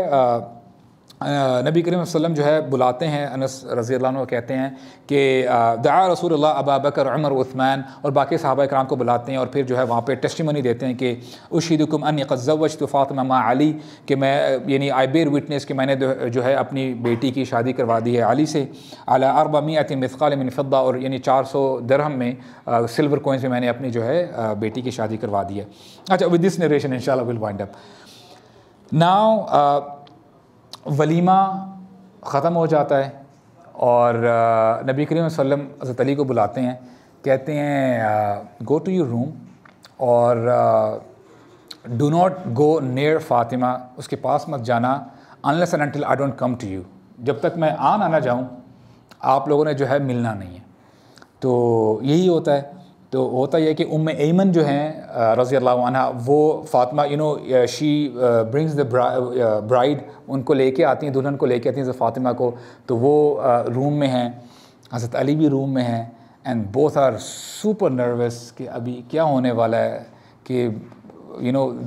نبی کریم صلی اللہ علیہ وسلم جو ہے بلاتے ہیں، انس رضی اللہ عنہ کہتے ہیں کہ دعا رسول اللہ ابا بکر عمر عثمان، اور باقی صحابہ کرام کو بلاتے ہیں اور پھر جو ہے وہاں پہ ٹیسٹیمنی دیتے ہیں کہ اشہدکم انی قد زوجت فاطمہ مع علی، کہ میں یعنی آئی بیئر وٹنس کہ میں نے جو ہے اپنی بیٹی کی شادی کروا دی ہے علی سے، علی 400 مثقال من فضہ، اور یعنی 400 درہم میں سلور کوئنز میں نے اپنی جو ہے بیٹی کی شادی کروا دی ہے. اچھا ود دس نریشن انشاءاللہ ول وائنڈ اپ ناؤ. ولیمہ ختم ہو جاتا ہے اور نبی کریم صلی اللہ علیہ وسلم حضرت علی کو بلاتے ہیں، کہتے ہیں گو ٹو یور روم اور do not go near Fatima, اس کے پاس مت جانا، unless and until I don't come to you, جب تک میں نہ جاؤں آپ لوگوں نے جو ہے ملنا نہیں ہے. تو یہی ہوتا ہے. تو ہوتا یہ کہ ام ایمن جو ہیں رضی اللہ عنہ، وہ فاطمہ شی برنگز دا برائڈ، ان کو لے کے آتی ہیں، دلہن کو لے کے آتی ہیں فاطمہ کو. تو وہ روم میں ہیں، حضرت علی بھی روم میں ہیں، and both are super nervous کہ ابھی کیا ہونے والا ہے. کہ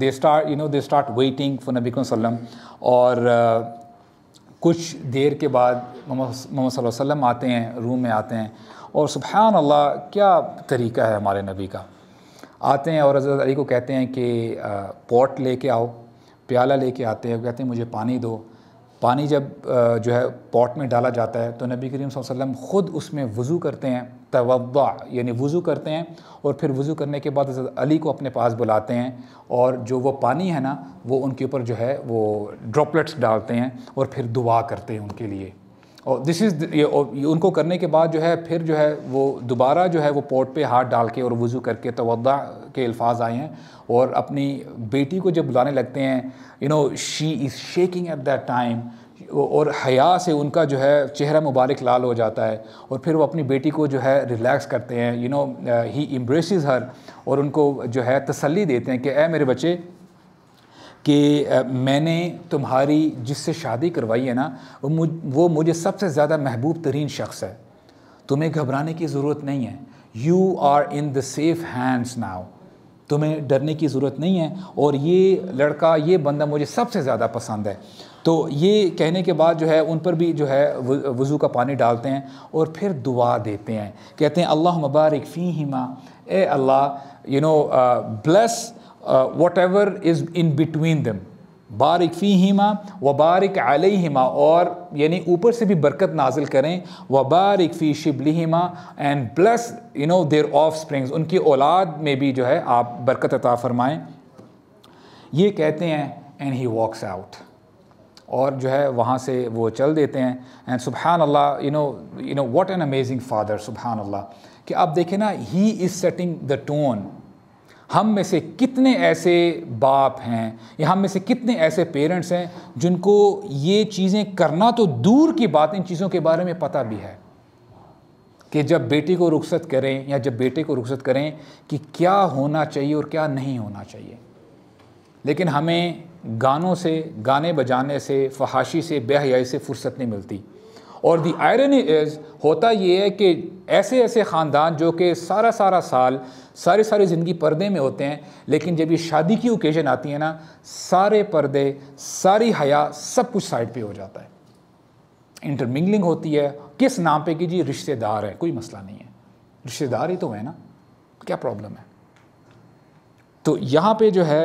دے اسٹارٹ ویٹنگ فار نبی کریم صلی اللہ علیہ وسلم. اور کچھ دیر کے بعد محمد صلی اللہ علیہ وسلم آتے ہیں، روم میں آتے ہیں، اور سبحان اللہ کیا طریقہ ہے ہمارے نبی کا. آتے ہیں اور حضرت علی کو کہتے ہیں کہ پوٹ لے کے آؤ، پیالہ لے کے آتے ہیں، کہتے ہیں مجھے پانی دو. پانی جب جو ہے پوٹ میں ڈالا جاتا ہے تو نبی کریم صلی اللہ علیہ وسلم خود اس میں وضو کرتے ہیں، توضع یعنی وضو کرتے ہیں، اور پھر وضو کرنے کے بعد حضرت علی کو اپنے پاس بلاتے ہیں، اور جو وہ پانی ہے نا وہ ان کے اوپر جو ہے وہ ڈراپلیٹس ڈالتے ہیں اور پھر دعا کرتے ہیں ان کے لیے. اور ان کو کرنے کے بعد جو ہے پھر جو ہے وہ دوبارہ جو ہے وہ پوٹ پہ ہاتھ ڈال کے اور وضو کر کے توضع کے الفاظ آئے ہیں. اور اپنی بیٹی کو جب بلانے لگتے ہیں، شی از شیکنگ ایٹ دیٹ ٹائم، اور حیا سے ان کا جو ہے چہرہ مبارک لال ہو جاتا ہے، اور پھر وہ اپنی بیٹی کو جو ہے ریلیکس کرتے ہیں، ہی امبریسز ہر، اور ان کو جو ہے تسلی دیتے ہیں کہ اے میرے بچے، کہ میں نے تمہاری جس سے شادی کروائی ہے نا وہ مجھے سب سے زیادہ محبوب ترین شخص ہے، تمہیں گھبرانے کی ضرورت نہیں ہے. You are in the safe hands now, تمہیں ڈرنے کی ضرورت نہیں ہے، اور یہ لڑکا، یہ بندہ مجھے سب سے زیادہ پسند ہے. تو یہ کہنے کے بعد جو ہے ان پر بھی جو ہے وضو کا پانی ڈالتے ہیں اور پھر دعا دیتے ہیں، کہتے ہیں اللہم بارک فیہما، اے اللہ bless whatever is in between them، بارک فیہما و بارک علیہما، اور یعنی اوپر سے بھی برکت نازل کریں، و بارک فی شبلہما اینڈ بلیس their offsprings، ان کی اولاد میں بھی جو ہے آپ برکت عطا فرمائیں. یہ کہتے ہیں and he walks out، اور جو ہے وہاں سے وہ چل دیتے ہیں. اینڈ سبحان اللہ what an amazing father، سبحان اللہ، کہ آپ دیکھیں نا he is setting the tone. ہم میں سے کتنے ایسے باپ ہیں یا ہم میں سے کتنے ایسے پیرنٹس ہیں جن کو یہ چیزیں کرنا تو دور کی بات، ان چیزوں کے بارے میں پتہ بھی ہے کہ جب بیٹی کو رخصت کریں یا جب بیٹے کو رخصت کریں کہ کیا ہونا چاہیے اور کیا نہیں ہونا چاہیے. لیکن ہمیں گانوں سے، گانے بجانے سے، فحاشی سے، بے حیائی سے فرصت نہیں ملتی. اور دی آئرنی از، ہوتا یہ ہے کہ ایسے ایسے خاندان جو کہ سارا سال ساری زندگی پردے میں ہوتے ہیں، لیکن جب یہ شادی کی اوکیزن آتی ہے نا، سارے پردے، ساری حیا، سب کچھ سائڈ پہ ہو جاتا ہے. انٹرمنگلنگ ہوتی ہے، کس نام پہ کہ جی رشتہ دار ہے، کوئی مسئلہ نہیں ہے، رشتہ دار ہی تو ہے نا، کیا پرابلم ہے. تو یہاں پہ جو ہے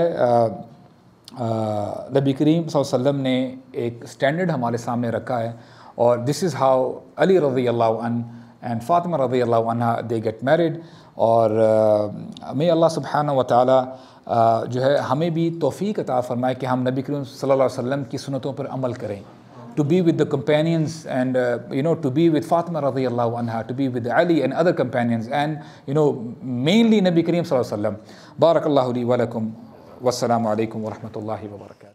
نبی کریم صلی اللہ علیہ وسلم نے ایک سٹینڈرڈ ہمارے سامنے رکھا ہے، اور دس از ہاؤ علی رضی اللہ عنہ اینڈ فاطمہ رضی اللہ عنہ دے گیٹ میرڈ. اور میں اللہ سبحانہ و تعالیٰ جو ہے ہمیں بھی توفیق عطا فرمائے کہ ہم نبی کریم صلی اللہ علیہ وسلم کی سنتوں پر عمل کریں. To be with the companions and to be with Fatima radiyallahu anha, to be with Ali and other companions, and mainly Nabi Kareem sallallahu alaihi wasallam. Barakallahu li wa lakum. Wassalamu alaikum wa rahmatullahi wa barakatuh.